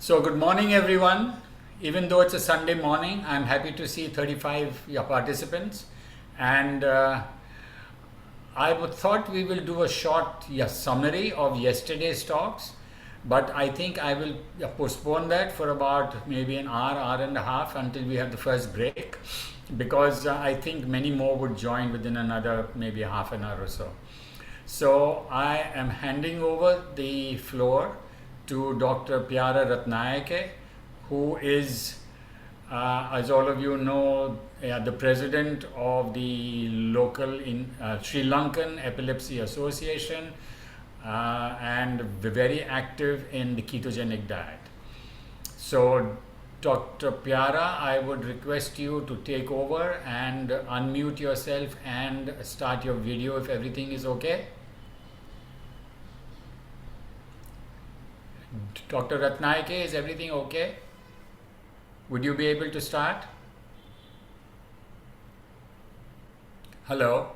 So good morning, everyone. Even though it's a Sunday morning, I'm happy to see 35 participants. And thought we will do a short summary of yesterday's talks, but I think I will postpone that for about maybe an hour, hour and a half until we have the first break, because I think many more would join within another maybe half an hour or so. So I am handing over the floor to Dr. Pyara Ratnayake, who is, as all of you know, the president of the local Sri Lankan Epilepsy Association, and very active in the ketogenic diet. So, Dr. Pyara, I would request you to take over and unmute yourself and start your video if everything is okay. Dr. Ratnayake, is everything okay? Would you be able to start? Hello?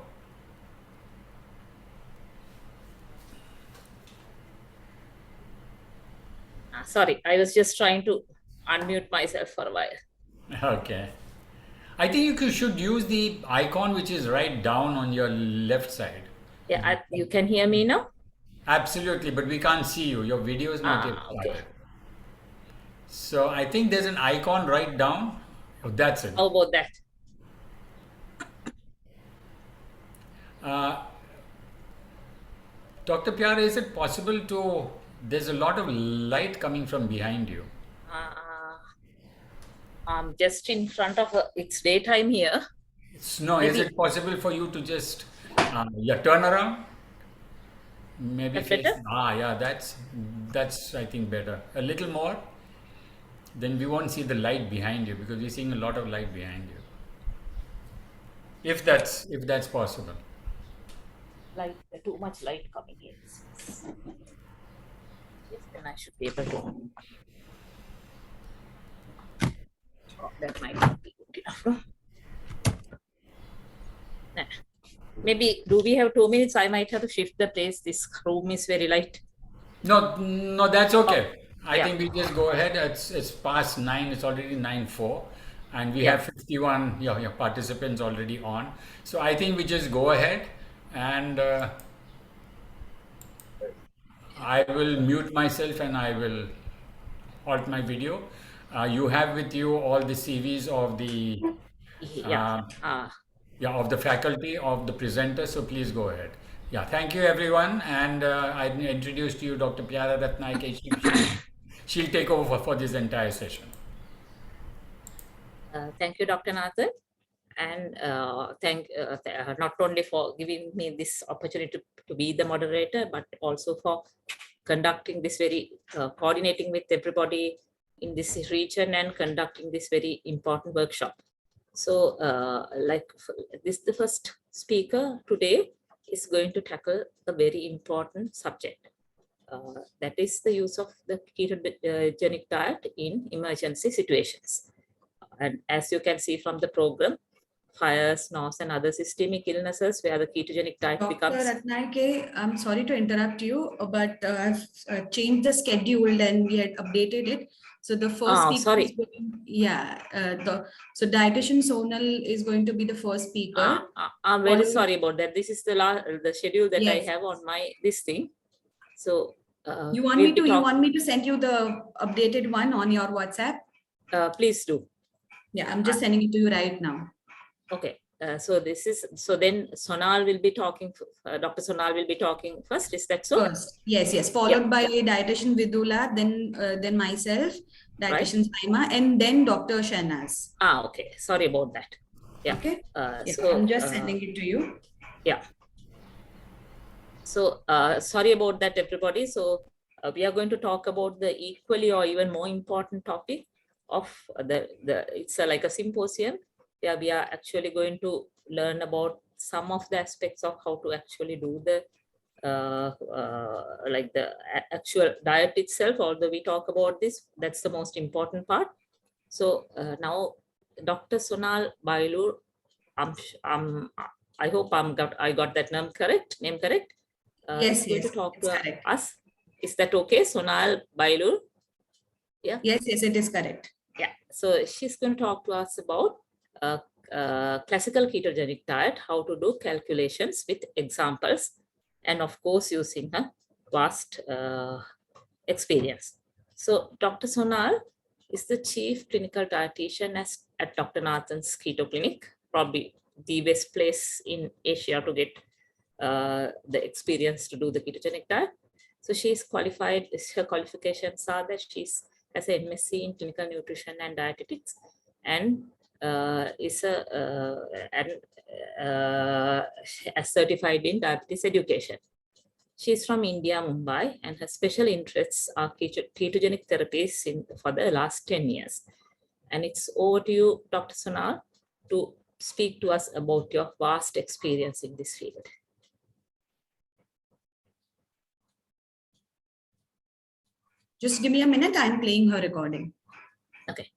Sorry, I was just trying to unmute myself for a while. Okay. I think you should use the icon which is right down on your left side. Yeah, you can hear me now? Absolutely, but we can't see you. Your video is not yet Okay. started. So I think there's an icon right down. Oh, that's it. How about that? Dr. Pyara, is it possible to? There's a lot of light coming from behind you. Just in front of it's daytime here. No, is Maybe it possible for you to just turn around? Maybe that face. better? Yeah, that's I think better. A little more, then we won't see the light behind you because we're seeing a lot of light behind you. If that's possible. Light, too much light coming in. Yes, then I should be able to. Oh, that might not be good enough. No? Maybe do we have 2 minutes? I might have to shift the place. This room is very light. No, that's okay. I yeah. think we just go ahead. It's past 9. It's already 9:04, and we Yeah. have 51 participants already on. So I think we just go ahead, and I will mute myself and I will halt my video. You have with you all the CVs of the of the faculty of the presenter. So please go ahead. Yeah, thank you everyone, and I introduce to you Dr. Pyara Ratnayake. She'll take over for this entire session. Thank you, Dr. Nathan. And thank not only for giving me this opportunity to be the moderator, but also for conducting this coordinating with everybody in this region and conducting this very important workshop. So the first speaker today is going to tackle a very important subject. That is the use of the ketogenic diet in emergency situations. And as you can see from the program, fires, NOS, and other systemic illnesses where the ketogenic diet becomes... Dr. Ratnayake, I'm sorry to interrupt you, but I've changed the schedule and we had updated it. So the first speaker sorry. is going, so Dietitian Sonal is going to be the first speaker. I'm very sorry about that. This is the schedule that yes. I have on this thing. So you want me to send you the updated one on your WhatsApp? Please do. Yeah, I'm just sending it to you right now. Okay. So then Sonal will be talking, Dr. Sonal will be talking first, is that so? First, yes. Followed by Dietitian Vidula, then myself, Dietitian Saima, and then Dr. Shahnaz. Okay. Sorry about that. Yeah. Okay. So I'm just sending it to you. Yeah. So sorry about that, everybody. So we are going to talk about the equally or even more important topic of it's like a symposium. Yeah, we are actually going to learn about some of the aspects of how to actually do the like the actual diet itself. Although we talk about this, that's the most important part. So now, Dr. Sonal Bailur, I hope I got that name correct. Yes, going to talk to us. Is that okay, Sonal Bailur? Yeah. Yes, it is correct. Yeah. So she's going to talk to us about classical ketogenic diet, how to do calculations with examples, and of course using her vast experience. So Dr. Sonal is the chief clinical dietitian at Dr. Nathan's Keto Clinic, probably the best place in Asia to get the experience to do the ketogenic diet. So she's qualified, her qualifications are that she's has an MSc in clinical nutrition and dietetics, and is certified in diabetes education. She's from India, Mumbai, and her special interests are ketogenic therapies for the last 10 years. And it's over to you, Dr. Sonal, to speak to us about your vast experience in this field. Just give me a minute. I'm playing her recording. Okay.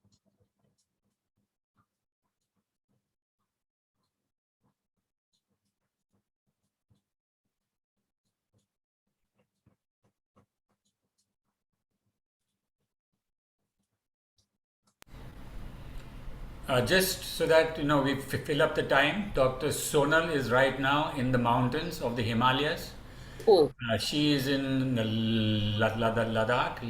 Just so that we fill up the time, Dr. Sonal is right now in the mountains of the Himalayas. Oh, She is in Ladakh,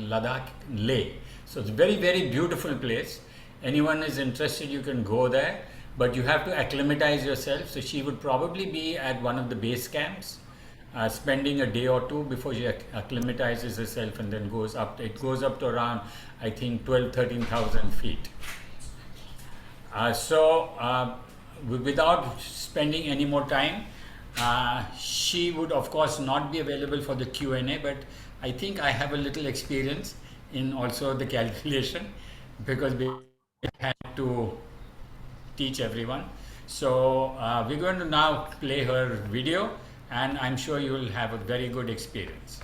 Leh. So it's a very, very beautiful place. Anyone is interested, you can go there, but you have to acclimatize yourself. So she would probably be at one of the base camps, spending a day or two before she acclimatizes herself, and then goes up. It goes up to around, I think, 13,000 feet. Without spending any more time, she would of course not be available for the Q&A, but I think I have a little experience in also the calculation, because we had to teach everyone. So we're going to now play her video, and I'm sure you will have a very good experience.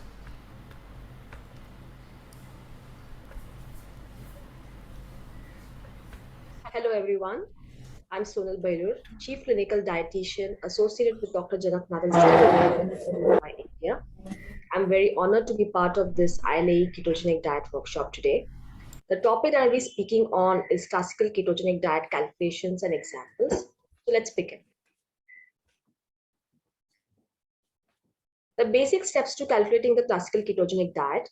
Hello everyone, I'm Sonal Bailur, Chief Clinical Dietitian associated with Dr. Janak in India. I'm very honored to be part of this ILAE ketogenic diet workshop today. The topic that I'll be speaking on is classical ketogenic diet calculations and examples. So let's begin. The basic steps to calculating the classical ketogenic diet: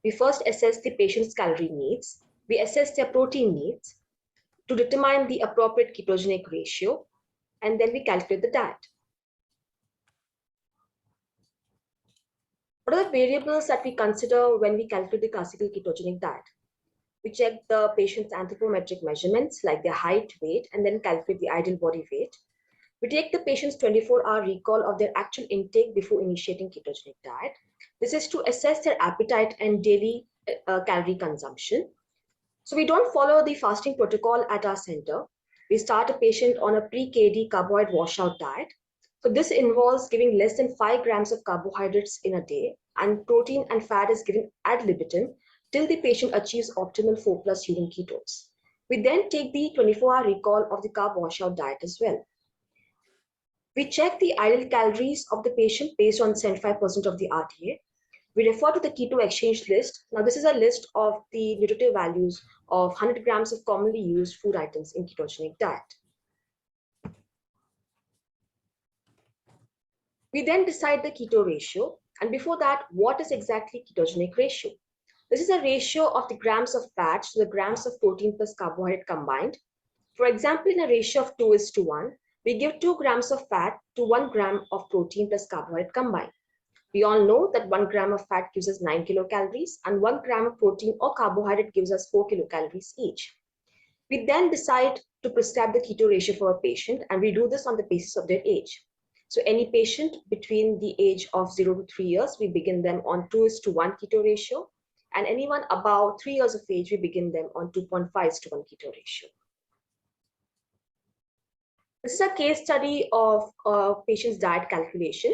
we first assess the patient's calorie needs, we assess their protein needs to determine the appropriate ketogenic ratio, and then we calculate the diet. What are the variables that we consider when we calculate the classical ketogenic diet? We check the patient's anthropometric measurements like their height, weight, and then calculate the ideal body weight. We take the patient's 24-hour recall of their actual intake before initiating ketogenic diet. This is to assess their appetite and daily calorie consumption. So we don't follow the fasting protocol at our center. We start a patient on a pre-KD carbohydrate washout diet. So this involves giving less than 5 grams of carbohydrates in a day, and protein and fat is given ad libitum till the patient achieves optimal 4+ urine ketones. We then take the 24-hour recall of the carb washout diet as well. We check the ideal calories of the patient based on 75% of the RDA. We refer to the keto exchange list. Now, this is a list of the nutritive values of 100 grams of commonly used food items in ketogenic diet. We then decide the keto ratio. And before that, what is exactly ketogenic ratio? This is a ratio of the grams of fat to the grams of protein plus carbohydrate combined. For example, in a ratio of 2:1, we give 2 grams of fat to 1 gram of protein plus carbohydrate combined. We all know that 1 gram of fat gives us 9 kilocalories and 1 gram of protein or carbohydrate gives us 4 kilocalories each. We then decide to prescribe the keto ratio for a patient, and we do this on the basis of their age. So any patient between the age of 0 to 3 years, we begin them on 2:1 keto ratio, and anyone above 3 years of age, we begin them on 2.5:1 keto ratio. This is a case study of a patient's diet calculation.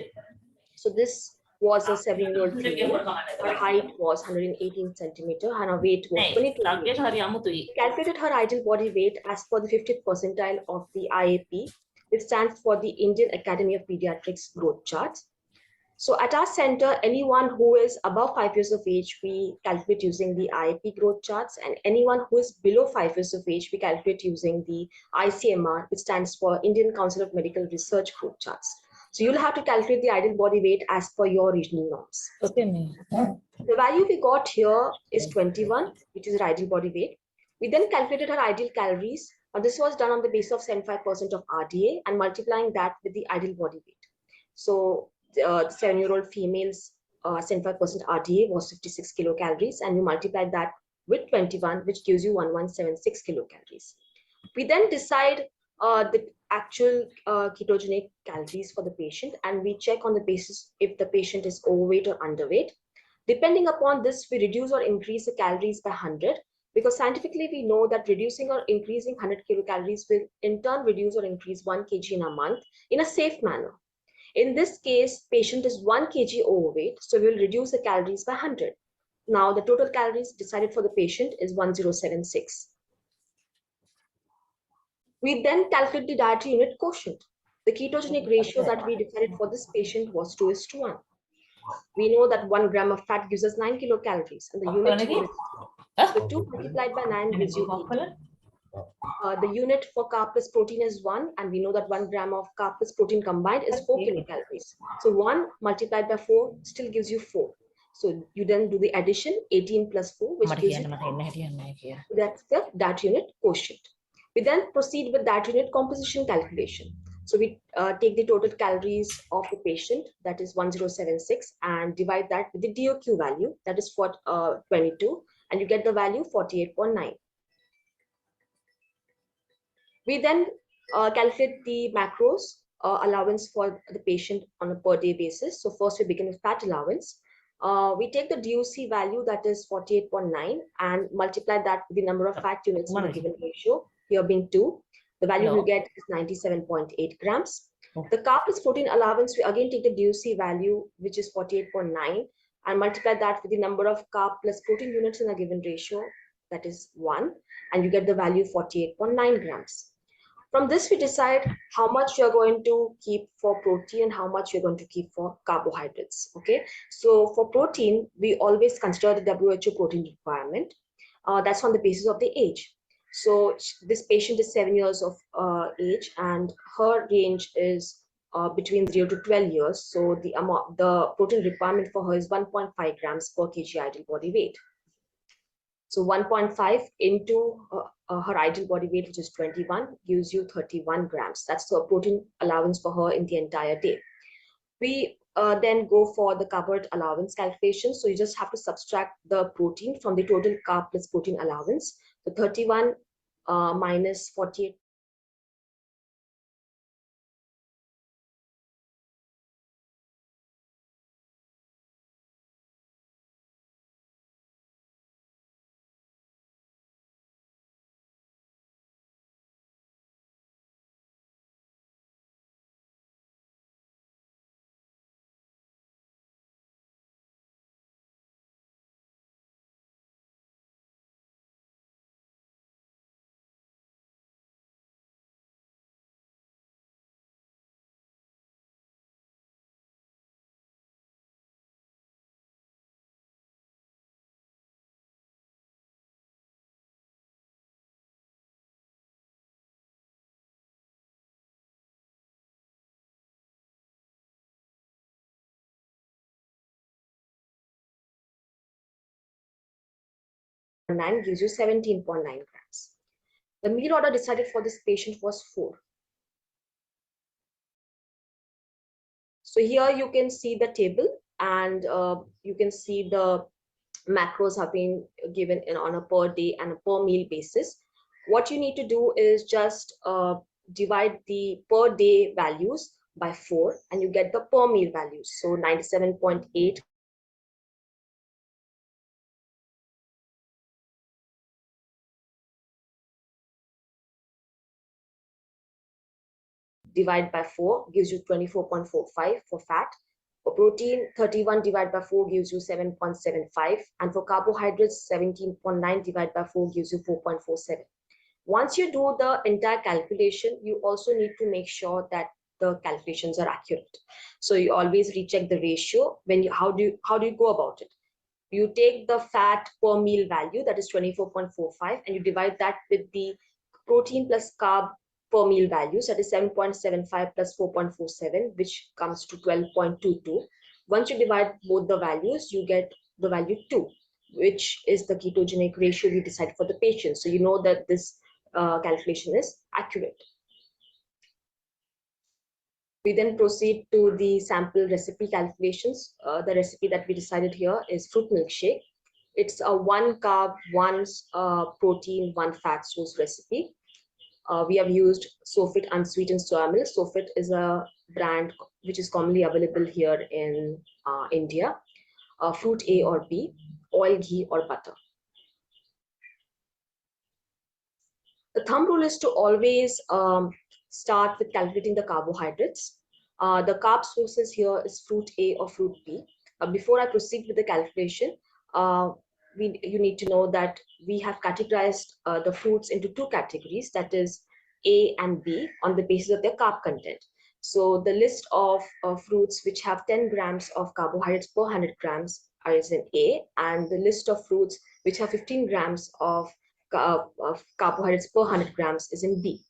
So this was a 7-year-old female. Her height was 118 centimeter and her weight was 22 kg. We calculated her ideal body weight as per the 50th percentile of the IAP, which stands for the Indian Academy of Pediatrics growth charts. So at our center, anyone who is above 5 years of age, we calculate using the IAP growth charts, and anyone who is below 5 years of age, we calculate using the ICMR, which stands for Indian Council of Medical Research growth charts. So you'll have to calculate the ideal body weight as per your regional norms. Okay, ma'am. The value we got here is 21, which is her ideal body weight. We then calculated her ideal calories. This was done on the basis of 75% of RDA and multiplying that with the ideal body weight. So the 7-year-old female's 75% RDA was 56 kilocalories, and you multiply that with 21, which gives you 1176 kilocalories. We then decide the actual ketogenic calories for the patient, and we check on the basis if the patient is overweight or underweight. Depending upon this, we reduce or increase the calories by 100, because scientifically we know that reducing or increasing 100 kilocalories will in turn reduce or increase 1 kg in a month in a safe manner. In this case, patient is 1 kg overweight, so we will reduce the calories by 100. Now, the total calories decided for the patient is 1076. We then calculate the dietary unit quotient. The ketogenic ratio that we decided for this patient was 2:1. We know that 1 gram of fat gives us 9 kilocalories, and the unit is, so 2 multiplied by 9 gives you 8. The unit for carb plus protein is 1, and we know that 1 gram of carb plus protein combined is 4 kilocalories. So 1 multiplied by 4 still gives you 4. So you then do the addition, 18 plus 4, which gives you, that's the dietary unit quotient. We then proceed with dietary unit composition calculation. So we take the total calories of the patient, that is 1076, and divide that with the DOQ value, that is for 22, and you get the value 48.9. We then calculate the macros allowance for the patient on a per day basis. So first we begin with fat allowance. We take the DOC value, that is 48.9, and multiply that with the number of fat units in the given ratio, here being 2. The value we get is 97.8 grams. The carb plus protein allowance, we again take the DOC value, which is 48.9, and multiply that with the number of carb plus protein units in a given ratio, that is 1, and you get the value 48.9 grams. From this, we decide how much you're going to keep for protein and how much you're going to keep for carbohydrates. Okay, so for protein, we always consider the WHO protein requirement. That's on the basis of the age. So this patient is 7 years of age, and her range is between 0 to 12 years. So the protein requirement for her is 1.5 grams per kg ideal body weight. So 1.5 into her ideal body weight, which is 21, gives you 31 grams. That's the protein allowance for her in the entire day. We then go for the carbohydrate allowance calculation. So you just have to subtract the protein from the total carb plus protein allowance. So 31 minus 48. Nine gives you 17.9 grams. The meal order decided for this patient was 4. So here you can see the table, and you can see the macros have been given on a per day and a per meal basis. What you need to do is just divide the per day values by 4, and you get the per meal values. So 97.8 divided by 4 gives you 24.45 for fat. For protein, 31 divided by 4 gives you 7.75. And for carbohydrates, 17.9 divided by 4 gives you 4.47. Once you do the entire calculation, you also need to make sure that the calculations are accurate. So you always recheck the ratio. How do you go about it? You take the fat per meal value, that is 24.45, and you divide that with the protein plus carb per meal values, that is 7.75 plus 4.47, which comes to 12.22. Once you divide both the values, you get the value 2, which is the ketogenic ratio we decide for the patient. So you know that this calculation is accurate. We then proceed to the sample recipe calculations. The recipe that we decided here is fruit milkshake. It's a 1 carb, 1 protein, 1 fat source recipe. We have used Sofit unsweetened soya milk. Sofit is a brand which is commonly available here in India. Fruit A or B, oil, ghee, or butter. The thumb rule is to always start with calculating the carbohydrates. The carb sources here is fruit A or fruit B. Before I proceed with the calculation, you need to know that we have categorized the fruits into 2 categories, that is A and B, on the basis of their carb content. So the list of fruits which have 10 grams of carbohydrates per 100 grams is in A, and the list of fruits which have 15 grams of carbohydrates per 100 grams is in B.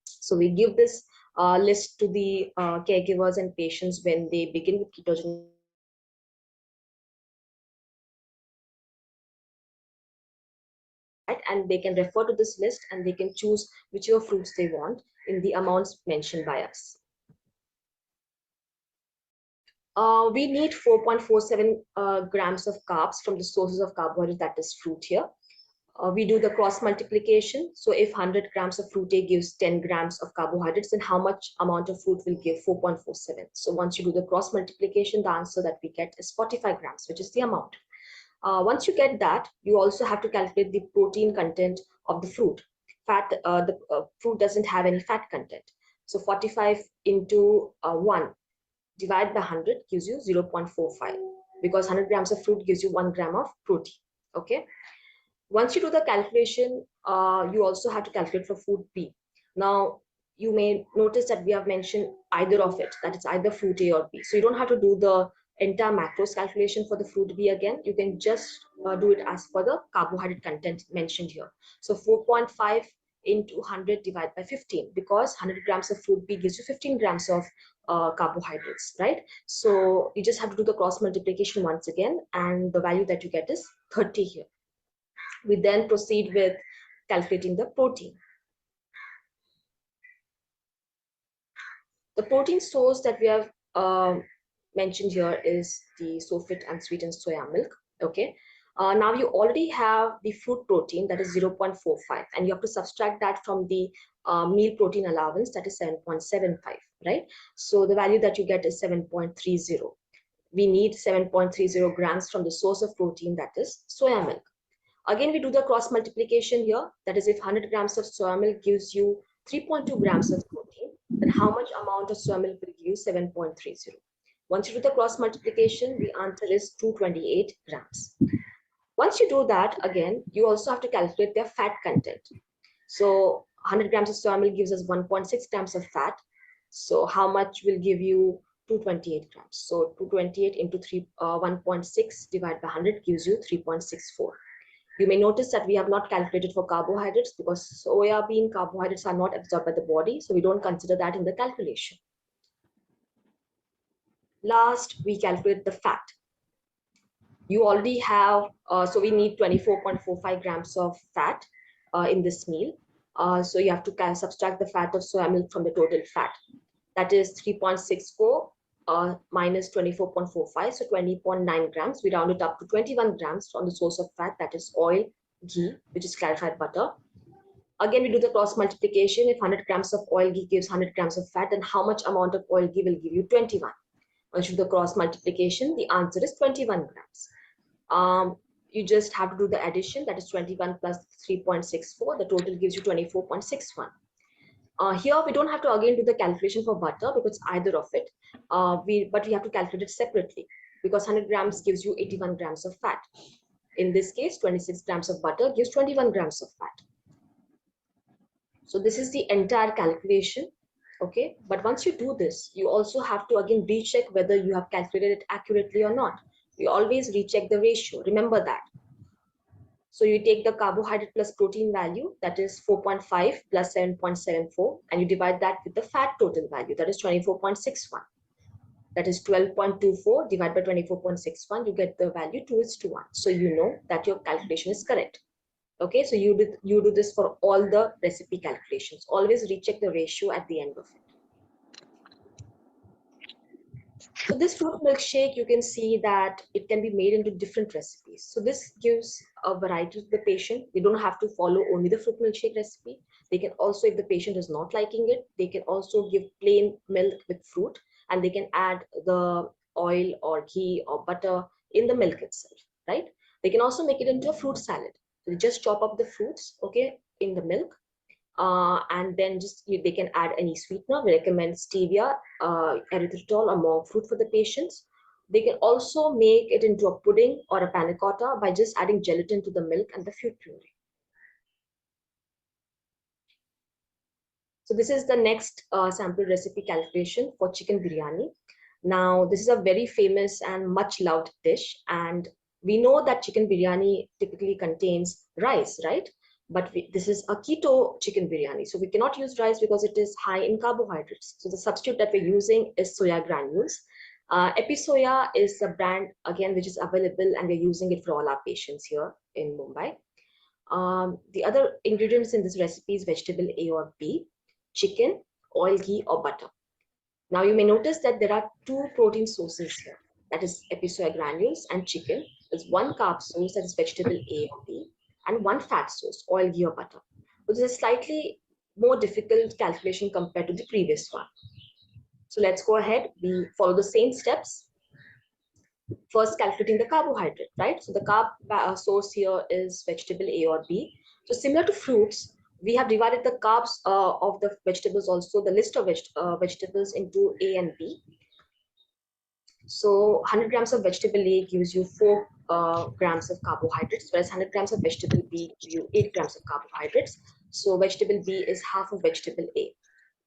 So we give this list to the caregivers and patients when they begin with ketogenic, and they can refer to this list and they can choose whichever fruits they want in the amounts mentioned by us. We need 4.47 grams of carbs from the sources of carbohydrate, that is fruit here. We do the cross multiplication. So if 100 grams of fruit A gives 10 grams of carbohydrates, then how much amount of fruit will give 4.47? So once you do the cross multiplication, the answer that we get is 45 grams, which is the amount. Once you get that, you also have to calculate the protein content of the fruit. The fruit doesn't have any fat content. So 45 into 1 divided by 100 gives you 0.45, because 100 grams of fruit gives you 1 gram of protein. Okay. Once you do the calculation, you also have to calculate for food B. Now, you may notice that we have mentioned either of it, that it's either fruit A or B. So you don't have to do the entire macros calculation for the fruit B again. You can just do it as per the carbohydrate content mentioned here. So 4.5 into 100 divided by 15, because 100 grams of fruit B gives you 15 grams of carbohydrates, right? So you just have to do the cross multiplication once again, and the value that you get is 30 here. We then proceed with calculating the protein. The protein source that we have mentioned here is the Sofit unsweetened soya milk. Okay. Now you already have the fruit protein, that is 0.45, and you have to subtract that from the meal protein allowance, that is 7.75, right? So the value that you get is 7.30. We need 7.30 grams from the source of protein, that is soya milk. Again, we do the cross multiplication here. That is, if 100 grams of soya milk gives you 3.2 grams of protein, then how much amount of soya milk will give you 7.30? Once you do the cross multiplication, the answer is 228 grams. Once you do that, again, you also have to calculate their fat content. So 100 grams of soya milk gives us 1.6 grams of fat. So how much will give you 228 grams? So 228 into 1.6 divided by 100 gives you 3.64. You may notice that we have not calculated for carbohydrates, because soya bean carbohydrates are not absorbed by the body, so we don't consider that in the calculation. Last, we calculate the fat. You already have, so we need 24.45 grams of fat in this meal. So you have to subtract the fat of soya milk from the total fat. That is 3.64 minus 24.45, so 20.9 grams. We round it up to 21 grams from the source of fat, that is oil, ghee, which is clarified butter. Again, we do the cross multiplication. If 100 grams of oil ghee gives 100 grams of fat, then how much amount of oil ghee will give you 21? Once you do the cross multiplication, the answer is 21 grams. You just have to do the addition, that is 21 plus 3.64. The total gives you 24.61. Here we don't have to again do the calculation for butter, because it's either of it. But we have to calculate it separately, because 100 grams gives you 81 grams of fat. In this case, 26 grams of butter gives 21 grams of fat. So this is the entire calculation. Okay, but once you do this, you also have to again recheck whether you have calculated it accurately or not. You always recheck the ratio. Remember that. So you take the carbohydrate plus protein value, that is 4.5 plus 7.74, and you divide that with the fat total value, that is 24.61. That is 12.24 divided by 24.61. You get the value 2:1. So you know that your calculation is correct. Okay, so you do this for all the recipe calculations. Always recheck the ratio at the end of it. So this fruit milkshake, you can see that it can be made into different recipes. So this gives a variety to the patient. They don't have to follow only the fruit milkshake recipe. They can also, if the patient is not liking it, they can also give plain milk with fruit, and they can add the oil or ghee or butter in the milk itself, right? They can also make it into a fruit salad. So they just chop up the fruits, okay, in the milk, and then they can add any sweetener. We recommend stevia, erythritol, or monk fruit for the patients. They can also make it into a pudding or a panna cotta by just adding gelatin to the milk and the fruit puree. So this is the next sample recipe calculation for chicken biryani. Now, this is a very famous and much loved dish, and we know that chicken biryani typically contains rice, right? But this is a keto chicken biryani, so we cannot use rice because it is high in carbohydrates. So the substitute that we're using is soya granules. Episoya is a brand, again, which is available, and we're using it for all our patients here in Mumbai. The other ingredients in this recipe is vegetable A or B, chicken, oil, ghee, or butter. Now you may notice that there are two protein sources here, that is episoya granules and chicken. There's one carb source, that is vegetable A or B, and one fat source, oil, ghee, or butter. Which is a slightly more difficult calculation compared to the previous one. So let's go ahead. We follow the same steps. First, calculating the carbohydrate, right? So the carb source here is vegetable A or B. So similar to fruits, we have divided the carbs of the vegetables, also the list of vegetables, into A and B. So 100 grams of vegetable A gives you 4 grams of carbohydrates, whereas 100 grams of vegetable B gives you 8 grams of carbohydrates. So vegetable B is half of vegetable A,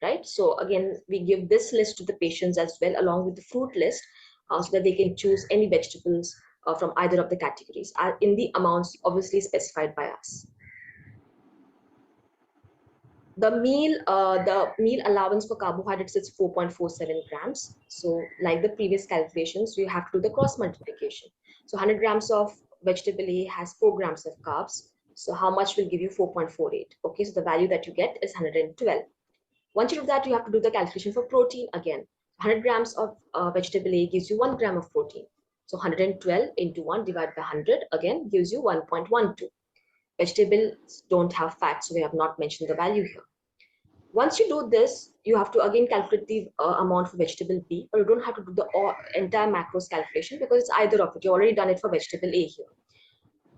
right? So again, we give this list to the patients as well, along with the fruit list, so that they can choose any vegetables from either of the categories in the amounts obviously specified by us. The meal allowance for carbohydrates is 4.47 grams. So like the previous calculations, you have to do the cross multiplication. So 100 grams of vegetable A has 4 grams of carbs. So how much will give you 4.48? Okay, so the value that you get is 112. Once you do that, you have to do the calculation for protein again. 100 grams of vegetable A gives you 1 gram of protein. So 112 into 1 divided by 100 again gives you 1.12. Vegetables don't have fat, so we have not mentioned the value here. Once you do this, you have to again calculate the amount for vegetable B, or you don't have to do the entire macros calculation because it's either of it. You already done it for vegetable A here.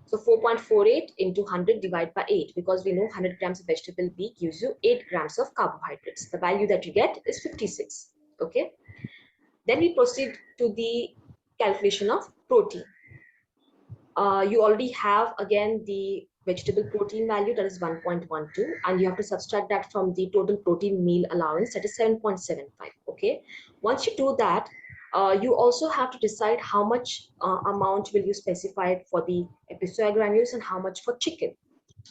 So 4.48 into 100 divided by 8, because we know 100 grams of vegetable B gives you 8 grams of carbohydrates. The value that you get is 56. Okay. Then we proceed to the calculation of protein. You already have again the vegetable protein value, that is 1.12, and you have to subtract that from the total protein meal allowance, that is 7.75. Okay. Once you do that, you also have to decide how much amount will you specify for the episoya granules and how much for chicken,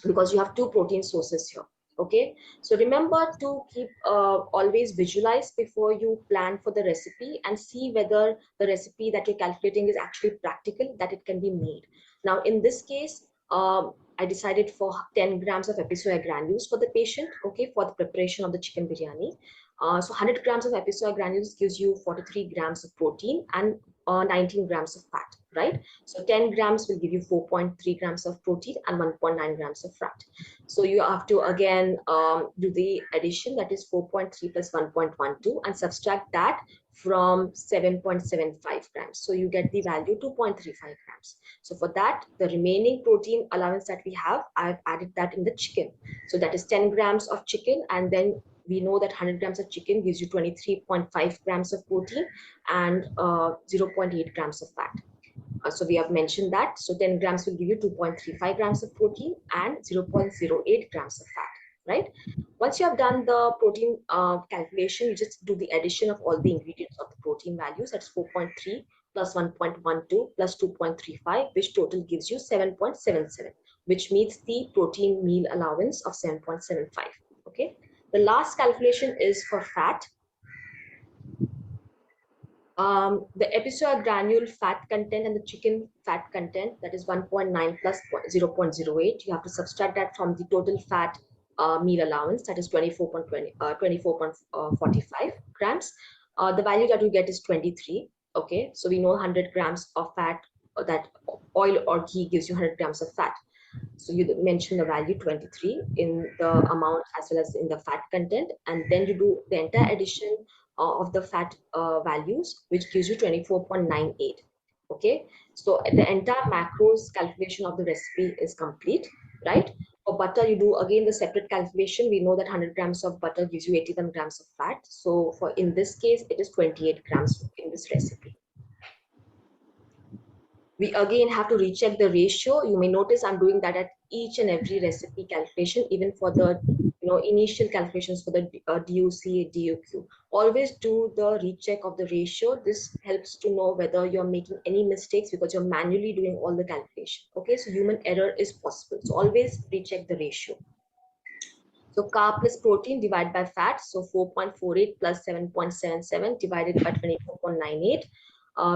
because you have two protein sources here. Okay, so remember to keep always visualize before you plan for the recipe and see whether the recipe that you're calculating is actually practical, that it can be made. Now in this case, I decided for 10 grams of episoya granules for the patient, okay, for the preparation of the chicken biryani. So 100 grams of episoya granules gives you 43 grams of protein and 19 grams of fat, right? So 10 grams will give you 4.3 grams of protein and 1.9 grams of fat. So you have to again do the addition, that is 4.3 plus 1.12, and subtract that from 7.75 grams. So you get the value 2.35 grams. So for that, the remaining protein allowance that we have, I've added that in the chicken. So that is 10 grams of chicken, and then we know that 100 grams of chicken gives you 23.5 grams of protein and 0.8 grams of fat. So we have mentioned that. So 10 grams will give you 2.35 grams of protein and 0.08 grams of fat. right? Once you have done the protein calculation, you just do the addition of all the ingredients of the protein values. That's 4.3 plus 1.12 plus 2.35, which total gives you 7.77, which meets the protein meal allowance of 7.75. Okay. The last calculation is for fat. The episode granule fat content and the chicken fat content, that is 1.9 plus 0.08. You have to subtract that from the total fat meal allowance, that is 24.45 grams. The value that you get is 23. Okay, so we know 100 grams of fat, that oil or ghee gives you 100 grams of fat. So you mention the value 23 in the amount as well as in the fat content, and then you do the entire addition of the fat values, which gives you 24.98. Okay, so the entire macros calculation of the recipe is complete, right? For butter, you do again the separate calculation. We know that 100 grams of butter gives you 81 grams of fat. So for in this case, it is 28 grams in this recipe. We again have to recheck the ratio. You may notice I'm doing that at each and every recipe calculation, even for the initial calculations for the DOC, DOQ. Always do the recheck of the ratio. This helps to know whether you're making any mistakes because you're manually doing all the calculation. Okay, so human error is possible. So always recheck the ratio. So carb plus protein divided by fat. So 4.48 plus 7.77 divided by 24.98.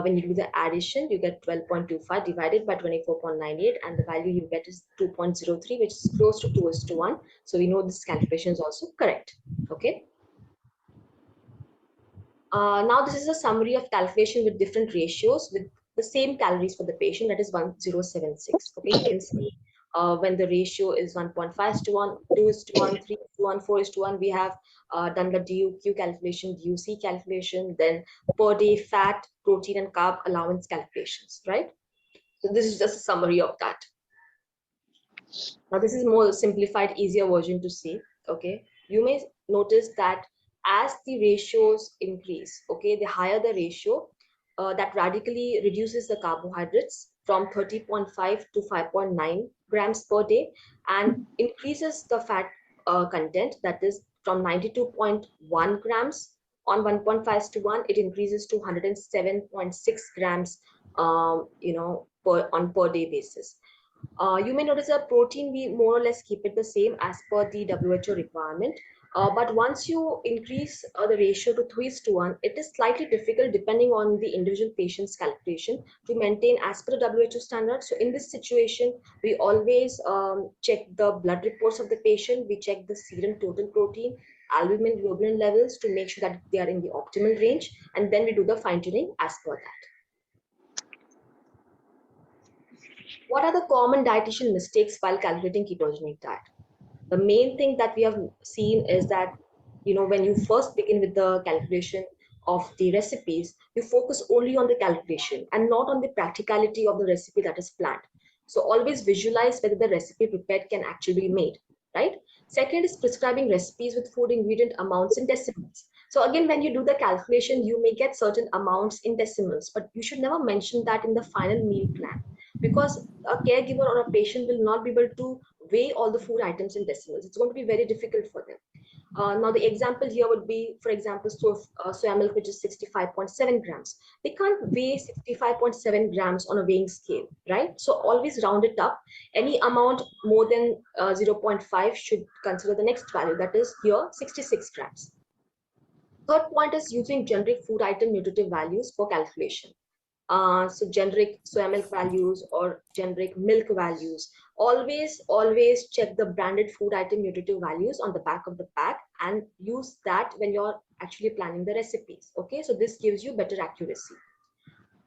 When you do the addition, you get 12.25 divided by 24.98, and the value you get is 2.03, which is close to 2:1. So we know this calculation is also correct. Okay. Now this is a summary of calculation with different ratios with the same calories for the patient, that is 1076. Okay, you can see when the ratio is 1.5:1, 2:1, 3:1, 4:1, we have done the DOQ calculation, DUC calculation, then per day fat, protein and carb allowance calculations, right? So this is just a summary of that. Now this is more simplified, easier version to see. Okay, you may notice that as the ratios increase, okay, the higher the ratio, that radically reduces the carbohydrates from 30.5 to 5.9 grams per day and increases the fat content, that is from 92.1 grams on 1.5:1, it increases to 107.6 grams, per day basis. You may notice that protein, we more or less keep it the same as per the WHO requirement. But once you increase the ratio to 3:1, it is slightly difficult depending on the individual patient's calculation to maintain as per the WHO standard. So in this situation, we always check the blood reports of the patient. We check the serum total protein, albumin, globulin levels to make sure that they are in the optimal range. And then we do the fine tuning as per that. What are the common dietitian mistakes while calculating ketogenic diet? The main thing that we have seen is that, when you first begin with the calculation of the recipes, you focus only on the calculation and not on the practicality of the recipe that is planned. So always visualize whether the recipe prepared can actually be made, right? Second is prescribing recipes with food ingredient amounts in decimals. So again, when you do the calculation, you may get certain amounts in decimals, but you should never mention that in the final meal plan, because a caregiver or a patient will not be able to weigh all the food items in decimals. It's going to be very difficult for them. Now the example here would be, for example, soya milk, which is 65.7 grams. They can't weigh 65.7 grams on a weighing scale, right? So always round it up. Any amount more than 0.5 should consider the next value, that is here 66 grams. Third point is using generic food item nutritive values for calculation. So generic soya milk values or generic milk values. Always check the branded food item nutritive values on the back of the pack and use that when you're actually planning the recipes. Okay, so this gives you better accuracy.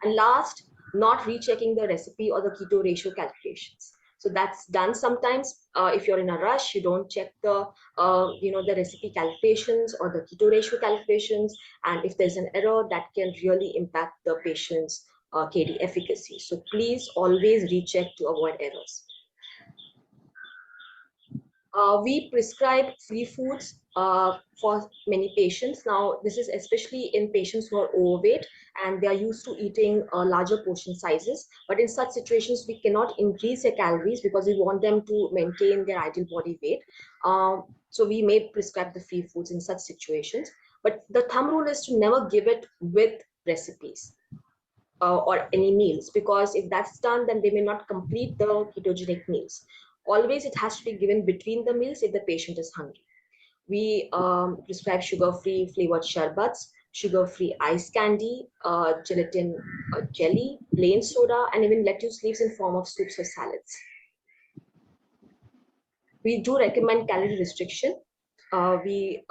And last, not rechecking the recipe or the keto ratio calculations. So that's done sometimes. If you're in a rush, you don't check the the recipe calculations or the keto ratio calculations, and if there's an error, that can really impact the patient's KD efficacy. So please always recheck to avoid errors. We prescribe free foods for many patients. Now, this is especially in patients who are overweight and they are used to eating larger portion sizes. But in such situations, we cannot increase their calories because we want them to maintain their ideal body weight. So we may prescribe the free foods in such situations. But the thumb rule is to never give it with recipes or any meals, because if that's done, then they may not complete the ketogenic meals. Always it has to be given between the meals if the patient is hungry. We prescribe sugar-free flavored sherbets, sugar-free ice candy, gelatin jelly, plain soda, and even lettuce leaves in form of soups or salads. We do recommend calorie restriction. We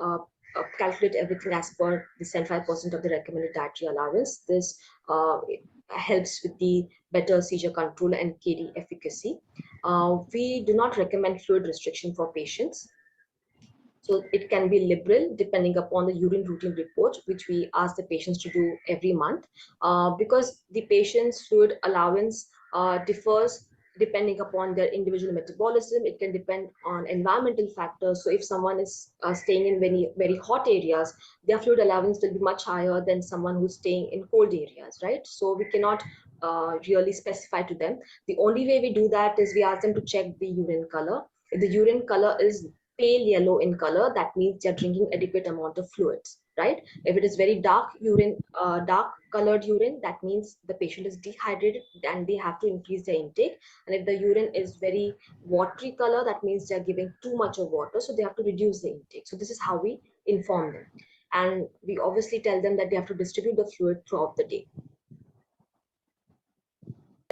calculate everything as per the 75% of the recommended dietary allowance. This helps with the better seizure control and KD efficacy. We do not recommend fluid restriction for patients. So it can be liberal depending upon the urine routine report, which we ask the patients to do every month, because the patient's fluid allowance differs depending upon their individual metabolism. It can depend on environmental factors. So if someone is staying in very hot areas, their fluid allowance will be much higher than someone who's staying in cold areas, right? So we cannot really specify to them. The only way we do that is we ask them to check the urine color. If the urine color is pale yellow in color, that means they're drinking adequate amount of fluids, right? If it is very dark urine, dark colored urine, that means the patient is dehydrated and they have to increase their intake. And if the urine is very watery color, that means they're giving too much of water, so they have to reduce the intake. So this is how we inform them. And we obviously tell them that they have to distribute the fluid throughout the day.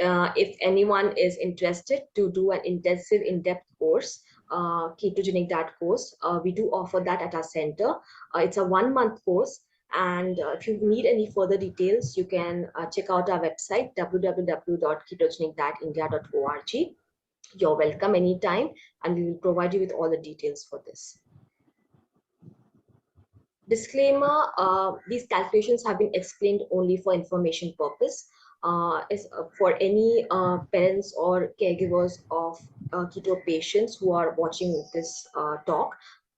If anyone is interested to do an intensive in-depth course, ketogenic diet course, we do offer that at our center. It's a 1-month course, and if you need any further details, you can check out our website www.ketogenicdietindia.org. You're welcome anytime, and we will provide you with all the details for this. Disclaimer, these calculations have been explained only for information purpose. For any parents or caregivers of keto patients who are watching this talk,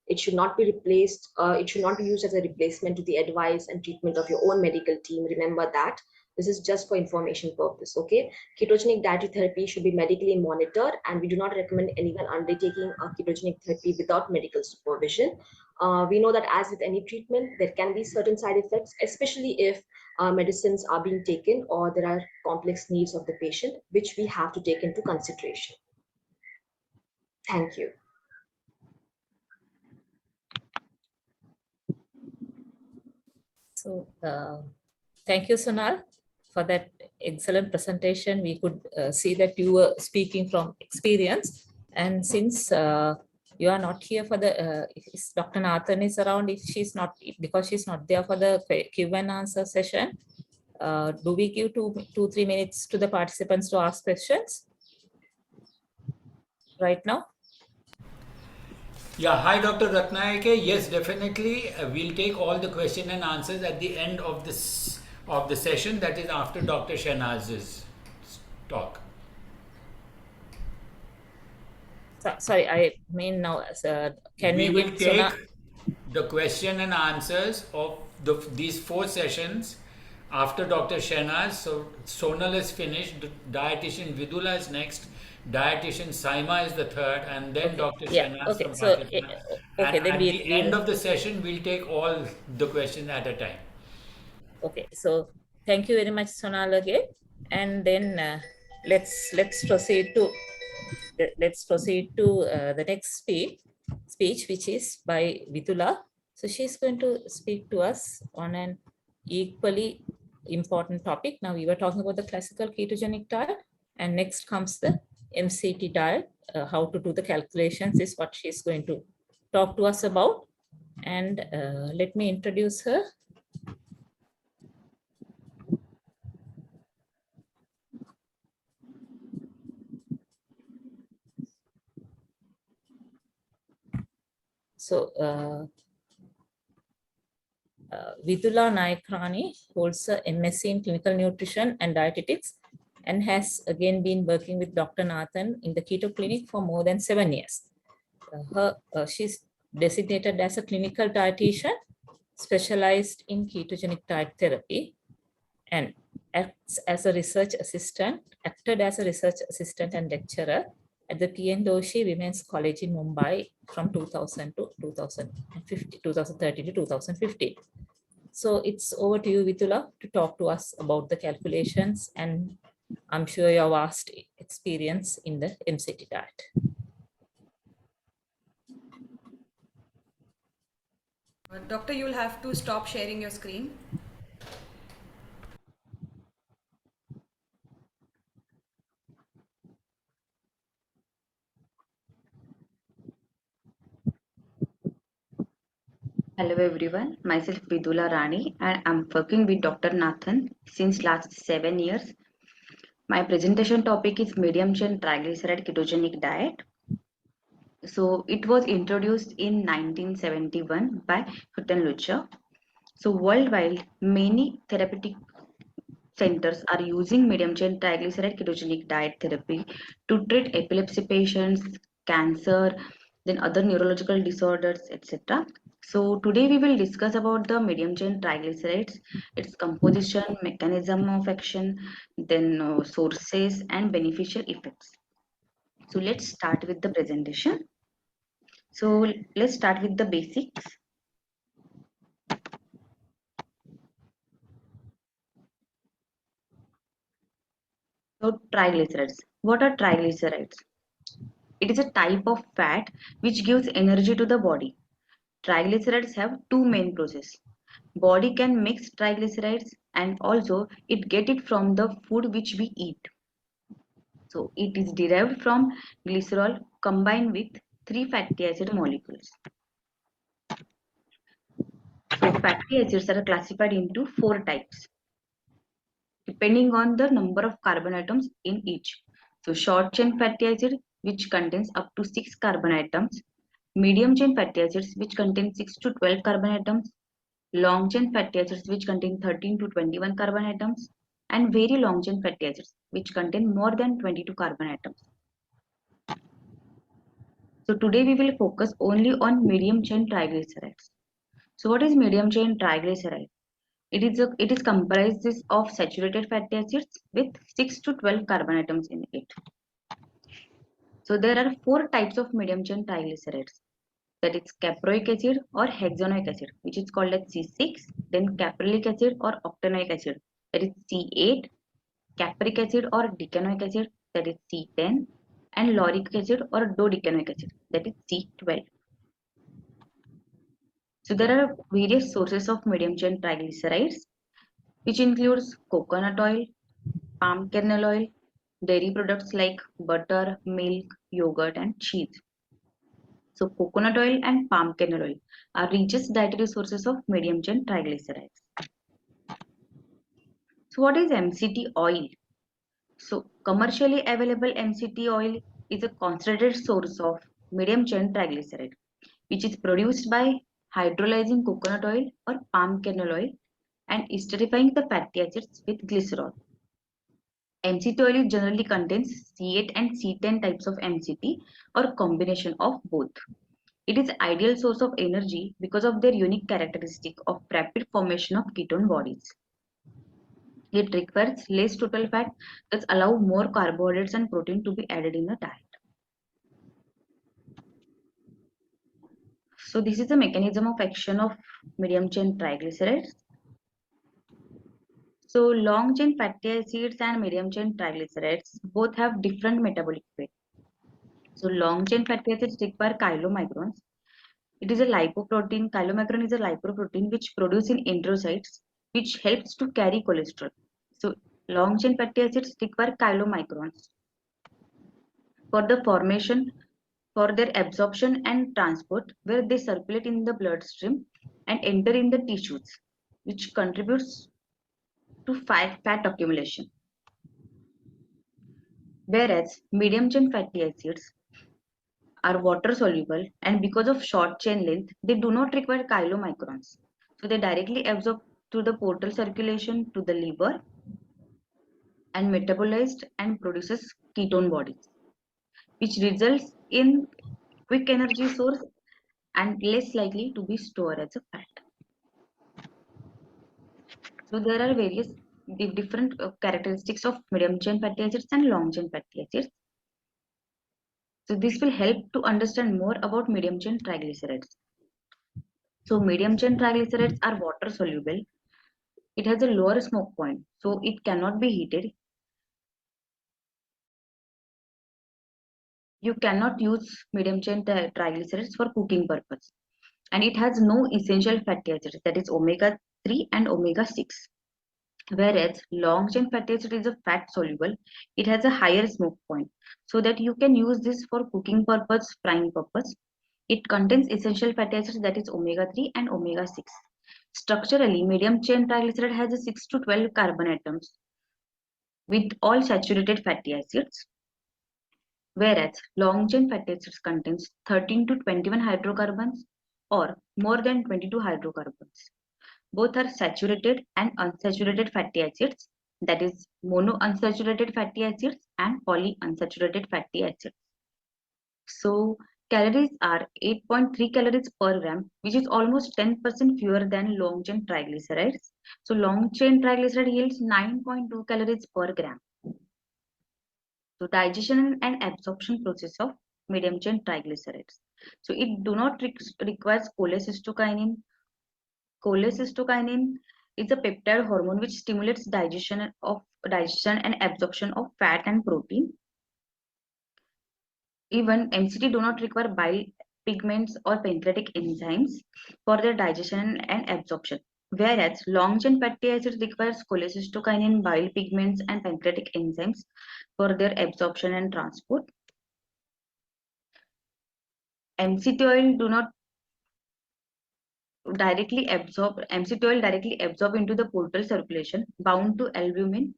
it should not be replaced. It should not be used as a replacement to the advice and treatment of your own medical team. Remember that. This is just for information purpose, okay? Ketogenic dietary therapy should be medically monitored, and we do not recommend anyone undertaking a ketogenic therapy without medical supervision. We know that as with any treatment, there can be certain side effects, especially if medicines are being taken or there are complex needs of the patient, which we have to take into consideration. Thank you. So thank you, Sonal, for that excellent presentation. We could see that you were speaking from experience. And since you are not here for the, if Dr. Nathan is around, if she's not, because she's not there for the Q and answer session, do we give 2-3 minutes to the participants to ask questions right now? Yeah, hi Dr. Ratnayake. Yes, definitely. We'll take all the question and answers at the end of this the session, that is after Dr. Shahnaz's talk. Sorry, I mean now, can we will give take the question and answers of these 4 sessions after Dr. Shahnaz. So Sonal is finished, Dietitian Vidula is next, Dietitian Saima is the third, and then Dr. Shahnaz from Pakistan. Okay, and then at we the end of the session, we'll take all the questions at a time. Okay, so thank you very much, Sonal, again. And then let's proceed to the next speech, which is by Vidula. So she's going to speak to us on an equally important topic. Now we were talking about the classical ketogenic diet, and next comes the MCT diet. How to do the calculations is what she's going to talk to us about. And let me introduce her. So Vidula Naikrani holds a MSc in Clinical Nutrition and Dietetics and has again been working with Dr. Nathan in the Keto Clinic for more than 7 years. she's designated as a clinical dietitian specialized in ketogenic diet therapy and acted as a research assistant and lecturer at the P.N. Doshi Women's College in Mumbai from 2000 to 2013 to 2015. So it's over to you, Vidula, to talk to us about the calculations, and I'm sure you have vast experience in the MCT diet. Doctor, you'll have to stop sharing your screen. Hello everyone, myself Vidula Rani and I'm working with Dr. Nathan since last 7 years. My presentation topic is medium chain triglyceride ketogenic diet. So it was introduced in 1971 by Huttenlucher. So worldwide, many therapeutic centers are using medium chain triglyceride ketogenic diet therapy to treat epilepsy patients, cancer, then other neurological disorders, etc. So today we will discuss about the medium chain triglycerides, its composition, mechanism of action, then sources and beneficial effects. So let's start with the presentation. So let's start with the basics. So triglycerides. What are triglycerides? It is a type of fat which gives energy to the body. Triglycerides have two main processes. Body can mix triglycerides and also it get it from the food which we eat. So it is derived from glycerol combined with 3 fatty acid molecules. So fatty acids are classified into 4 types depending on the number of carbon atoms in each. So short chain fatty acid which contains up to 6 carbon atoms, medium chain fatty acids which contain 6 to 12 carbon atoms, long chain fatty acids which contain 13 to 21 carbon atoms, and very long chain fatty acids which contain more than 22 carbon atoms. So today we will focus only on medium chain triglycerides. So what is medium chain triglyceride? It is comprises of saturated fatty acids with 6 to 12 carbon atoms in it. So there are 4 types of medium chain triglycerides. That is caproic acid or hexanoic acid, which is called as C6, then caprilic acid or octanoic acid, that is C8, capric acid or decanoic acid, that is C10, and lauric acid or dodecanoic acid, that is C12. So there are various sources of medium chain triglycerides, which includes coconut oil, palm kernel oil, dairy products like butter, milk, yogurt, and cheese. So coconut oil and palm kernel oil are richest dietary sources of medium chain triglycerides. So what is MCT oil? So commercially available MCT oil is a concentrated source of medium chain triglyceride, which is produced by hydrolyzing coconut oil or palm kernel oil and esterifying the fatty acids with glycerol. MCT oil generally contains C8 and C10 types of MCT or combination of both. It is ideal source of energy because of their unique characteristic of rapid formation of ketone bodies. It requires less total fat, thus allow more carbohydrates and protein to be added in the diet. So this is the mechanism of action of medium chain triglycerides. So long chain fatty acids and medium chain triglycerides both have different metabolic rate. So long chain fatty acids require chylomicrons. It is a lipoprotein. Chylomicron is a lipoprotein which produces in enterocytes, which helps to carry cholesterol. So long chain fatty acids require chylomicrons for the formation, for their absorption and transport, where they circulate in the bloodstream and enter in the tissues, which contributes to fat accumulation. Whereas medium chain fatty acids are water soluble, and because of short chain length, they do not require chylomicrons. So they directly absorb through the portal circulation to the liver and metabolized and produces ketone bodies, which results in quick energy source, and less likely to be stored as a fat. So there are various different characteristics of medium chain fatty acids and long chain fatty acids. So this will help to understand more about medium chain triglycerides. So medium chain triglycerides are water soluble. It has a lower smoke point, so it cannot be heated. You cannot use medium chain triglycerides for cooking purpose. And it has no essential fatty acids, that is omega-3 and omega-6. Whereas long chain fatty acid is a fat soluble, it has a higher smoke point, so that you can use this for cooking purpose, frying purpose. It contains essential fatty acids, that is omega-3 and omega-6. Structurally, medium chain triglyceride has a 6 to 12 carbon atoms with all saturated fatty acids, whereas long chain fatty acids contains 13 to 21 hydrocarbons or more than 22 hydrocarbons. Both are saturated and unsaturated fatty acids, that is monounsaturated fatty acids and polyunsaturated fatty acids. So calories are 8.3 calories per gram, which is almost 10% fewer than long chain triglycerides. So long chain triglyceride yields 9.2 calories per gram. So digestion and absorption process of medium chain triglycerides. So it do not requires cholecystokinin. Cholecystokinin is a peptide hormone which stimulates digestion and absorption of fat and protein. Even MCT do not require bile pigments or pancreatic enzymes for their digestion and absorption. Whereas long chain fatty acids requires cholecystokinin, bile pigments, and pancreatic enzymes for their absorption and transport. MCT oil do not directly absorb. MCT oil directly absorb into the portal circulation, bound to albumin.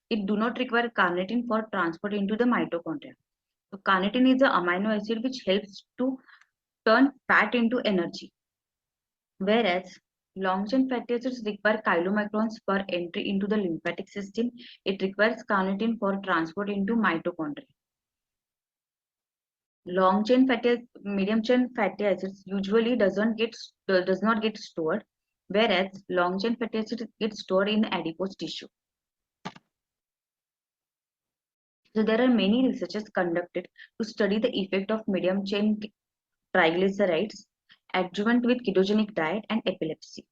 It do not require carnitine for transport into the mitochondria. So carnitine is an amino acid which helps to turn fat into energy. Whereas long chain fatty acids require chylomicrons for entry into the lymphatic system. It requires carnitine for transport into mitochondria. Long chain medium chain fatty acids usually does not get stored, whereas long chain fatty acids get stored in adipose tissue. So there are many researches conducted to study the effect of medium chain triglycerides adjuvant with ketogenic diet and epilepsy.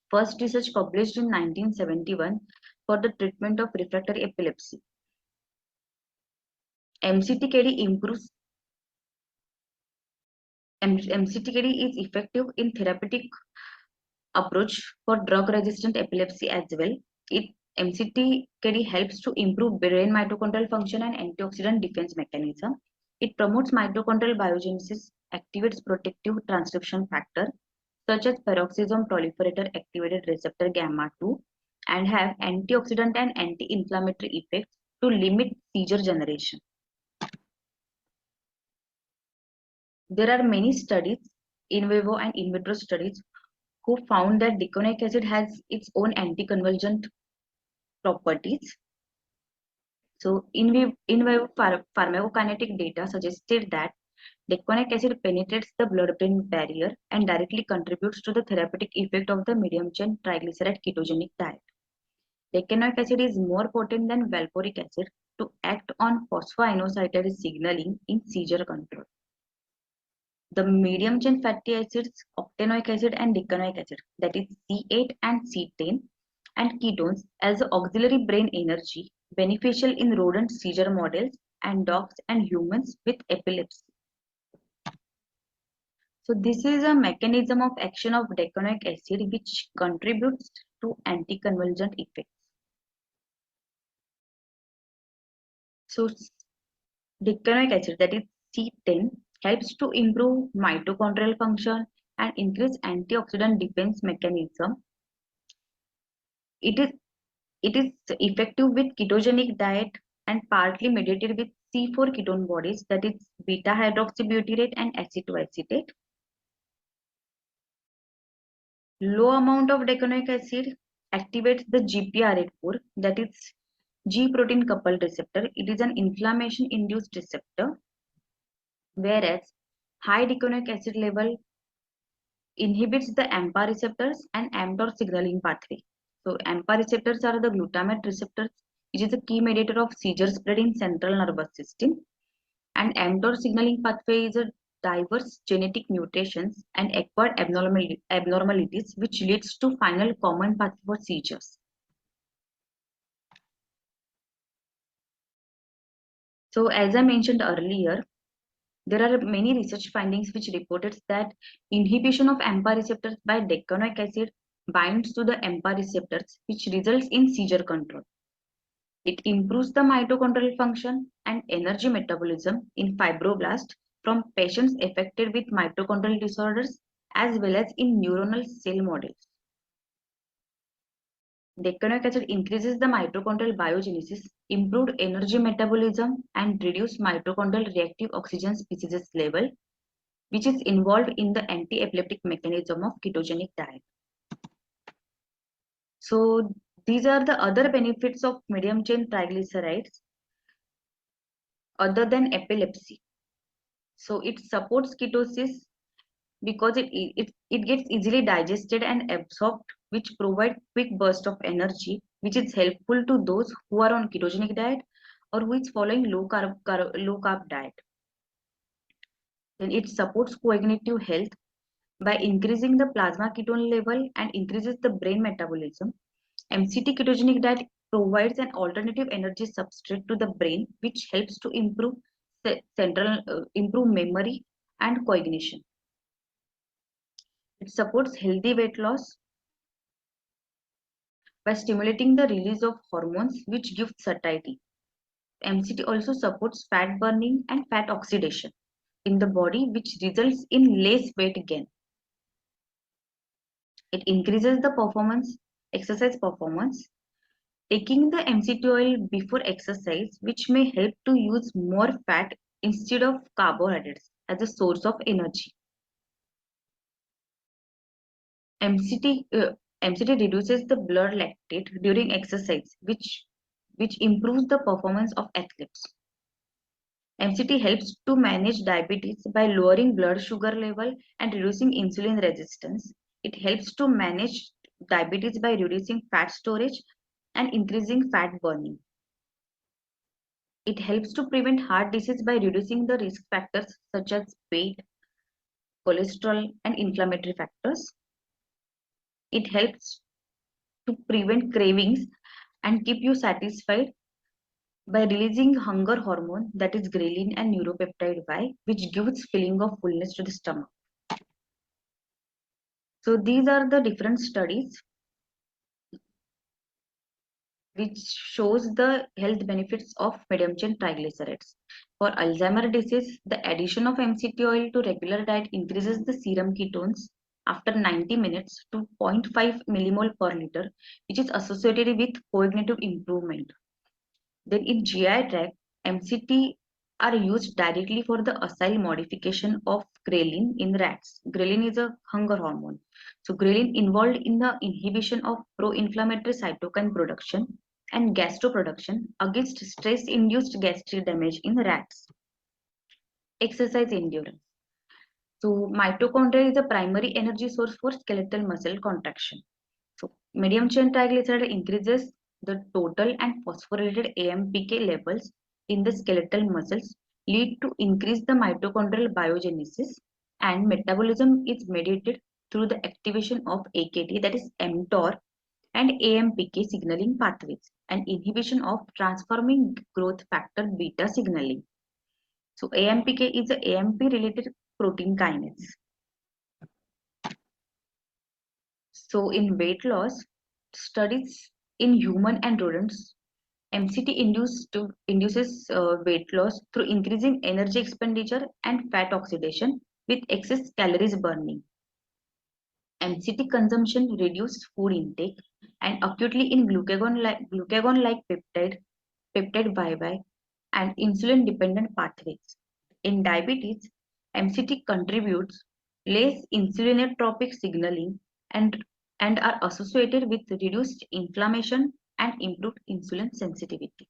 First research published in 1971 for the treatment of refractory epilepsy. MCTKD is effective in therapeutic approach for drug-resistant epilepsy as well. MCTKD helps to improve brain mitochondrial function and antioxidant defense mechanism. It promotes mitochondrial biogenesis, activates protective transcription factor such as peroxisome proliferator activated receptor gamma 2 and have antioxidant and anti-inflammatory effects to limit seizure generation. There are many studies, in vivo and in vitro studies, who found that deconic acid has its own anticonvulsant properties. So in vivo pharmacokinetic data suggested that deconic acid penetrates the blood-brain barrier and directly contributes to the therapeutic effect of the medium chain triglyceride ketogenic diet. Deconic acid is more potent than valproic acid to act on phosphoinositide signaling in seizure control. The medium chain fatty acids, octanoic acid and decanoic acid, that is C8 and C10, and ketones as auxiliary brain energy, beneficial in rodent seizure models and dogs and humans with epilepsy. So this is a mechanism of action of decanoic acid which contributes to anticonvulsant effects. So decanoic acid, that is C10, helps to improve mitochondrial function and increase antioxidant defense mechanism. It is effective with ketogenic diet and partly mediated with C4 ketone bodies, that is beta hydroxybutyrate and acetoacetate. Low amount of decanoic acid activates the GPRA4, that is G protein coupled receptor. It is an inflammation induced receptor whereas high decanoic acid level inhibits the AMPA receptors and mTOR signaling pathway. So AMPA receptors are the glutamate receptors, which is a key mediator of seizure spread in central nervous system. And mTOR signaling pathway is a diverse genetic mutations and acquired abnormalities which leads to final common path for seizures. So as I mentioned earlier, there are many research findings which reported that inhibition of AMPA receptors by decanoic acid binds to the AMPA receptors, which results in seizure control. It improves the mitochondrial function and energy metabolism in fibroblasts from patients affected with mitochondrial disorders as well as in neuronal cell models. Decanoic acid increases the mitochondrial biogenesis, improved energy metabolism, and reduced mitochondrial reactive oxygen species level, which is involved in the anti-epileptic mechanism of ketogenic diet. So these are the other benefits of medium chain triglycerides other than epilepsy. So it supports ketosis because it gets easily digested and absorbed, which provide quick burst of energy, which is helpful to those who are on ketogenic diet or who is following low carb diet. Then it supports cognitive health by increasing the plasma ketone level and increases the brain metabolism. MCT ketogenic diet provides an alternative energy substrate to the brain, which helps to improve improve memory and cognition. It supports healthy weight loss by stimulating the release of hormones which give satiety. MCT also supports fat burning and fat oxidation in the body, which results in less weight gain. It increases the exercise performance. Taking the MCT oil before exercise, which may help to use more fat instead of carbohydrates as a source of energy. MCT reduces the blood lactate during exercise, which improves the performance of athletes. MCT helps to manage diabetes by lowering blood sugar level and reducing insulin resistance. It helps to manage diabetes by reducing fat storage and increasing fat burning. It helps to prevent heart disease by reducing the risk factors such as weight, cholesterol, and inflammatory factors. It helps to prevent cravings and keep you satisfied by releasing hunger hormone, that is ghrelin and neuropeptide Y, which gives feeling of fullness to the stomach. So these are the different studies which shows the health benefits of medium chain triglycerides. For Alzheimer's disease, the addition of MCT oil to regular diet increases the serum ketones after 90 minutes to 0.5 millimole per liter, which is associated with cognitive improvement. Then in GI tract, MCT are used directly for the acyl modification of ghrelin in rats. Ghrelin is a hunger hormone. So ghrelin involved in the inhibition of pro-inflammatory cytokine production and gastroproduction against stress-induced gastric damage in rats. Exercise endurance. So mitochondria is a primary energy source for skeletal muscle contraction. So medium chain triglyceride increases the total and phosphorylated AMPK levels in the skeletal muscles, lead to increase the mitochondrial biogenesis, and metabolism is mediated through the activation of AKT, that is mTOR, and AMPK signaling pathways and inhibition of transforming growth factor beta signaling. So AMPK is a AMP related protein kinase. So in weight loss, studies in human and rodents, MCT induces weight loss through increasing energy expenditure and fat oxidation with excess calories burning. MCT consumption reduces food intake and acutely in glucagon-like peptide YY, and insulin-dependent pathways. In diabetes, MCT contributes less insulinotropic signaling and are associated with reduced inflammation and improved insulin sensitivity.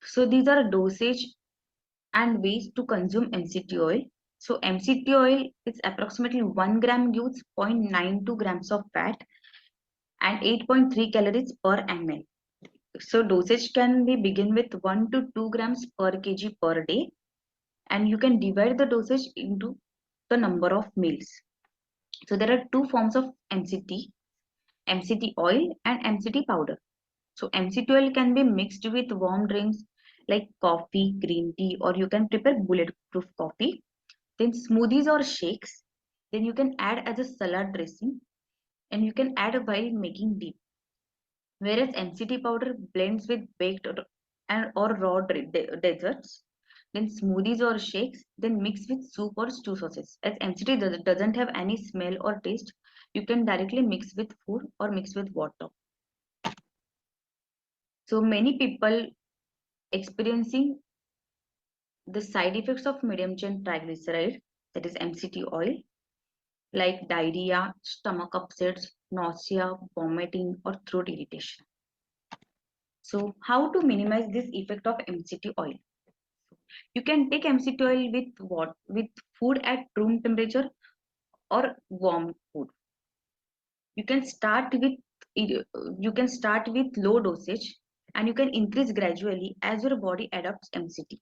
So these are dosage and ways to consume MCT oil. So MCT oil is approximately 1 gram gives 0.92 grams of fat and 8.3 calories per ml. So dosage can be begin with 1 to 2 grams per kg per day, and you can divide the dosage into the number of meals. So there are two forms of MCT, MCT oil and MCT powder. So MCT oil can be mixed with warm drinks like coffee, green tea, or you can prepare bulletproof coffee. Then smoothies or shakes. Then you can add as a salad dressing, and you can add while making dip. Whereas MCT powder blends with baked or raw desserts. Then smoothies or shakes, then mix with soup or stew sauces. As MCT doesn't have any smell or taste, you can directly mix with food or mix with water. So many people experiencing the side effects of medium chain triglyceride, that is MCT oil, like diarrhea, stomach upsets, nausea, vomiting, or throat irritation. So how to minimize this effect of MCT oil? You can take MCT oil with what? With food at room temperature or warm food. You can start with low dosage, and you can increase gradually as your body adopts MCT.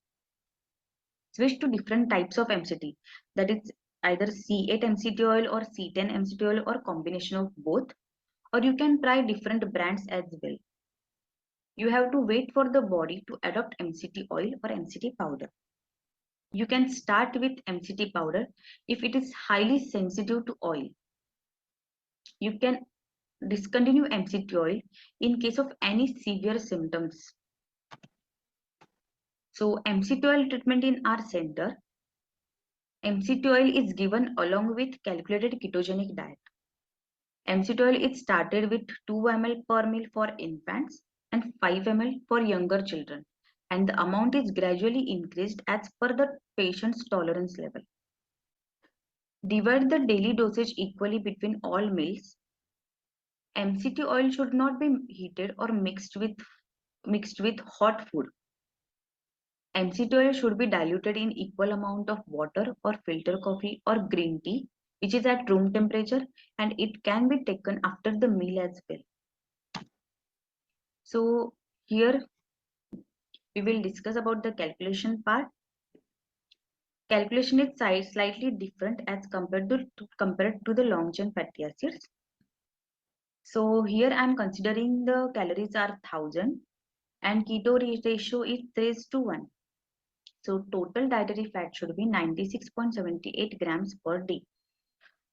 Switch to different types of MCT, that is either C8 MCT oil or C10 MCT oil or combination of both, or you can try different brands as well. You have to wait for the body to adopt MCT oil or MCT powder. You can start with MCT powder if it is highly sensitive to oil. You can discontinue MCT oil in case of any severe symptoms. So MCT oil treatment in our center, MCT oil is given along with calculated ketogenic diet. MCT oil is started with 2 ml per meal for infants and 5 ml for younger children, and the amount is gradually increased as per the patient's tolerance level. Divide the daily dosage equally between all meals. MCT oil should not be heated or mixed with hot food. MCT oil should be diluted in equal amount of water or filter coffee or green tea, which is at room temperature, and it can be taken after the meal as well. So here we will discuss about the calculation part. Calculation is slightly different as compared to the long chain fatty acids. So here I am considering the calories are 1000 and keto ratio is 3:1. So total dietary fat should be 96.78 grams per day.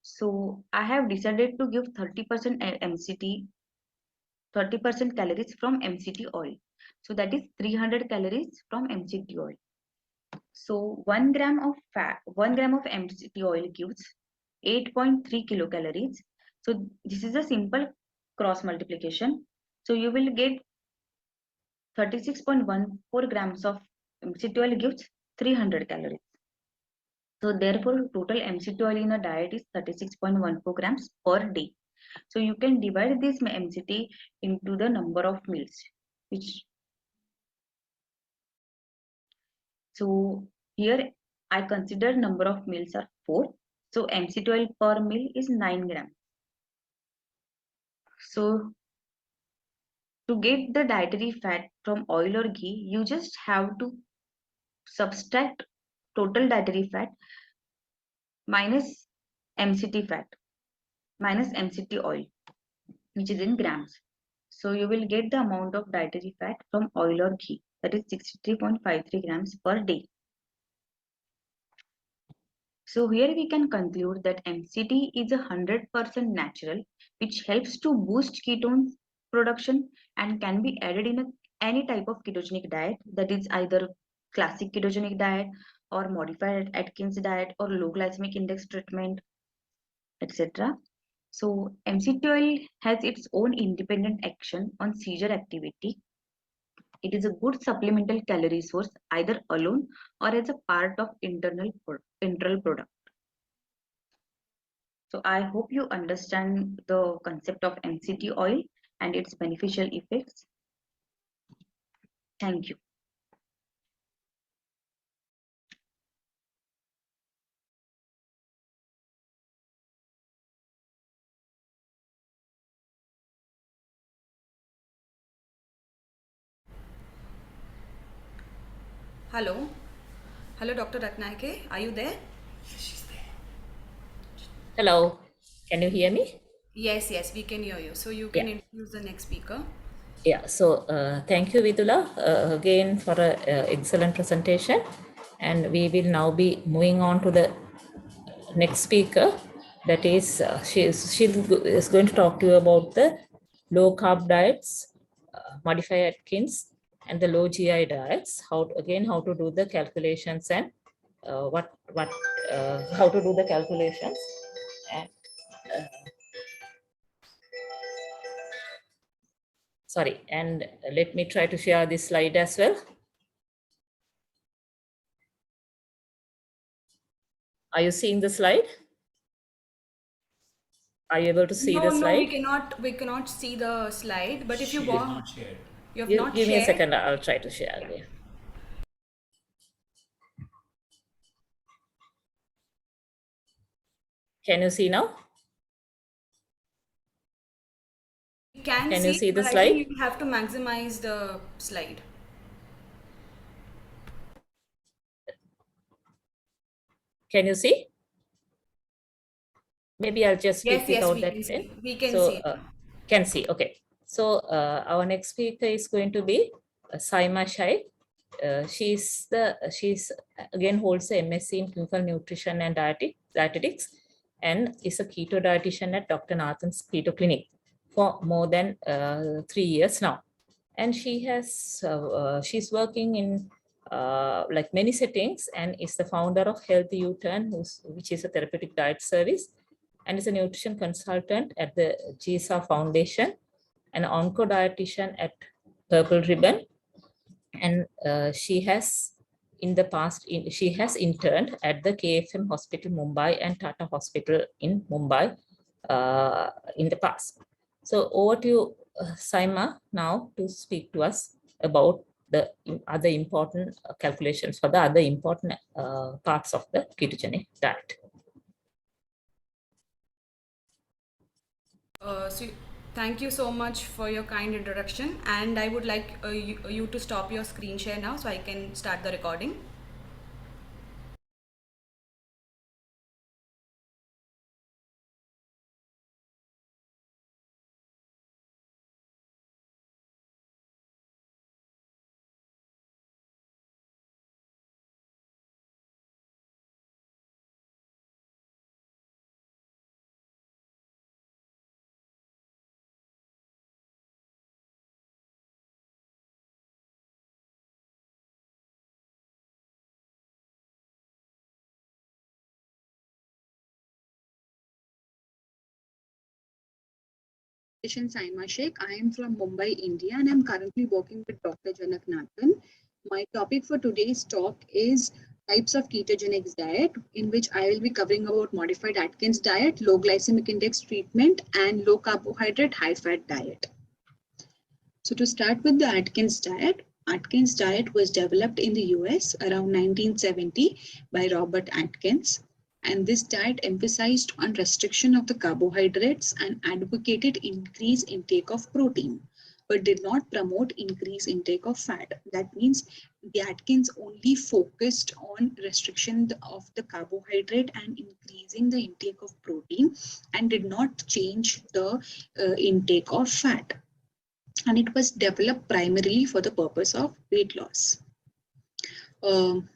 So I have decided to give 30% MCT, 30% calories from MCT oil. So that is 300 calories from MCT oil. So 1 gram of MCT oil gives 8.3 kilocalories. So this is a simple cross multiplication. So you will get 36.14 grams of MCT oil gives 300 calories. So therefore total MCT oil in a diet is 36.14 grams per day. So you can divide this MCT into the number of meals, so here I consider number of meals are 4. So MCT oil per meal is 9 grams. So to get the dietary fat from oil or ghee, you just have to subtract total dietary fat minus MCT fat minus MCT oil, which is in grams. So you will get the amount of dietary fat from oil or ghee, that is 63.53 grams per day. So here we can conclude that MCT is 100% natural, which helps to boost ketones production and can be added in any type of ketogenic diet, that is either classic ketogenic diet or modified Atkins diet or low glycemic index treatment, etc. So MCT oil has its own independent action on seizure activity. It is a good supplemental calorie source either alone or as a part of internal product. So I hope you understand the concept of MCT oil and its beneficial effects. Thank you. Hello. Hello, Dr. Ratnake. Are you there? Hello, can you hear me? Yes, yes, we can hear you. So you can introduce the next speaker. Yeah, so thank you, Vidula, again for an excellent presentation. And we will now be moving on to the next speaker. That is, she is going to talk to you about the low carb diets, modified Atkins, and the low GI diets. How to do the calculations and how to do the calculations. And sorry, and let me try to share this slide as well. Are you seeing the slide? Are you able to see the slide? No, we cannot see the slide. But if you want, you have not Give me a shared. second. I'll try to share again. Can you see now? Can you see the but I slide? think you have to maximize the slide. Can you see? Maybe I'll just speak without that. We can So, see. can see. Okay. So our next speaker is going to be Saima Shai. She's again holds a MSc in clinical nutrition and dietetics, and is a keto dietitian at Dr. Nathan's Keto Clinic for more than 3 years now. And she's working in like many settings, and is the founder of Healthy U-Turn, which is a therapeutic diet service, and is a nutrition consultant at the GISA Foundation, an onco-dietitian at Purple Ribbon, and she has in the past she has interned at the KFM Hospital Mumbai and Tata Hospital in Mumbai in the past. So over to you, Saima, now to speak to us about the other important calculations for the other important parts of the ketogenic diet. So thank you so much for your kind introduction, and I would like you to stop your screen share now so I can start the recording. Saima Sheikh. I am from Mumbai, India, and I'm currently working with Dr. Janak Nathan. My topic for today's talk is types of ketogenic diet, in which I will be covering about modified Atkins diet, low glycemic index treatment, and low carbohydrate, high fat diet. So to start with the Atkins diet was developed in the US around 1970 by Robert Atkins. And this diet emphasized on restriction of the carbohydrates and advocated increased intake of protein, but did not promote increased intake of fat. That means the Atkins only focused on restriction of the carbohydrate and increasing the intake of protein, and did not change the intake of fat. And it was developed primarily for the purpose of weight loss.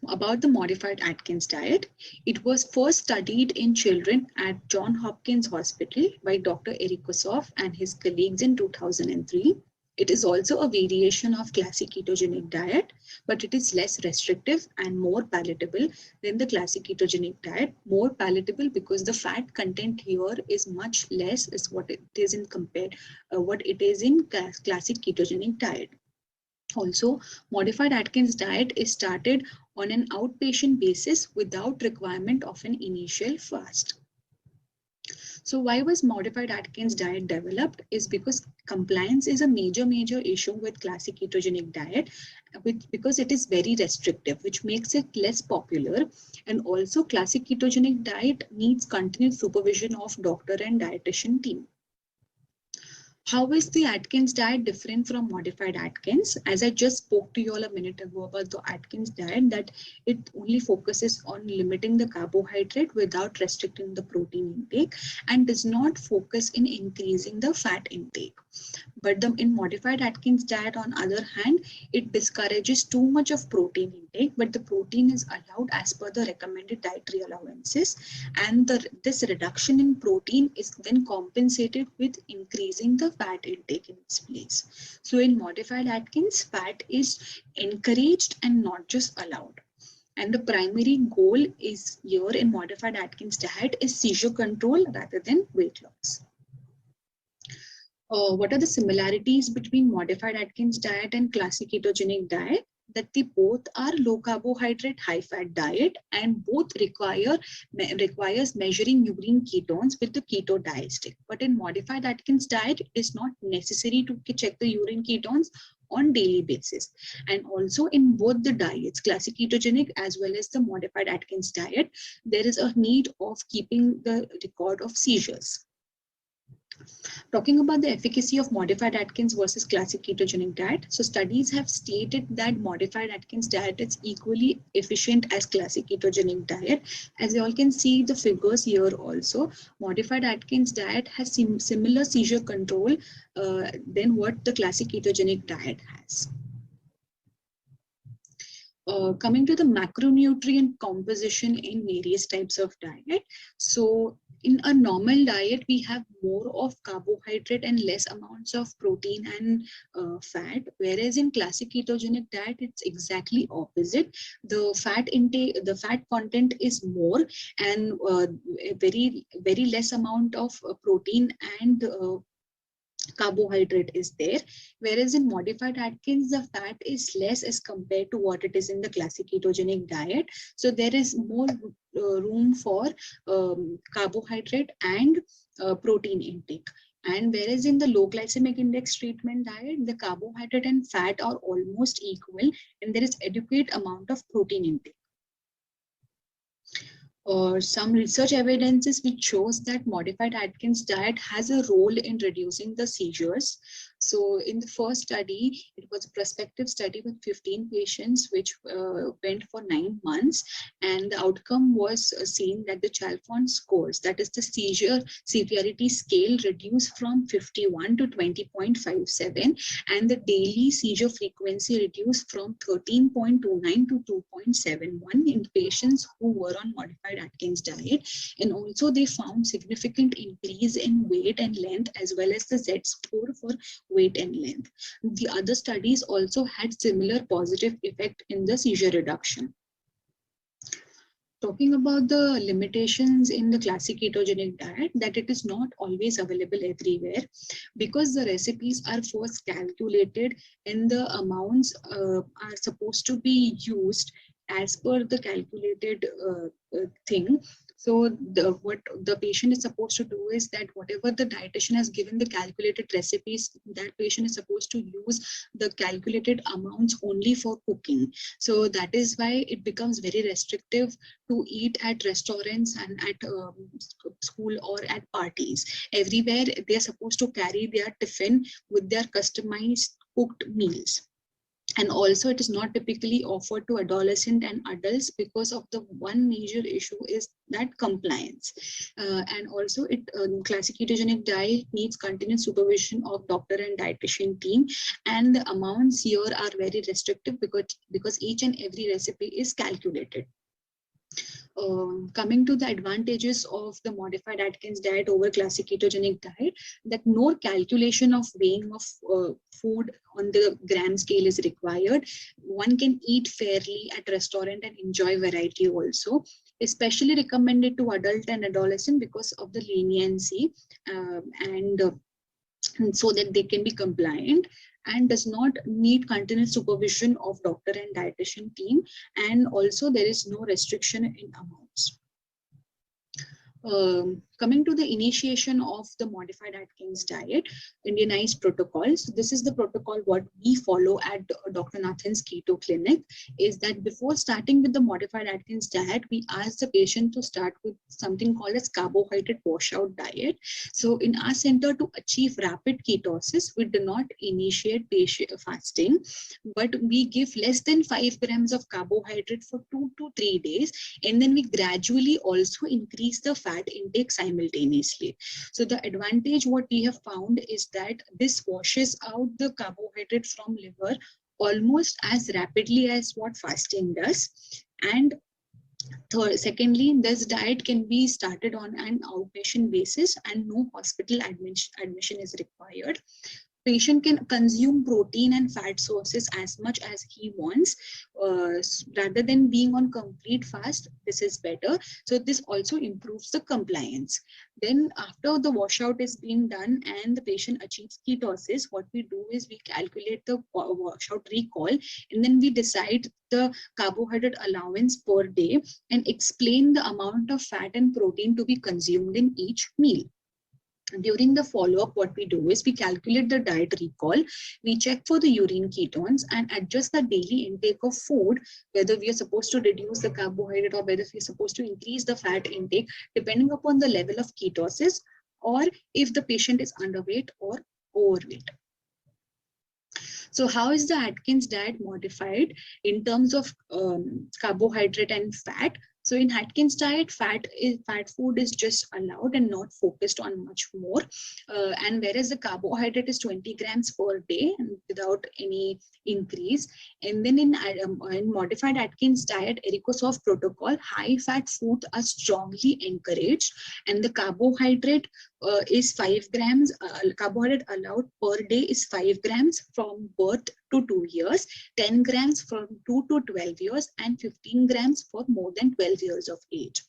About the modified Atkins diet, it was first studied in children at Johns Hopkins Hospital by Dr. Eric Kossoff and his colleagues in 2003. It is also a variation of classic ketogenic diet, but it is less restrictive and more palatable than the classic ketogenic diet. More palatable because the fat content here is much less is what it is in classic ketogenic diet. Also, modified Atkins diet is started on an outpatient basis without requirement of an initial fast. So why was modified Atkins diet developed? Is because compliance is a major issue with classic ketogenic diet, because it is very restrictive, which makes it less popular. And also classic ketogenic diet needs continued supervision of doctor and dietitian team. How is the Atkins diet different from modified Atkins? As I just spoke to you all a minute ago about the Atkins diet, that it only focuses on limiting the carbohydrate without restricting the protein intake and does not focus in increasing the fat intake. But in modified Atkins diet, on other hand, it discourages too much of protein intake, but the protein is allowed as per the recommended dietary allowances, and this reduction in protein is then compensated with increasing the fat intake in its place. So in modified Atkins, fat is encouraged and not just allowed. And the primary goal is here in modified Atkins diet is seizure control rather than weight loss. What are the similarities between modified Atkins diet and classic ketogenic diet? That they both are low carbohydrate, high fat diet, and both requires measuring urine ketones with the keto diastolic. But in modified Atkins diet, it is not necessary to check the urine ketones on daily basis. And also in both the diets, classic ketogenic as well as the modified Atkins diet, there is a need of keeping the record of seizures. Talking about the efficacy of modified Atkins versus classic ketogenic diet. So studies have stated that modified Atkins diet is equally efficient as classic ketogenic diet. As you all can see the figures here also, modified Atkins diet has similar seizure control than what the classic ketogenic diet has. Coming to the macronutrient composition in various types of diet. So in a normal diet, we have more of carbohydrate and less amounts of protein and fat, whereas in classic ketogenic diet, it's exactly opposite. The fat intake, the fat content is more, and a very less amount of protein and carbohydrate is there, whereas in modified Atkins the fat is less as compared to what it is in the classic ketogenic diet. So there is more room for carbohydrate and protein intake. And whereas in the low glycemic index treatment diet, the carbohydrate and fat are almost equal, and there is adequate amount of protein intake. Some research evidences which shows that modified Atkins diet has a role in reducing the seizures. So in the first study, it was a prospective study with 15 patients which went for 9 months, and the outcome was seen that the Chalfont scores, that is the seizure severity scale, reduced from 51 to 20.57, and the daily seizure frequency reduced from 13.29 to 2.71 in patients who were on modified Atkins diet. And also they found significant increase in weight and length as well as the Z-score for weight and length. The other studies also had similar positive effect in the seizure reduction. Talking about the limitations in the classic ketogenic diet, that it is not always available everywhere, because the recipes are first calculated and the amounts are supposed to be used as per the calculated thing. So what the patient is supposed to do is that whatever the dietitian has given the calculated recipes, that patient is supposed to use the calculated amounts only for cooking. So that is why it becomes very restrictive to eat at restaurants and at school or at parties. Everywhere they are supposed to carry their tiffin with their customized cooked meals. And also it is not typically offered to adolescent and adults because of the one major issue is that compliance. And also classic ketogenic diet needs continuous supervision of doctor and dietitian team, and the amounts here are very restrictive because each and every recipe is calculated. Coming to the advantages of the modified Atkins diet over classic ketogenic diet, that no calculation of weighing of food on the gram scale is required. One can eat fairly at restaurant and enjoy variety also. Especially recommended to adult and adolescent because of the leniency and so that they can be compliant, and does not need continuous supervision of doctor and dietitian team, and also there is no restriction in amounts. Coming to the initiation of the modified Atkins diet, Indianized protocol. So this is the protocol what we follow at Dr. Nathan's Keto Clinic, is that before starting with the modified Atkins diet, we ask the patient to start with something called as carbohydrate washout diet. So in our center, to achieve rapid ketosis, we do not initiate patient fasting, but we give less than 5 grams of carbohydrate for 2 to 3 days, and then we gradually also increase the fat intake simultaneously. So the advantage what we have found is that this washes out the carbohydrate from liver almost as rapidly as what fasting does. And secondly, this diet can be started on an outpatient basis and no hospital admission is required. Patient can consume protein and fat sources as much as he wants, rather than being on complete fast. This is better. So this also improves the compliance. Then after the washout is being done and the patient achieves ketosis, what we do is we calculate the washout recall, and then we decide the carbohydrate allowance per day and explain the amount of fat and protein to be consumed in each meal. During the follow-up, what we do is we calculate the diet recall, we check for the urine ketones and adjust the daily intake of food, whether we are supposed to reduce the carbohydrate or whether we are supposed to increase the fat intake, depending upon the level of ketosis or if the patient is underweight or overweight. So how is the Atkins diet modified in terms of carbohydrate and fat? So in Atkins diet, fat food is just allowed and not focused on much more. And whereas the carbohydrate is 20 grams per day without any increase. And then in modified Atkins diet, Erikosoff protocol, high fat food are strongly encouraged, and the carbohydrate is 5 grams. Carbohydrate allowed per day is 5 grams from birth to 2 years, 10 grams from 2 to 12 years, and 15 grams for more than 12 years of age.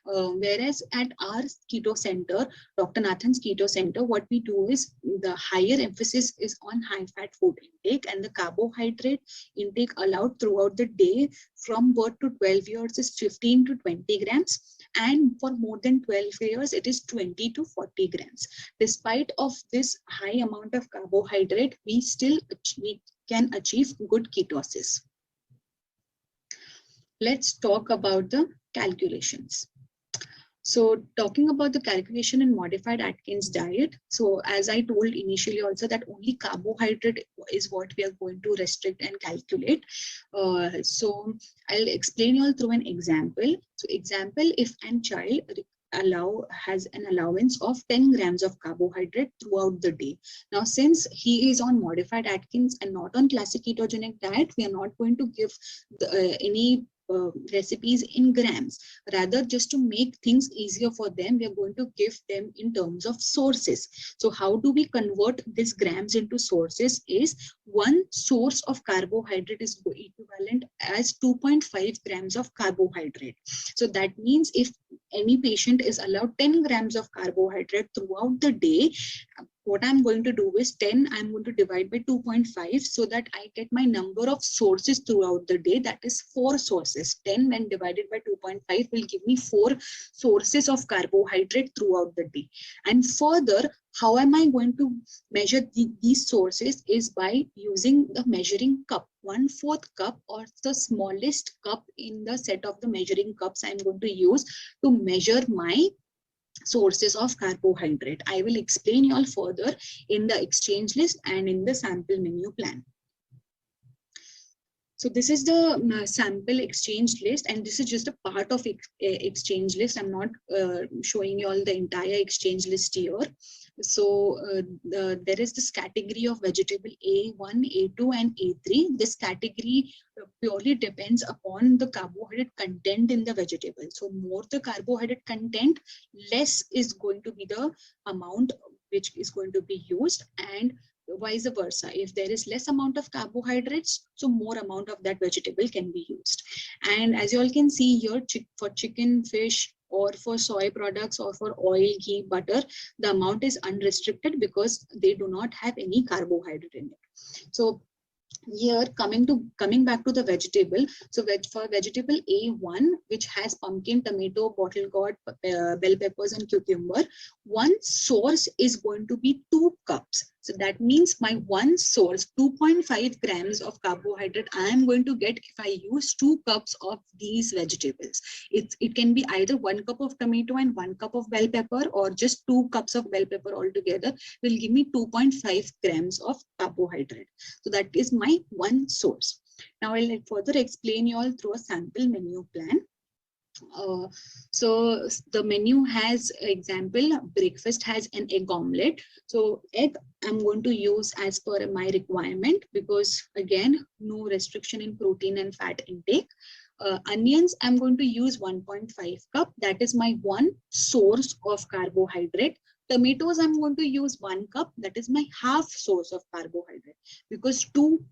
Whereas at our keto center, Dr. Nathan's Keto Center, what we do is the higher emphasis is on high fat food intake, and the carbohydrate intake allowed throughout the day from birth to 12 years is 15 to 20 grams. And for more than 12 years, it is 20 to 40 grams. Despite of this high amount of carbohydrate, we can achieve good ketosis. Let's talk about the calculations. So talking about the calculation in modified Atkins diet. So as I told initially also that only carbohydrate is what we are going to restrict and calculate. So I'll explain you all through an example. So example, if a child has an allowance of 10 grams of carbohydrate throughout the day. Now, since he is on modified Atkins and not on classic ketogenic diet, we are not going to give any recipes in grams. Rather, just to make things easier for them, we are going to give them in terms of sources. So how do we convert these grams into sources is one source of carbohydrate is equivalent as 2.5 grams of carbohydrate. So that means if any patient is allowed 10 grams of carbohydrate throughout the day, what I'm going to do is 10, I'm going to divide by 2.5 so that I get my number of sources throughout the day. That is 4 sources. 10 when divided by 2.5 will give me 4 sources of carbohydrate throughout the day. And further, how am I going to measure these sources is by using the measuring cup. 1/4 cup or the smallest cup in the set of the measuring cups I'm going to use to measure my sources of carbohydrate. I will explain you all further in the exchange list and in the sample menu plan. So this is the sample exchange list, and this is just a part of exchange list. I'm not showing you all the entire exchange list here. So there is this category of vegetable A1, A2 and A3. This category purely depends upon the carbohydrate content in the vegetable. So more the carbohydrate content, less is going to be the amount which is going to be used, and vice versa. If there is less amount of carbohydrates, so more amount of that vegetable can be used. And as you all can see here, for chicken, fish, or for soy products, or for oil, ghee, butter, the amount is unrestricted because they do not have any carbohydrate in it. So Here coming back to the vegetable, so for vegetable A1, which has pumpkin, tomato, bottle gourd, bell peppers and cucumber, one source is going to be 2 cups. So that means my one source, 2.5 grams of carbohydrate I am going to get if I use 2 cups of these vegetables. It can be either 1 cup of tomato and 1 cup of bell pepper, or just 2 cups of bell pepper altogether will give me 2.5 grams of carbohydrate. So that is my one source. Now I'll further explain you all through a sample menu plan. So the menu has example, breakfast has an egg omelette. So egg I'm going to use as per my requirement, because again, no restriction in protein and fat intake. Onions I'm going to use 1.5 cup. That is my one source of carbohydrate. Tomatoes I'm going to use 1 cup. That is my half source of carbohydrate, because 2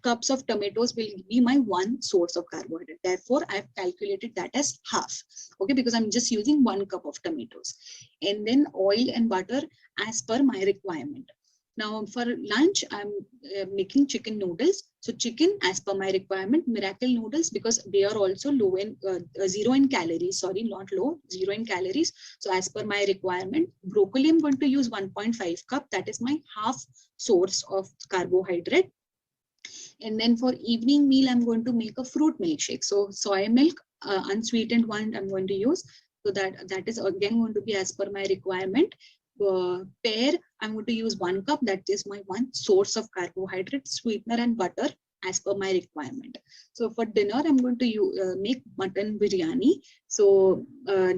cups of tomatoes will be my one source of carbohydrate. Therefore, I've calculated that as half. Okay, because I'm just using 1 cup of tomatoes. And then oil and butter as per my requirement. Now for lunch, I'm making chicken noodles. So chicken as per my requirement, miracle noodles, because they are also low in zero in calories. Sorry, not low, 0 in calories. So as per my requirement, broccoli I'm going to use 1.5 cup. That is my half source of carbohydrate. And then for evening meal, I'm going to make a fruit milkshake. So soy milk, unsweetened one I'm going to use. So that is again going to be as per my requirement. Pear, I'm going to use 1 cup. That is my one source of carbohydrate. Sweetener and butter as per my requirement. So for dinner, I'm going to make mutton biryani. So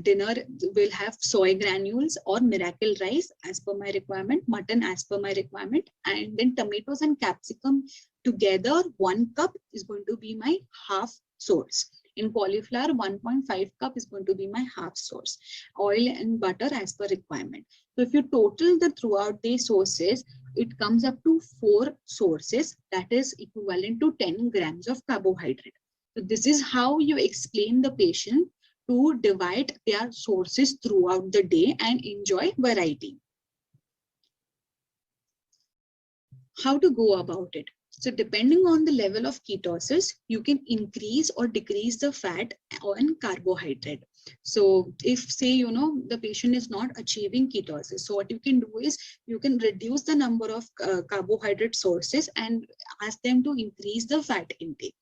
dinner will have soy granules or miracle rice as per my requirement, mutton as per my requirement, and then tomatoes and capsicum together 1 cup is going to be my half source. In cauliflower, 1.5 cup is going to be my half source. Oil and butter as per requirement. So if you total the throughout day sources, it comes up to 4 sources, that is equivalent to 10 grams of carbohydrate. So this is how you explain the patient to divide their sources throughout the day and enjoy variety. How to go about it? So depending on the level of ketosis, you can increase or decrease the fat and carbohydrate. So if say, the patient is not achieving ketosis, so what you can do is you can reduce the number of carbohydrate sources and ask them to increase the fat intake.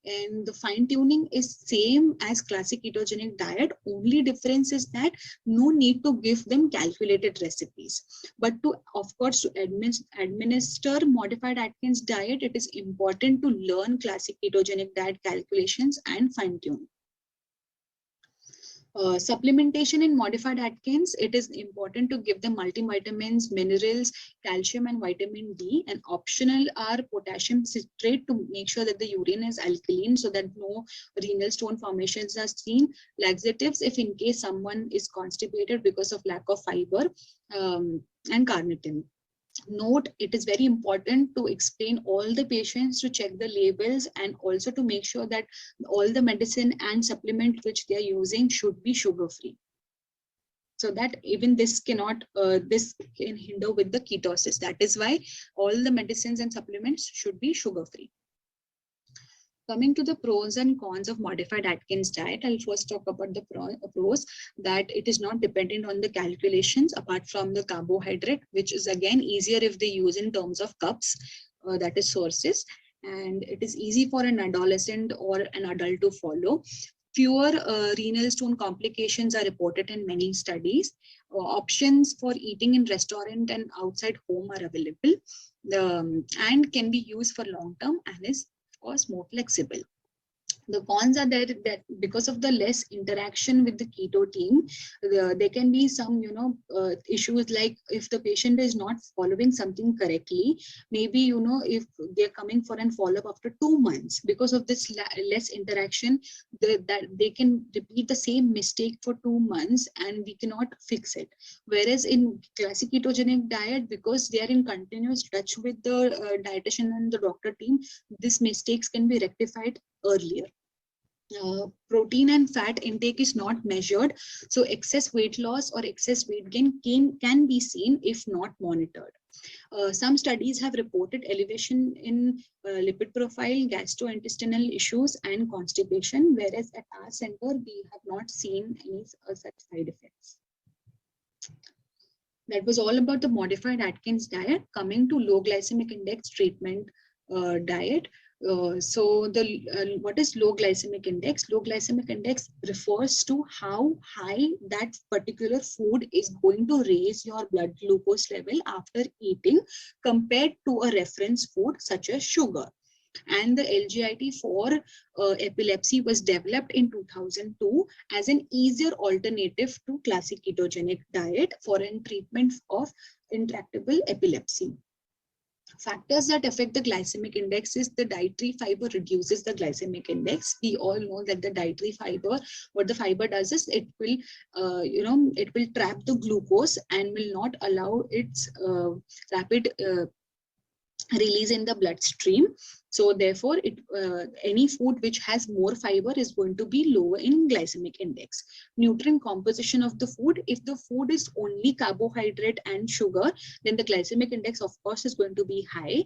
And the fine tuning is same as classic ketogenic diet. Only difference is that no need to give them calculated recipes. But to, of course, to administer modified Atkins diet, it is important to learn classic ketogenic diet calculations and fine tune. Supplementation in modified Atkins, it is important to give them multivitamins, minerals, calcium and vitamin D, and optional are potassium citrate to make sure that the urine is alkaline so that no renal stone formations are seen. Laxatives if in case someone is constipated because of lack of fiber, and carnitine. Note, it is very important to explain all the patients to check the labels and also to make sure that all the medicine and supplement which they are using should be sugar free, so that even this cannot this can hinder with the ketosis. That is why all the medicines and supplements should be sugar free. Coming to the pros and cons of modified Atkins diet, I'll first talk about the pros, that it is not dependent on the calculations apart from the carbohydrate, which is again easier if they use in terms of cups, that is sources, and it is easy for an adolescent or an adult to follow. Fewer renal stone complications are reported in many studies. Options for eating in restaurant and outside home are available, and can be used for long term and is course more flexible. The cons are there that because of the less interaction with the keto team, there can be some issues like if the patient is not following something correctly, maybe if they're coming for a follow-up after 2 months, because of this less interaction, that they can repeat the same mistake for 2 months and we cannot fix it. Whereas in classic ketogenic diet, because they are in continuous touch with the dietitian and the doctor team, these mistakes can be rectified earlier. Protein and fat intake is not measured, so excess weight loss or excess weight gain can be seen if not monitored. Some studies have reported elevation in lipid profile, gastrointestinal issues, and constipation, whereas at our center, we have not seen any such side effects. That was all about the modified Atkins diet. Coming to low glycemic index treatment diet. What is low glycemic index? Low glycemic index refers to how high that particular food is going to raise your blood glucose level after eating compared to a reference food such as sugar. And the LGIT for epilepsy was developed in 2002 as an easier alternative to classic ketogenic diet for a treatment of intractable epilepsy. Factors that affect the glycemic index is the dietary fiber reduces the glycemic index. We all know that the dietary fiber, what the fiber does is it will, it will trap the glucose and will not allow its rapid release in the bloodstream. So therefore, any food which has more fiber is going to be lower in glycemic index. Nutrient composition of the food, if the food is only carbohydrate and sugar, then the glycemic index of course is going to be high.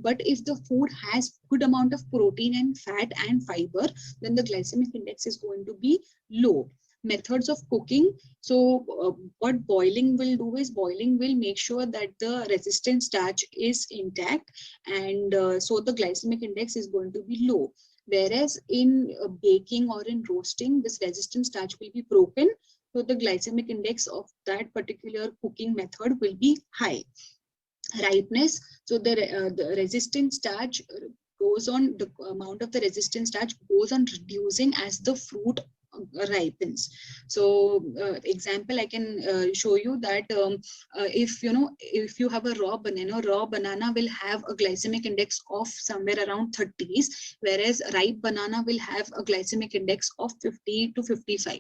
But if the food has good amount of protein and fat and fiber, then the glycemic index is going to be low. Methods of cooking. So what boiling will do is boiling will make sure that the resistant starch is intact, and so the glycemic index is going to be low. Whereas in baking or in roasting, this resistant starch will be broken, so the glycemic index of that particular cooking method will be high. Ripeness. So the resistant starch goes on, the amount of the resistant starch goes on reducing as the fruit ripens. So example I can show you that if you have a raw banana will have a glycemic index of somewhere around 30s, whereas ripe banana will have a glycemic index of 50 to 55.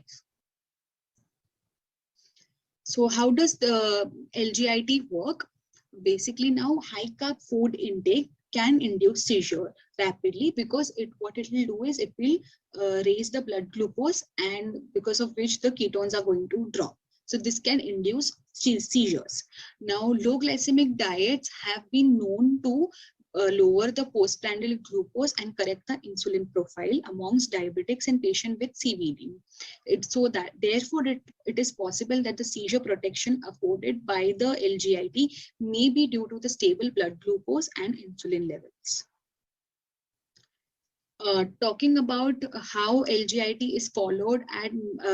So how does the LGIT work? Basically, now high carb food intake can induce seizure rapidly, because what it will do is it will raise the blood glucose, and because of which the ketones are going to drop. So this can induce seizures. Now, low glycemic diets have been known to lower the postprandial glucose and correct the insulin profile amongst diabetics and patients with CVD. Therefore it is possible that the seizure protection afforded by the LGIT may be due to the stable blood glucose and insulin levels. Talking about how LGIT is followed at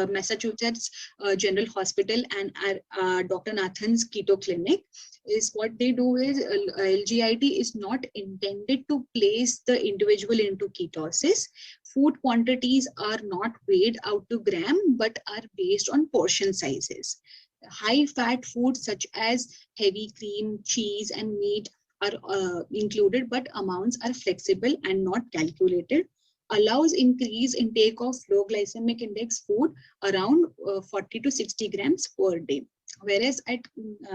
Massachusetts General Hospital and Dr. Nathan's Keto Clinic, is what they do is LGIT is not intended to place the individual into ketosis. Food quantities are not weighed out to gram, but are based on portion sizes. High fat foods such as heavy cream, cheese, and meat are included, but amounts are flexible and not calculated. Allows increased intake of low glycemic index food around 40 to 60 grams per day. Whereas at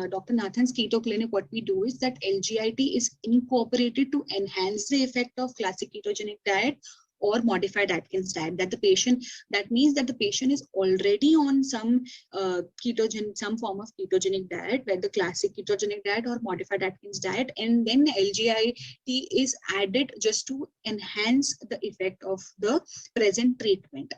Dr. Nathan's Keto Clinic, what we do is that LGIT is incorporated to enhance the effect of classic ketogenic diet or modified Atkins diet. That means that the patient is already on some form of ketogenic diet, whether classic ketogenic diet or modified Atkins diet, and then LGIT is added just to enhance the effect of the present treatment.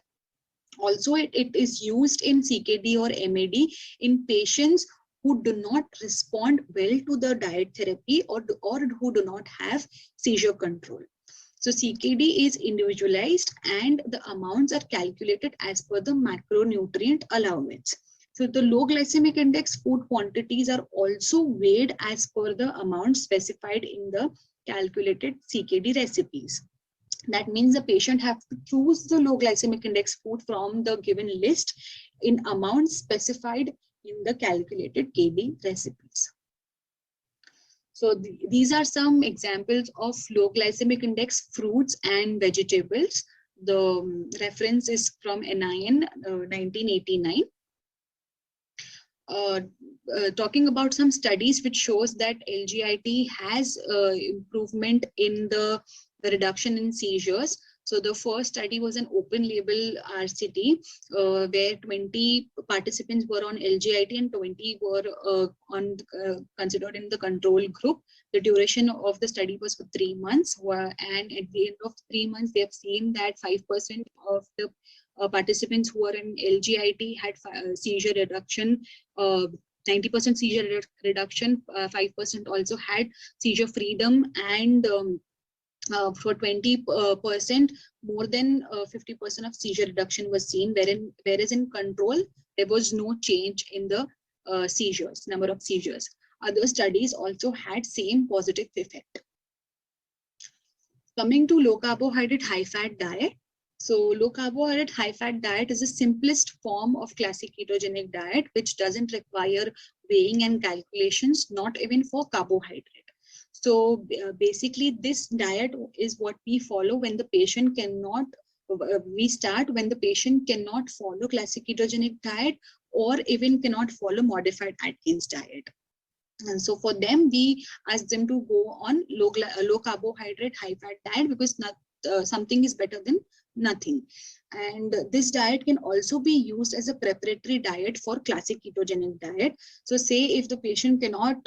Also, it is used in CKD or MAD in patients who do not respond well to the diet therapy or who do not have seizure control. So CKD is individualized and the amounts are calculated as per the macronutrient allowance. So the low glycemic index food quantities are also weighed as per the amount specified in the calculated CKD recipes. That means the patient have to choose the low glycemic index food from the given list in amounts specified in the calculated KD recipes. So these are some examples of low glycemic index fruits and vegetables. The reference is from NIN 1989. Talking about some studies which shows that LGIT has improvement in the reduction in seizures. So the first study was an open label RCT where 20 participants were on LGIT and 20 were considered in the control group. The duration of the study was for 3 months, and at the end of 3 months, they have seen that 5% of the participants who were in LGIT had seizure reduction, 90% seizure reduction, 5% also had seizure freedom, and for 20%, more than 50% of seizure reduction was seen, whereas in control, there was no change in the seizures, number of seizures. Other studies also had same positive effect. Coming to low carbohydrate, high fat diet. So low carbohydrate, high fat diet is the simplest form of classic ketogenic diet, which doesn't require weighing and calculations, not even for carbohydrate. So basically this diet is what we follow when the patient cannot, we start when the patient cannot follow classic ketogenic diet or even cannot follow modified Atkins diet. And so for them, we ask them to go on low carbohydrate, high fat diet, because something is better than nothing. And this diet can also be used as a preparatory diet for classic ketogenic diet. So say if the patient cannot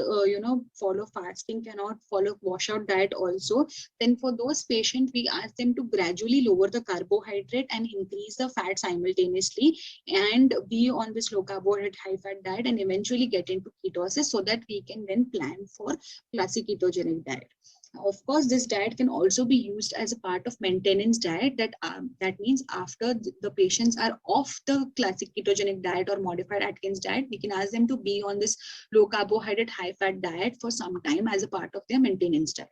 follow fasting, cannot follow washout diet also, then for those patients we ask them to gradually lower the carbohydrate and increase the fat simultaneously, and be on this low carbohydrate, high fat diet, and eventually get into ketosis, so that we can then plan for classic ketogenic diet. Of course, this diet can also be used as a part of maintenance diet. That means after the patients are off the classic ketogenic diet or modified Atkins diet, we can ask them to be on this low carbohydrate, high fat diet for some time as a part of their maintenance diet.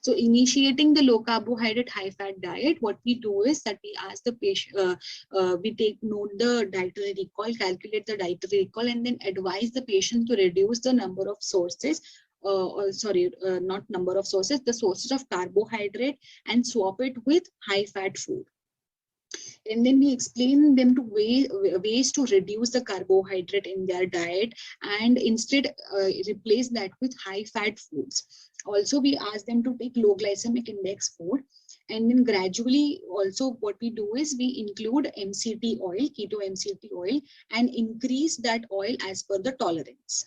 So initiating the low carbohydrate, high fat diet, what we do is that we ask the patient, we note the dietary recall, calculate the dietary recall, and then advise the patient to reduce the number of sources, not number of sources, the sources of carbohydrate, and swap it with high fat food. And then we explain them to ways to reduce the carbohydrate in their diet, and instead replace that with high fat foods. Also, we ask them to take low glycemic index food. And then gradually also what we do is we include MCT oil, keto MCT oil, and increase that oil as per the tolerance.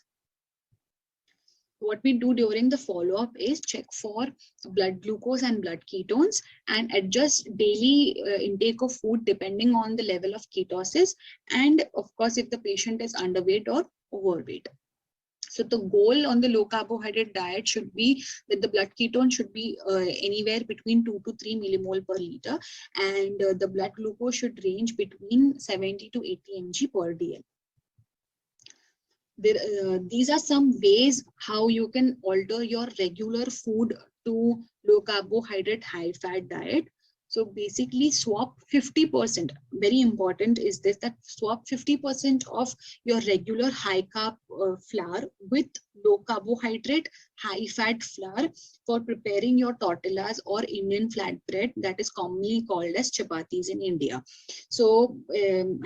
What we do during the follow-up is check for blood glucose and blood ketones, and adjust daily intake of food depending on the level of ketosis, and of course if the patient is underweight or overweight. So the goal on the low carbohydrate diet should be that the blood ketone should be anywhere between 2 to 3 millimole per liter, and the blood glucose should range between 70 to 80 mg per dl. These are some ways how you can alter your regular food to low carbohydrate, high fat diet. So basically swap 50%, very important is this, that swap 50% of your regular high carb flour with low carbohydrate, high fat flour for preparing your tortillas or Indian flatbread, that is commonly called as chapatis in India. So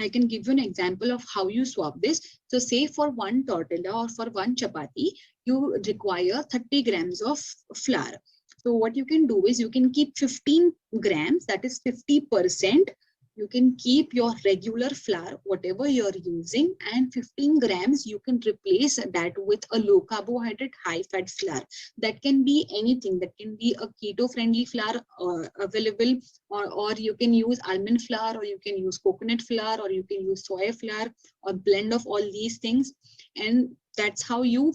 I can give you an example of how you swap this. So say for one tortilla or for one chapati, you require 30 grams of flour. So what you can do is you can keep 15 grams, that is 50%. You can keep your regular flour, whatever you're using, and 15 grams you can replace that with a low carbohydrate, high fat flour. That can be anything. That can be a keto friendly flour available, or you can use almond flour, or you can use coconut flour, or you can use soy flour, or blend of all these things. And that's how you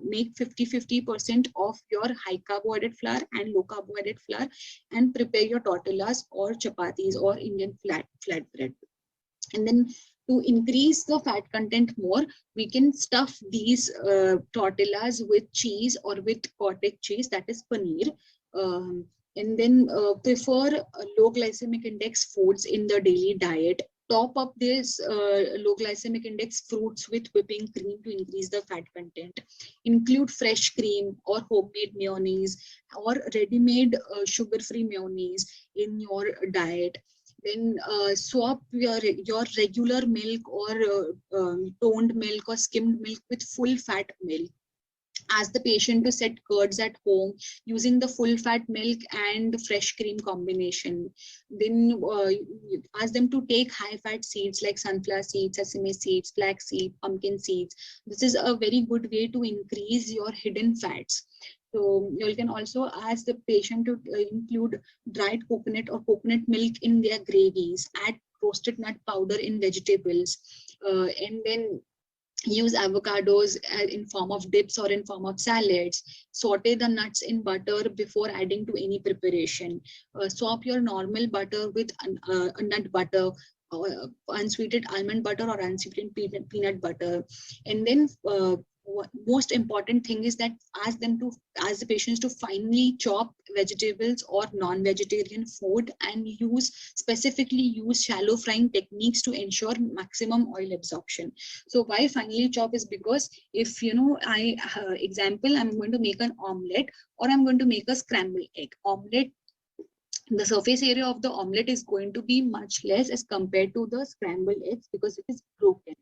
make 50% of your high carbohydrate flour and low carbohydrate flour, and prepare your tortillas or chapatis or Indian flatbread. And then to increase the fat content more, we can stuff these tortillas with cheese or with cottage cheese, that is paneer. And then prefer low glycemic index foods in the daily diet. Top up this low glycemic index fruits with whipping cream to increase the fat content. Include fresh cream or homemade mayonnaise or ready-made sugar-free mayonnaise in your diet. Then swap your regular milk or toned milk or skimmed milk with full fat milk. Ask the patient to set curds at home using the full fat milk and fresh cream combination. Then ask them to take high fat seeds like sunflower seeds, sesame seeds, flaxseed, pumpkin seeds. This is a very good way to increase your hidden fats. So you can also ask the patient to include dried coconut or coconut milk in their gravies, add roasted nut powder in vegetables, and then use avocados in form of dips or in form of salads. Saute the nuts in butter before adding to any preparation. Swap your normal butter with a nut butter, unsweetened almond butter or unsweetened peanut butter. And then most important thing is that ask the patients to finely chop vegetables or non-vegetarian food and specifically use shallow frying techniques to ensure maximum oil absorption. So why finely chop is because if example, I'm going to make an omelette or I'm going to make a scrambled egg. Omelette, the surface area of the omelette is going to be much less as compared to the scrambled eggs because it is broken.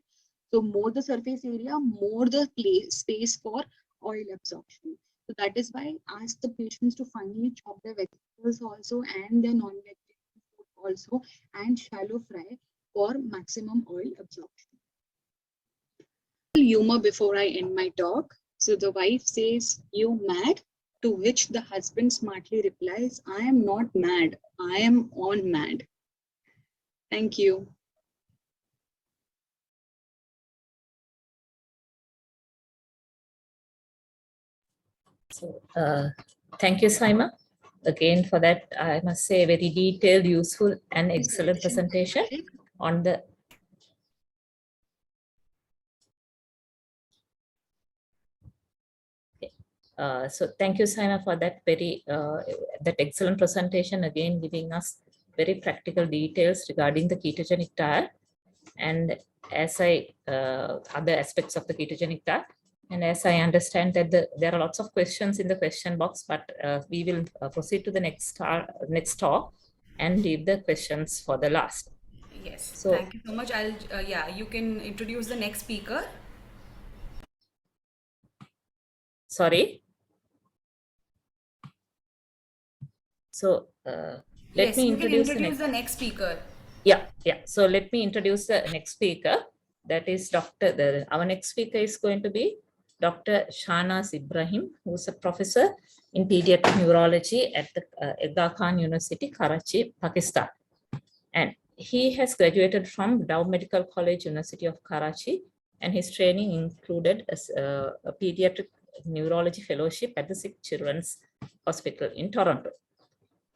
So more the surface area, more the space for oil absorption. So that is why ask the patients to finely chop their vegetables also and their non-vegetarian food also and shallow fry for maximum oil absorption. Humor before I end my talk. So the wife says, "You mad?" To which the husband smartly replies, "I am not mad. I am on mad." Thank you. So, thank you, Saima, again for that, I must say, very detailed, useful, and excellent presentation on the. So thank you, Saima, for that that excellent presentation, again giving us very practical details regarding the ketogenic diet and other aspects of the ketogenic diet. And as I understand that there are lots of questions in the question box, but we will proceed to the next talk and leave the questions for the last. Yes, So, thank you so much. You can introduce the next speaker. Sorry. So let me introduce the next speaker. Yeah. So let me introduce the next speaker. That is our next speaker is going to be Dr. Shahnaz Ibrahim, who is a professor in pediatric neurology at the Aga Khan University, Karachi, Pakistan. And he has graduated from Dow Medical College, University of Karachi, and his training included a pediatric neurology fellowship at the Sick Children's Hospital in Toronto.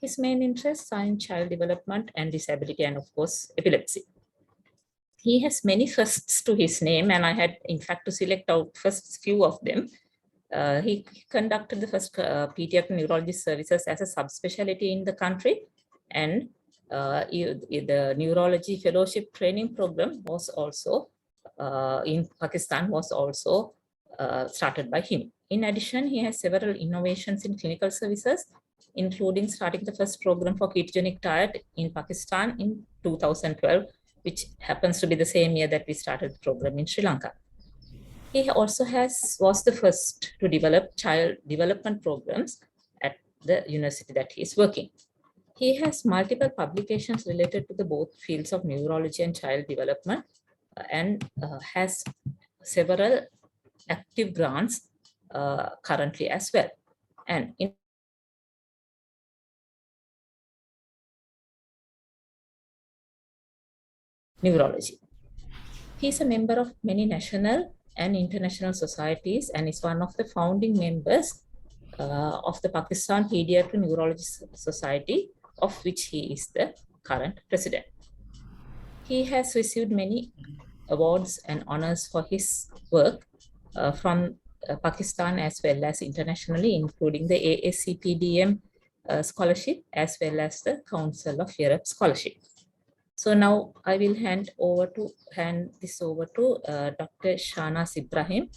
His main interests are in child development and disability, and of course, epilepsy. He has many firsts to his name, and I had, in fact, to select out first few of them. He conducted the first pediatric neurology services as a subspecialty in the country, and the neurology fellowship training program was also in Pakistan was also started by him. In addition, he has several innovations in clinical services, including starting the first program for ketogenic diet in Pakistan in 2012, which happens to be the same year that we started the program in Sri Lanka. He also was the first to develop child development programs at the university that he is working. He has multiple publications related to both fields of neurology and child development, and has several active grants currently as well. And in neurology, he is a member of many national and international societies and is one of the founding members of the Pakistan Pediatric Neurology Society, of which he is the current president. He has received many awards and honors for his work from Pakistan as well as internationally, including the AACPDM scholarship as well as the Council of Europe scholarship. So now I will hand this over to Dr. Shahnaz Ibrahim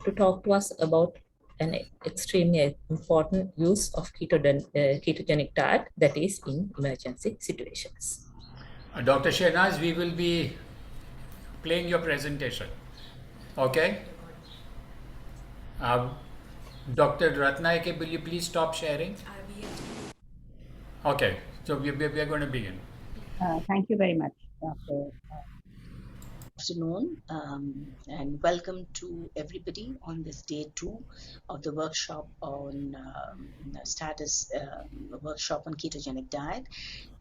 to talk to us about an extremely important use of ketogenic diet, that is in emergency situations. Dr. Shahnaz, we will be playing your presentation. Okay? Dr. Ratnaike, will you please stop sharing? Okay, so we are going to begin. Thank you very much, Dr. Afternoon, and welcome to everybody on this day 2 of the workshop on workshop on ketogenic diet.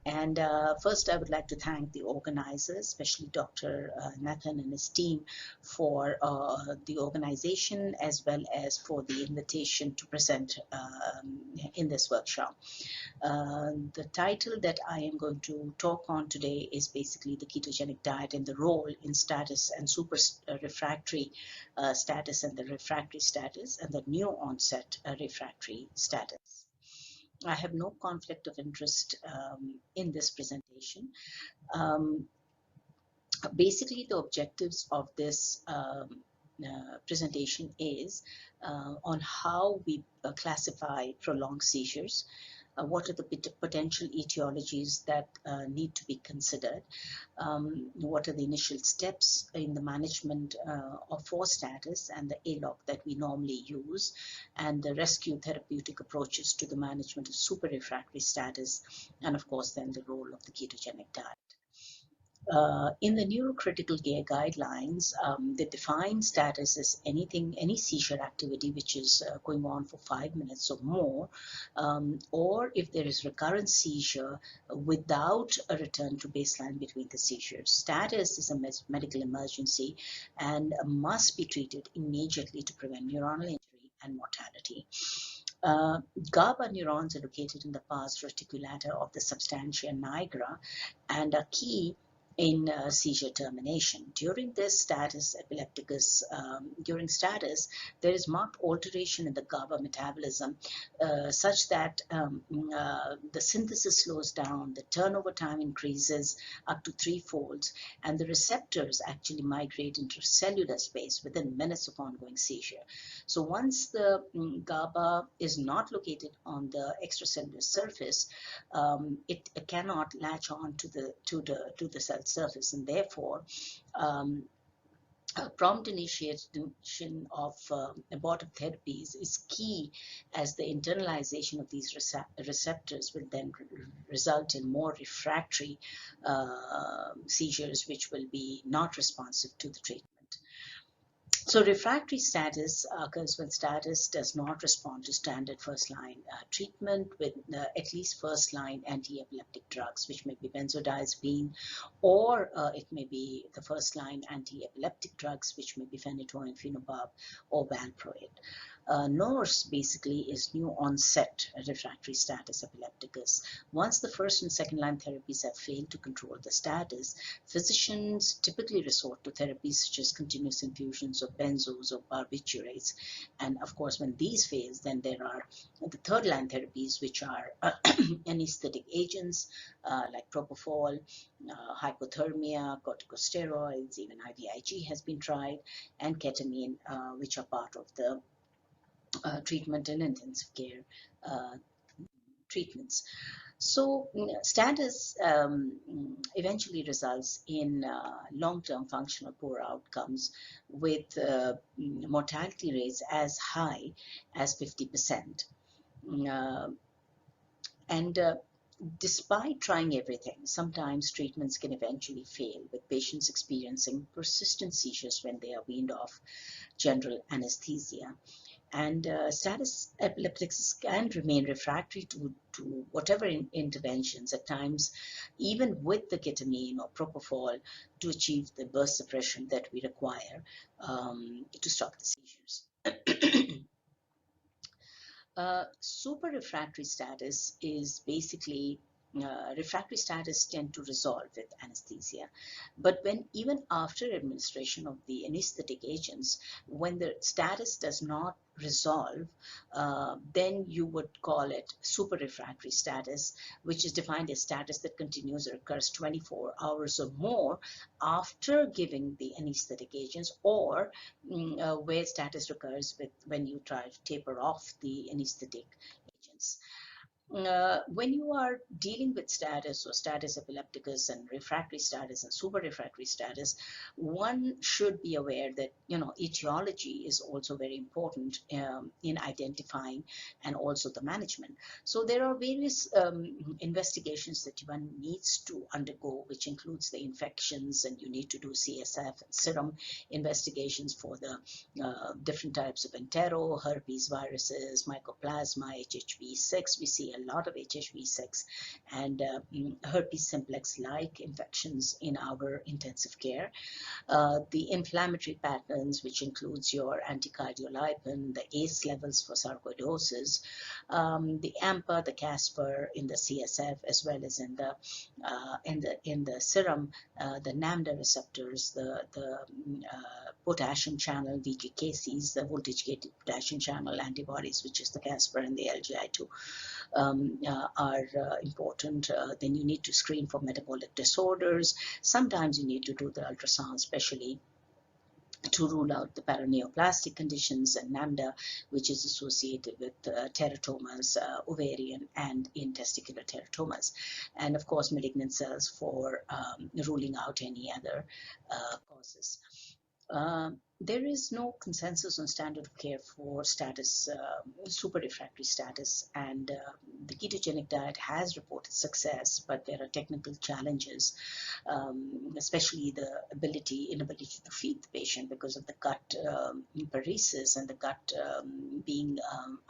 And first, I would like to thank the organizers, especially Dr. Nathan and his team, for the organization as well as for the invitation to present in this workshop. The title that I am going to talk on today is basically the ketogenic diet and the role in status and super refractory status and the refractory status and the new onset refractory status. I have no conflict of interest in this presentation. Basically, the objectives of this presentation is on how we classify prolonged seizures, what are the potential etiologies that need to be considered, what are the initial steps in the management of force status and the ALOC that we normally use, and the rescue therapeutic approaches to the management of super refractory status, and of course then the role of the ketogenic diet. In the neurocritical care guidelines, they define status as any seizure activity which is going on for 5 minutes or more, or if there is recurrent seizure without a return to baseline between the seizures. Status is a medical emergency and must be treated immediately to prevent neuronal injury and mortality. GABA neurons are located in the pars reticulata of the substantia nigra and are key in seizure termination. During this status epilepticus, during status, there is marked alteration in the GABA metabolism such that the synthesis slows down, the turnover time increases up to 3-folds, and the receptors actually migrate into cellular space within minutes of ongoing seizure. So once the GABA is not located on the extracellular surface, it cannot latch on to the cell surface, and therefore prompt initiation of abortive therapies is key, as the internalization of these receptors will then result in more refractory seizures which will be not responsive to the treatment. So refractory status occurs when status does not respond to standard first-line treatment with at least first-line anti-epileptic drugs, which may be benzodiazepine, or it may be the first-line anti-epileptic drugs, which may be phenytoin, phenobarb, or valproate. NORS basically is new onset refractory status epilepticus. Once the first and second line therapies have failed to control the status, physicians typically resort to therapies such as continuous infusions of benzos or barbiturates. And of course, when these fail, then there are the third line therapies, which are anesthetic agents like propofol, hypothermia, corticosteroids, even IVIG has been tried, and ketamine, which are part of the treatment and intensive care treatments. So status eventually results in long-term functional poor outcomes with mortality rates as high as 50%. Despite trying everything, sometimes treatments can eventually fail, with patients experiencing persistent seizures when they are weaned off general anesthesia. And status epilepticus can remain refractory to whatever interventions, at times even with the ketamine or propofol, to achieve the burst suppression that we require to stop the seizures. Super refractory status is basically refractory status tend to resolve with anesthesia, but when even after administration of the anesthetic agents, when the status does not resolve, then you would call it super refractory status, which is defined as status that continues or occurs 24 hours or more after giving the anesthetic agents, or where status occurs when you try to taper off the anesthetic agents. when you are dealing with status or status epilepticus and refractory status and super refractory status, one should be aware that, you know, etiology is also very important in identifying and also the management. So there are various investigations that one needs to undergo, which includes the infections, and you need to do CSF and serum investigations for the different types of entero, herpes viruses, mycoplasma, HHV6. We see a lot of HHV6 and herpes simplex-like infections in our intensive care. The inflammatory patterns, which includes your anticardiolipin, the ACE levels for sarcoidosis, the AMPA, the CASPR in the CSF, as well as in the serum, the NAMDA receptors, the potassium channel VGKCs, the voltage gated potassium channel antibodies, which is the CASPR and the LGI2, are important. Then you need to screen for metabolic disorders. Sometimes you need to do the ultrasound, especially to rule out the paraneoplastic conditions, and NAMDA, which is associated with teratomas, ovarian and testicular teratomas, and of course malignant cells for ruling out any other causes. There is no consensus on standard of care for status, super refractory status, and the ketogenic diet has reported success, but there are technical challenges, especially the inability to feed the patient because of the gut paresis and the gut being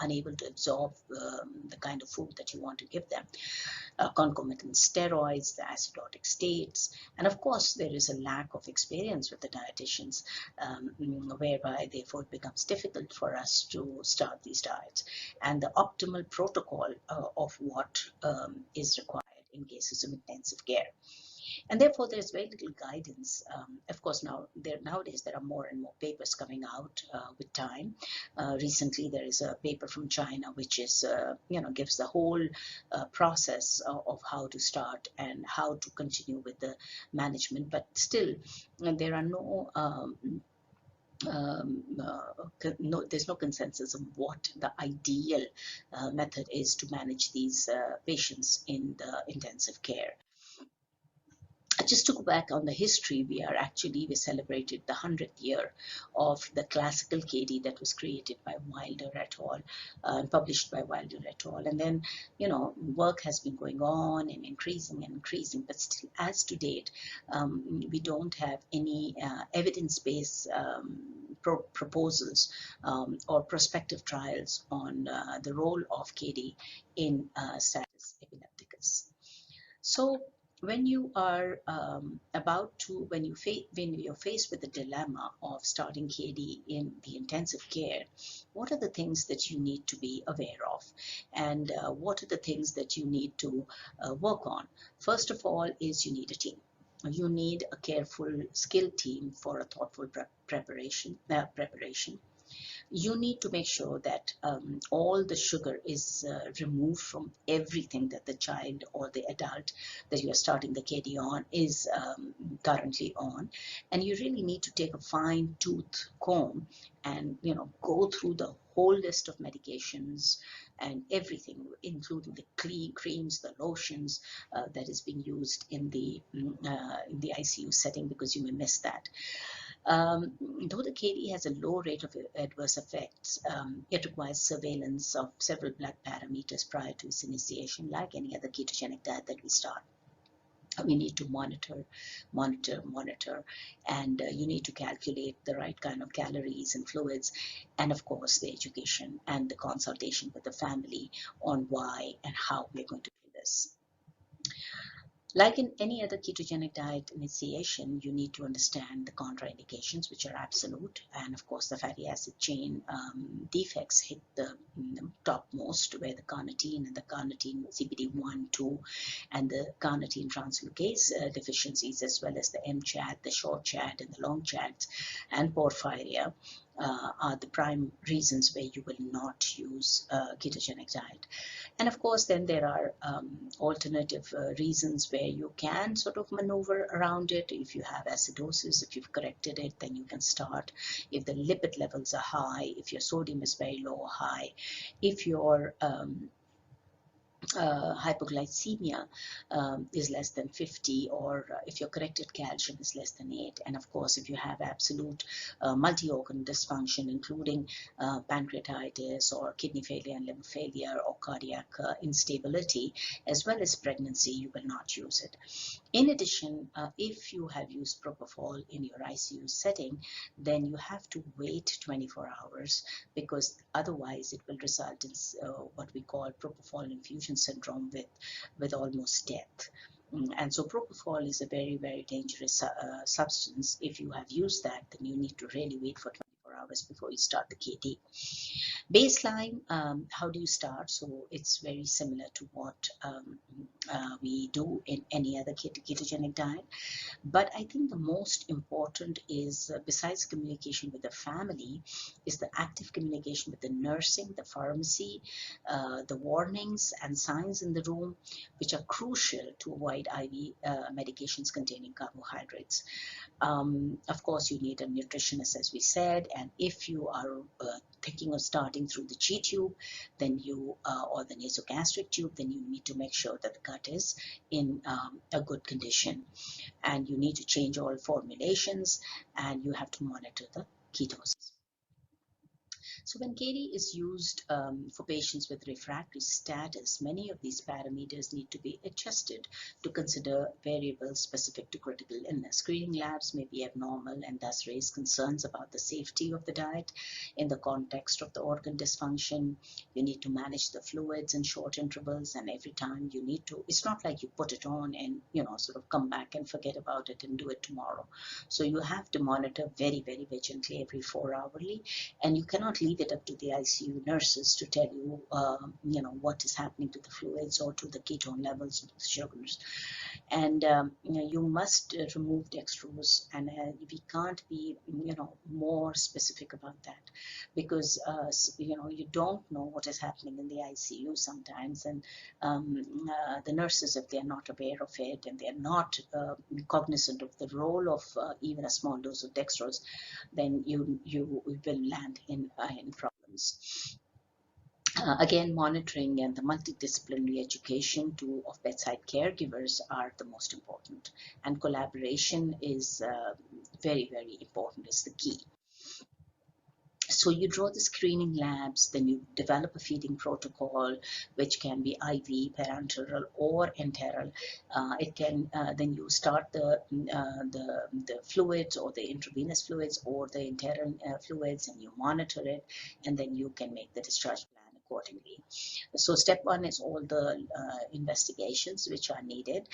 unable to absorb the kind of food that you want to give them. Concomitant steroids, the acidotic states, and of course there is a lack of experience with the dietitians, whereby therefore it becomes difficult for us to start these diets, and the optimal protocol of what is required in cases of intensive care. And therefore, there's very little guidance. Of course, nowadays there are more and more papers coming out with time. Recently, there is a paper from China which is, gives the whole process of how to start and how to continue with the management. But still, there are there's no consensus of what the ideal method is to manage these patients in the intensive care. Just to go back on the history, we celebrated the 100th year of the classical KD that was created by Wilder et al., published by Wilder et al. And then, work has been going on and increasing, but still, as to date, we don't have any evidence-based proposals or prospective trials on the role of KD in status epilepticus. So, when you are when you're faced with the dilemma of starting KD in the intensive care, what are the things that you need to be aware of, and what are the things that you need to work on? First of all is you need a team. You need a careful, skilled team for a thoughtful preparation. You need to make sure that all the sugar is removed from everything that the child or the adult that you are starting the KD on is currently on. And you really need to take a fine-tooth comb and go through the whole list of medications and everything, including the creams, the lotions that is being used in the ICU setting, because you may miss that. Though the KD has a low rate of adverse effects, it requires surveillance of several blood parameters prior to its initiation, like any other ketogenic diet that we start. We need to monitor, and you need to calculate the right kind of calories and fluids, and of course the education and the consultation with the family on why and how we're going to do this. Like in any other ketogenic diet initiation, you need to understand the contraindications, which are absolute, and of course the fatty acid chain defects hit the topmost, where the carnitine and the carnitine CBD1, 2, and the carnitine translocase deficiencies, as well as the MCHAT, the short chat, and the long chats, and porphyria are the prime reasons where you will not use ketogenic diet. And of course, then there are alternative reasons where you can sort of maneuver around it. If you have acidosis, if you've corrected it, then you can start. If the lipid levels are high, if your sodium is very low or high, if your hypoglycemia is less than 50, or if your corrected calcium is less than 8. And of course, if you have absolute multi-organ dysfunction, including pancreatitis or kidney failure and liver failure or cardiac instability, as well as pregnancy, you will not use it. In addition, if you have used propofol in your ICU setting, then you have to wait 24 hours, because otherwise it will result in what we call propofol infusion syndrome with almost death. And so propofol is a very, very dangerous substance. If you have used that, then you need to really wait for 24 hours before you start the KD. Baseline, how do you start? So it's very similar to what we do in any other ketogenic diet. But I think the most important is, besides communication with the family, is the active communication with the nursing, the pharmacy, the warnings and signs in the room, which are crucial to avoid IV medications containing carbohydrates. Of course, you need a nutritionist, as we said, and if you are thinking of starting through the G tube, then you or the nasogastric tube, then you need to make sure that the gut is in a good condition, and you need to change all formulations, and you have to monitor the ketosis. So when KD is used for patients with refractory status, many of these parameters need to be adjusted to consider variables specific to critical illness. Screening labs may be abnormal and thus raise concerns about the safety of the diet in the context of the organ dysfunction. You need to manage the fluids in short intervals, and every time you need to, it's not like you put it on and, you know, sort of come back and forget about it and do it tomorrow. So you have to monitor very, very vigilantly every 4 hourly, and you cannot leave it up to the ICU nurses to tell you, you know, what is happening to the fluids or to the ketone levels of the sugars. And you know, you must remove dextrose, and we can't be, you know, more specific about that, because you know, you don't know what is happening in the ICU sometimes, and the nurses, if they are not aware of it and they are not cognizant of the role of even a small dose of dextrose, then you will land in problems. Again, monitoring and the multidisciplinary education of bedside caregivers are the most important, and collaboration is very, very important, is the key. So you draw the screening labs, then you develop a feeding protocol, which can be IV, parenteral, or enteral. It can then you start the fluids, or the intravenous fluids, or the enteral fluids, and you monitor it, and then you can make the discharge plan accordingly. So step one is all the investigations which are needed,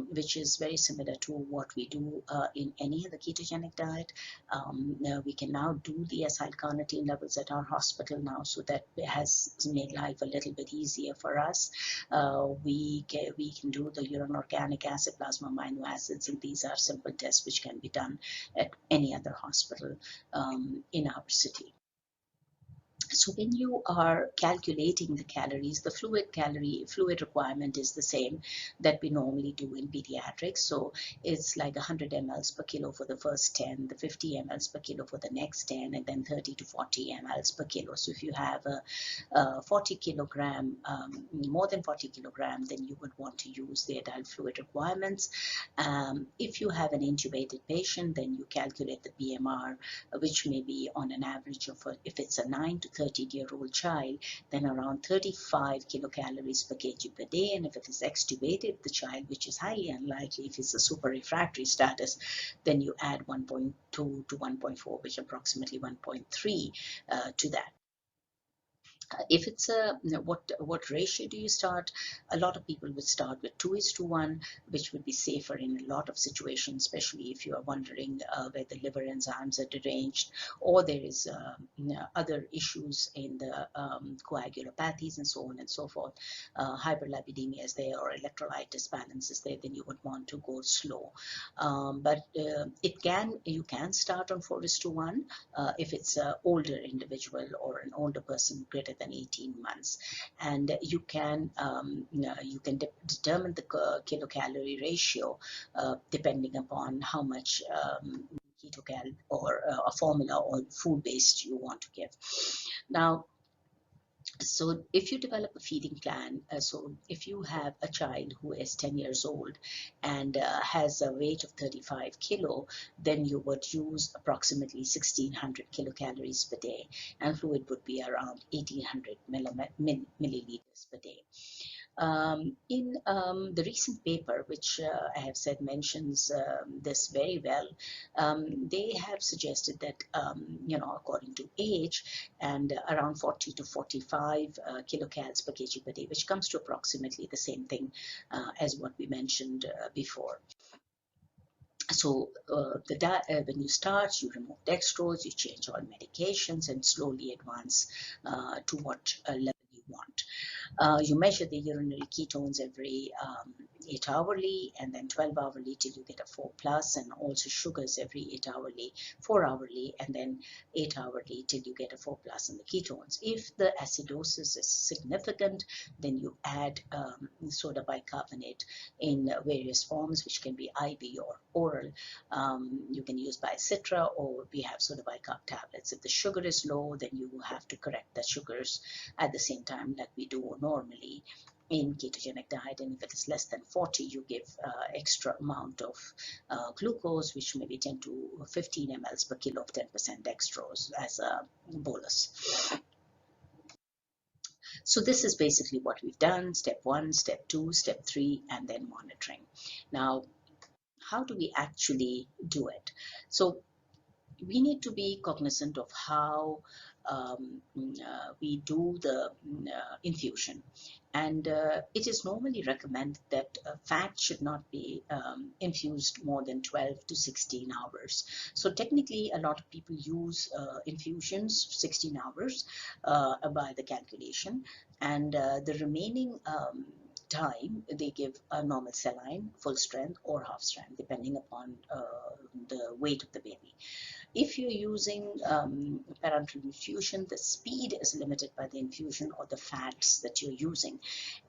which is very similar to what we do in any other ketogenic diet. We can now do the acyl-carnitine levels at our hospital now, so that it has made life a little bit easier for us. We can do the urine organic acid, plasma amino acids, and these are simple tests which can be done at any other hospital in our city. So when you are calculating the calories, the fluid requirement is the same that we normally do in pediatrics. So it's like 100 mLs per kilo for the first 10, the 50 mLs per kilo for the next 10, and then 30 to 40 mLs per kilo. So if you have a 40 kilogram, more than 40 kilogram, then you would want to use the adult fluid requirements. If you have an intubated patient, then you calculate the BMR, which may be on an average of, if it's a 9 to 13-year-old child, then around 35 kilocalories per kg per day. And if it is extubated, the child, which is highly unlikely, if it's a super refractory status, then you add 1.2 to 1.4, which approximately 1.3 to that. If it's a, what ratio do you start? A lot of people would start with 2:1, which would be safer in a lot of situations, especially if you are wondering where the liver enzymes are deranged, or there is other issues in the coagulopathies and so on and so forth. Hyperlipidemia is there, or electrolyte disbalance is there, then you would want to go slow. But you can start on 4:1 if it's an older individual or an older person greater than 18 months, and you can determine the kilocalorie ratio depending upon how much ketocal or a formula or food based you want to give. Now, So if you develop a feeding plan, so if you have a child who is 10 years old and has a weight of 35 kilo, then you would use approximately 1600 kilocalories per day, and fluid would be around 1800 milliliters per day. In the recent paper, which I have said mentions this very well, they have suggested that, according to age and around 40 to 45 kilocalories per kg per day, which comes to approximately the same thing as what we mentioned before. So when you start, you remove dextrose, you change all medications, and slowly advance to what level you want. You measure the urinary ketones every 8 hourly, and then 12 hourly till you get a 4+, and also sugars every 8 hourly, 4 hourly, and then 8 hourly till you get a 4+ in the ketones. If the acidosis is significant, then you add soda bicarbonate in various forms, which can be IV or oral. You can use Bicitra, or we have soda bicarb tablets. If the sugar is low, then you have to correct the sugars at the same time like we do normally in ketogenic diet. And if it is less than 40, you give extra amount of glucose, which may be 10 to 15 mLs per kilo of 10% dextrose as a bolus. So this is basically what we've done: step 1, step 2, step 3, and then monitoring. Now, how do we actually do it? So we need to be cognizant of how we do the infusion, and it is normally recommended that fat should not be infused more than 12 to 16 hours. So technically a lot of people use infusions 16 hours by the calculation, and the remaining time they give a normal saline, full strength or half strength, depending upon the weight of the baby. If you're using parenteral infusion, the speed is limited by the infusion or the fats that you're using.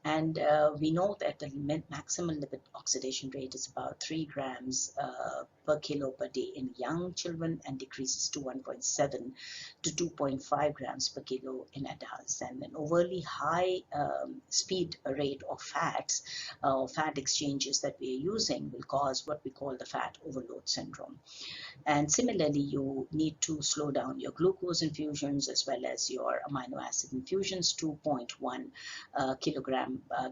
And we know that the maximum lipid oxidation rate is about 3 grams per kilo per day in young children, and decreases to 1.7 to 2.5 grams per kilo in adults. And an overly high speed rate of fats or fat exchanges that we are using will cause what we call the fat overload syndrome. And similarly, you need to slow down your glucose infusions as well as your amino acid infusions to 0.1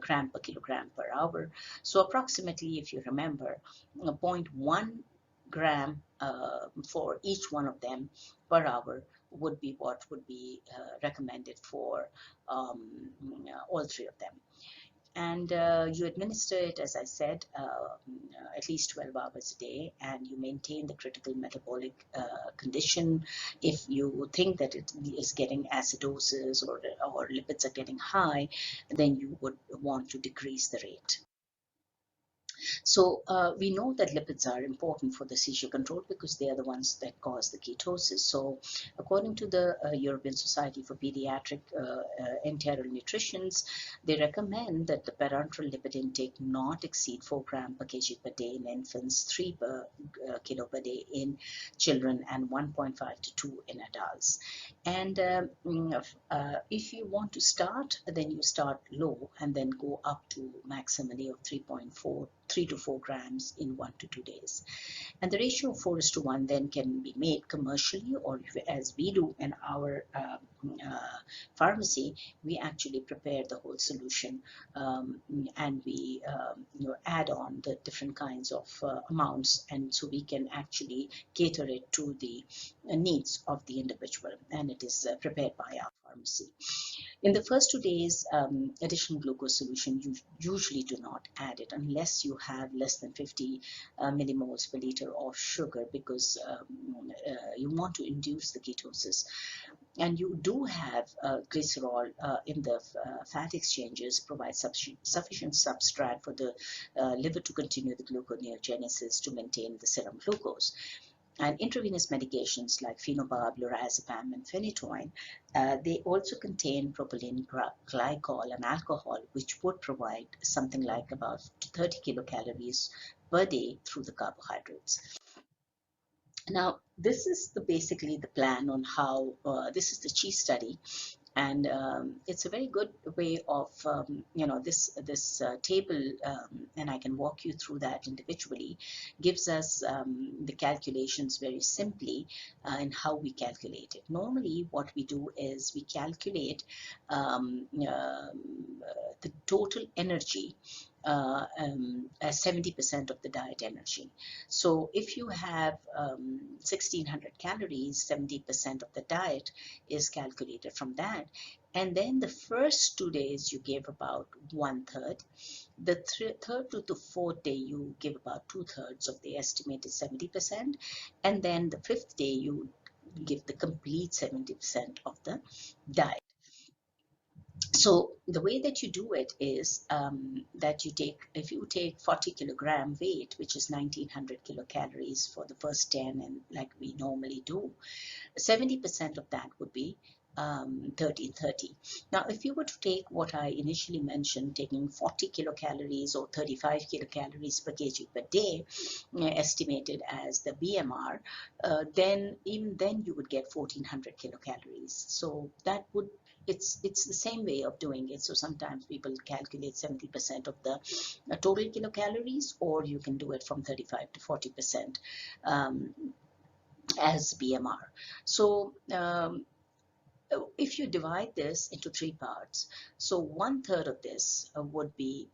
gram per kilogram per hour. So approximately, if you remember, 0.1 gram for each one of them per hour would be what would be recommended for all 3 of them. And you administer it, as I said, at least 12 hours a day, and you maintain the critical metabolic condition. If you think that it is getting acidosis or lipids are getting high, then you would want to decrease the rate. So we know that lipids are important for the seizure control because they are the ones that cause the ketosis. So according to the European Society for Pediatric Enteral Nutrition, they recommend that the parenteral lipid intake not exceed 4 grams per kg per day in infants, 3 per kilo per day in children, and 1.5 to 2 in adults. And if you want to start, then you start low and then go up to maximally of 3 to 4 grams in 1 to 2 days. And the ratio of 4:1 then can be made commercially, or as we do in our pharmacy, we actually prepare the whole solution and we add on the different kinds of amounts, and so we can actually cater it to the needs of the individual, and it is prepared by our pharmacy. In the first 2 days, additional glucose solution, you usually do not add it unless you have less than 50 millimoles per liter of sugar, because you want to induce the ketosis. And you do have glycerol in the fat exchanges, provide sufficient substrate for the liver to continue the gluconeogenesis to maintain the serum glucose. And intravenous medications like phenobarb, lorazepam, and phenytoin, they also contain propylene glycol and alcohol, which would provide something like about 30 kilocalories per day through the carbohydrates. Now, this is basically the plan on how, this is the CHI study And it's a very good way of, this table, and I can walk you through that individually, gives us the calculations very simply in how we calculate it. Normally, what we do is we calculate the total energy as 70% of the diet energy. So if you have 1600 calories, 70% of the diet is calculated from that. And then the first 2 days you give about 1/3. The third to the fourth day you give about 2/3 of the estimated 70%. And then the fifth day you give the complete 70% of the diet. So the way that you do it is that if you take 40 kilogram weight, which is 1900 kilocalories for the first 10, and like we normally do, 70% of that would be 1330. Now, if you were to take what I initially mentioned, taking 40 kilocalories or 35 kilocalories per kg per day, estimated as the BMR, then even then you would get 1400 kilocalories. So that would, it's the same way of doing it. So sometimes people calculate 70% of the total kilocalories, or you can do it from 35 to 40% as BMR. So if you divide this into 3 parts, so 1/3 of this would be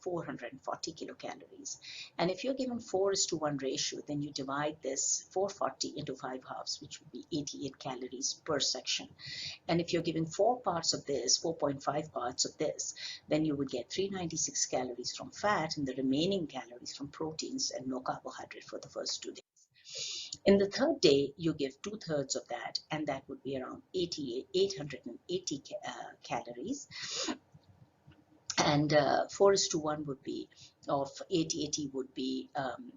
440 kilocalories. And if you're given 4:1 ratio, then you divide this 440 into 5 halves, which would be 88 calories per section. And if you're given 4 parts of this, 4.5 parts of this, then you would get 396 calories from fat and the remaining calories from proteins and no carbohydrate for the first 2 days. In the third day, you give 2/3 of that, and that would be around 880 calories. And 4:1 would be of 880 would be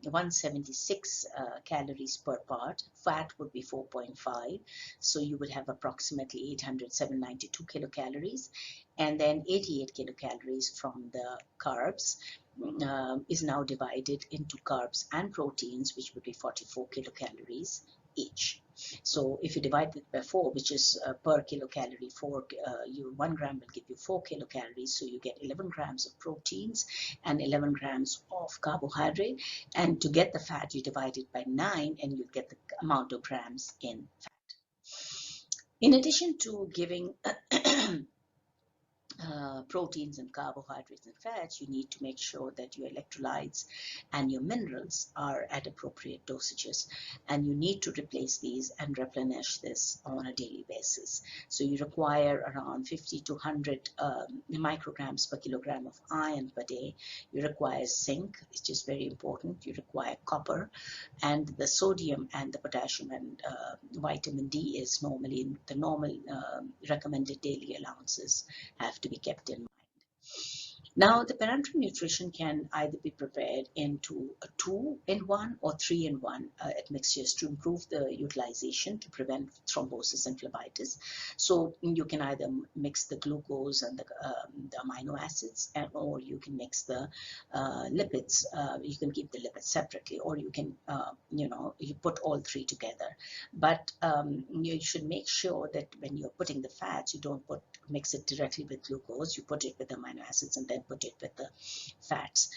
176 calories per part. Fat would be 4.5, so you would have approximately 792 kilocalories, and then 88 kilocalories from the carbs. Is now divided into carbs and proteins, which would be 44 kilocalories each. So if you divide it by 4, which is per kilocalorie, 1 gram will give you 4 kilocalories. So you get 11 grams of proteins and 11 grams of carbohydrate. And to get the fat, you divide it by 9, and you get the amount of grams in fat. In addition to giving proteins and carbohydrates and fats, you need to make sure that your electrolytes and your minerals are at appropriate dosages, and you need to replace these and replenish this on a daily basis. So you require around 50 to 100 micrograms per kilogram of iron per day. You require zinc, which is very important. You require copper, and the sodium and the potassium and vitamin D is normally the normal recommended daily allowances have to be kept in mind. Now, the parenteral nutrition can either be prepared into a 2-in-1 or 3-in-1 admixtures to improve the utilization to prevent thrombosis and phlebitis. So you can either mix the glucose and the amino acids, or you can mix the lipids. You can keep the lipids separately, or you can, you put all three together. But you should make sure that when you're putting the fats, you don't mix it directly with glucose. You put it with amino acids and then put it with the fats.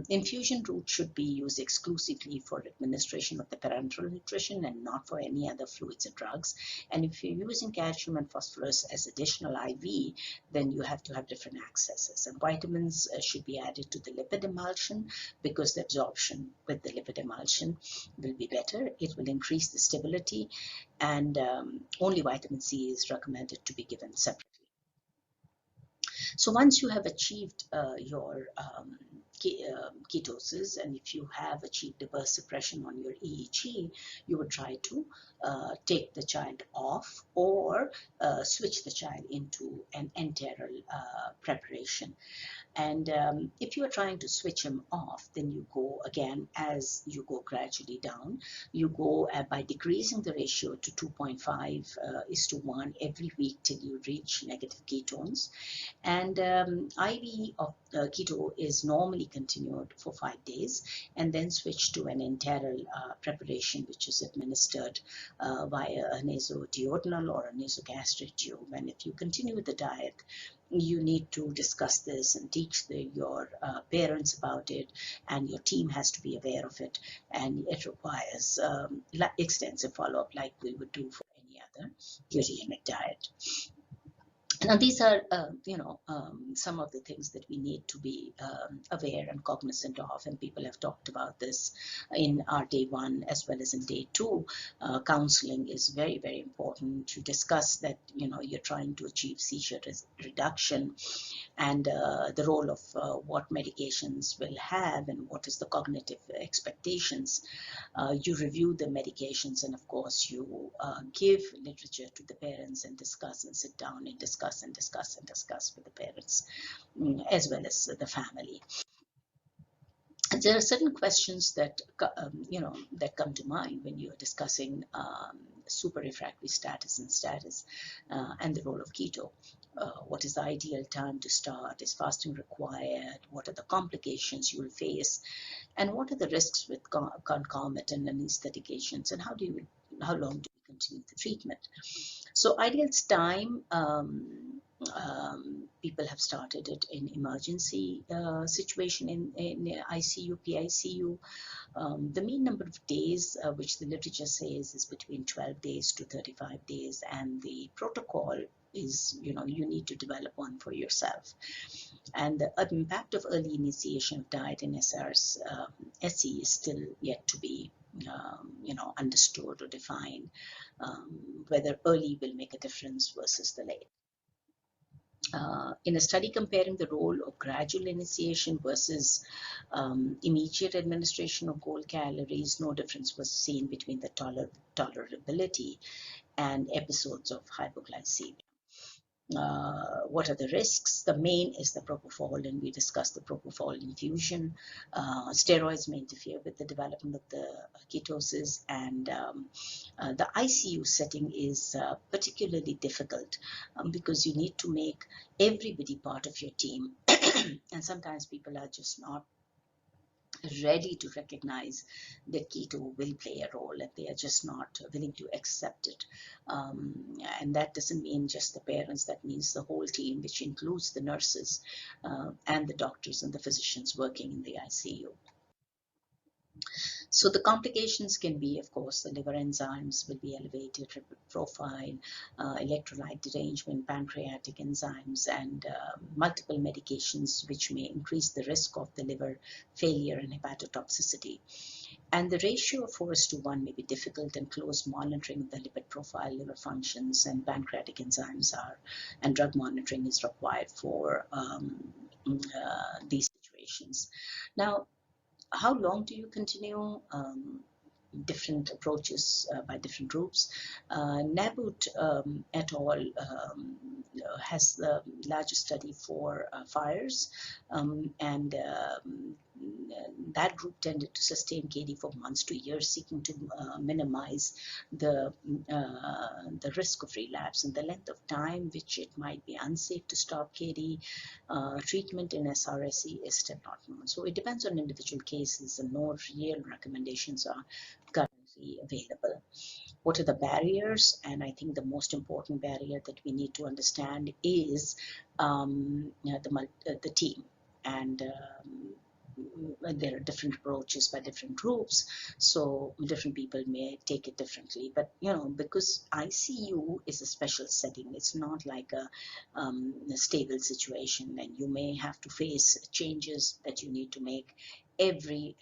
Infusion route should be used exclusively for administration of the parenteral nutrition and not for any other fluids or drugs. And if you're using calcium and phosphorus as additional IV, then you have to have different accesses. And vitamins should be added to the lipid emulsion, because the absorption with the lipid emulsion will be better. It will increase the stability, and only vitamin C is recommended to be given separately. So once you have achieved your ketosis, and if you have achieved a burst suppression on your EEG, you would try to take the child off or switch the child into an enteral preparation. And if you are trying to switch them off, then you go again, as you go gradually down, you go by decreasing the ratio to 2.5 is to 1 every week till you reach negative ketones. And IV of keto is normally continued for 5 days and then switch to an enteral preparation, which is administered via a nasoduodenal or a nasogastric tube. And if you continue with the diet, you need to discuss this and teach your parents about it, and your team has to be aware of it, and it requires extensive follow-up like we would do for any other ketogenic diet. Now, these are, some of the things that we need to be aware and cognizant of, and people have talked about this in our day 1 as well as in day 2. Counseling is very, very important to discuss that, you're trying to achieve seizure reduction, and the role of what medications will have and what is the cognitive expectations. You review the medications, and of course you give literature to the parents and discuss and sit down and discuss with the parents as well as the family. And there are certain questions that that come to mind when you are discussing super refractory status and the role of keto. What is the ideal time to start? Is fasting required? What are the complications you will face? And what are the risks with concomitant anesthetic agents? And how long do we continue the treatment? So ideal time, people have started it in emergency situation in ICU, PICU. The mean number of days, which the literature says, is between 12 days to 35 days, and the protocol is, you need to develop one for yourself. And the impact of early initiation of diet in SE is still yet to be understood or defined, whether early will make a difference versus the late. In a study comparing the role of gradual initiation versus immediate administration of goal calories, no difference was seen between the tolerability and episodes of hypoglycemia. What are the risks? The main is the propofol, and we discussed the propofol infusion. Steroids may interfere with the development of the ketosis, and the ICU setting is particularly difficult because you need to make everybody part of your team, and sometimes people are just not ready to recognize that keto will play a role, and they are just not willing to accept it. And that doesn't mean just the parents, that means the whole team, which includes the nurses and the doctors and the physicians working in the ICU. So the complications can be, of course, the liver enzymes will be elevated, lipid profile, electrolyte derangement, pancreatic enzymes, and multiple medications which may increase the risk of the liver failure and hepatotoxicity. And the ratio of 4:1 may be difficult, and close monitoring of the lipid profile, liver functions, and pancreatic enzymes and drug monitoring is required for these situations. Now, how long do you continue? Different approaches by different groups. Nabut et al. Has the largest study for fires, and that group tended to sustain KD for months to years, seeking to minimize the risk of relapse and the length of time which it might be unsafe to stop KD treatment in SRSE is still not known. So it depends on individual cases, and no real recommendations are currently available. What are the barriers? And I think the most important barrier that we need to understand is the team, and there are different approaches by different groups, so different people may take it differently. But because ICU is a special setting, it's not like a stable situation, and you may have to face changes that you need to make every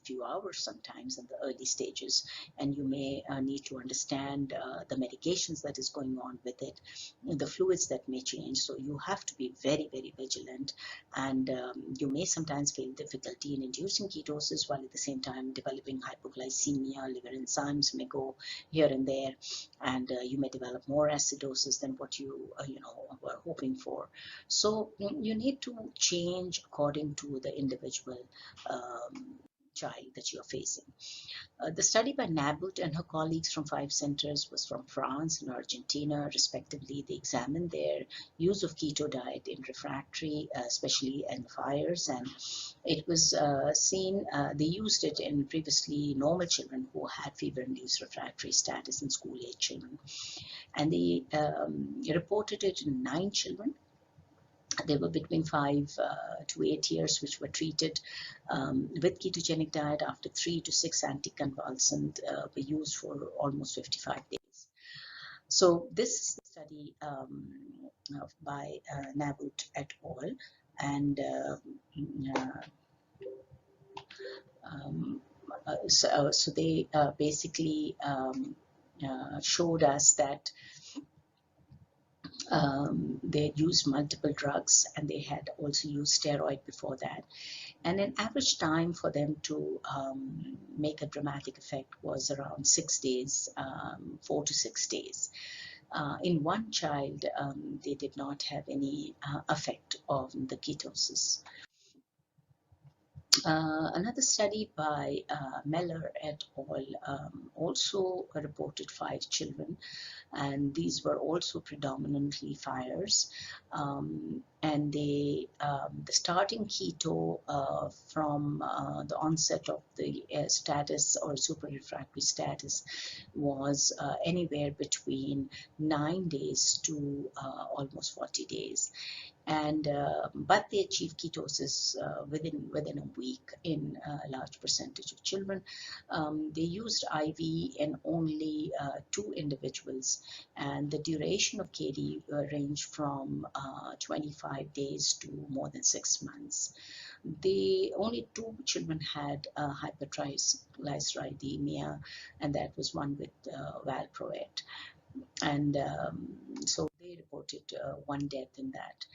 few hours sometimes in the early stages, and you may need to understand the medications that is going on with it, the fluids that may change. So you have to be very, very vigilant, and you may sometimes feel difficulty in inducing ketosis while at the same time developing hypoglycemia. Liver enzymes may go here and there, and you may develop more acidosis than what you were hoping for. So you need to change according to the individual child that you're facing. The study by Nabut and her colleagues from 5 centers was from France and Argentina, respectively. They examined their use of keto diet in refractory, especially in fires, and it was seen, they used it in previously normal children who had fever-induced refractory status in school-age children. And they reported it in 9 children. They were between 5 to 8 years, which were treated with ketogenic diet after 3 to 6 anticonvulsant were used for almost 55 days. So this is the study by Nabut et al. And so they basically showed us that they used multiple drugs, and they had also used steroid before that. And an average time for them to make a dramatic effect was around 6 days, 4 to 6 days. In one child, they did not have any effect of the ketosis. Another study by Meller et al. Also reported 5 children, and these were also predominantly fires. And they, the starting keto from the onset of the status or super refractory status was anywhere between 9 days to almost 40 days. And but they achieved ketosis within a week in a large percentage of children. They used IV in only 2 individuals, and the duration of KD ranged from 25 days to more than 6 months. Only 2 children had hypertriglyceridemia, and that was one with valproate. And so they reported 1 death in that.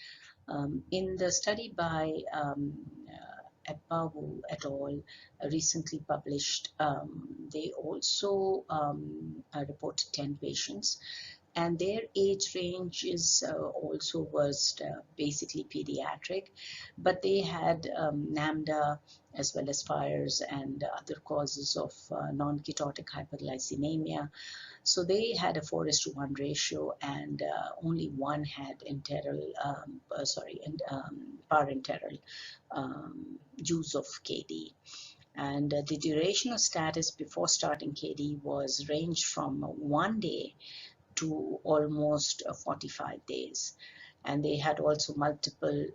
In the study by Pavu et al. Recently published, they also reported 10 patients, and their age range is also was basically pediatric, but they had NAMDA as well as fires and other causes of non-ketotic hyperglycemia. So they had a 4:1 ratio, and only one had parenteral use of KD. And the duration of status before starting KD was ranged from 1 day to almost 45 days. And they had also multiple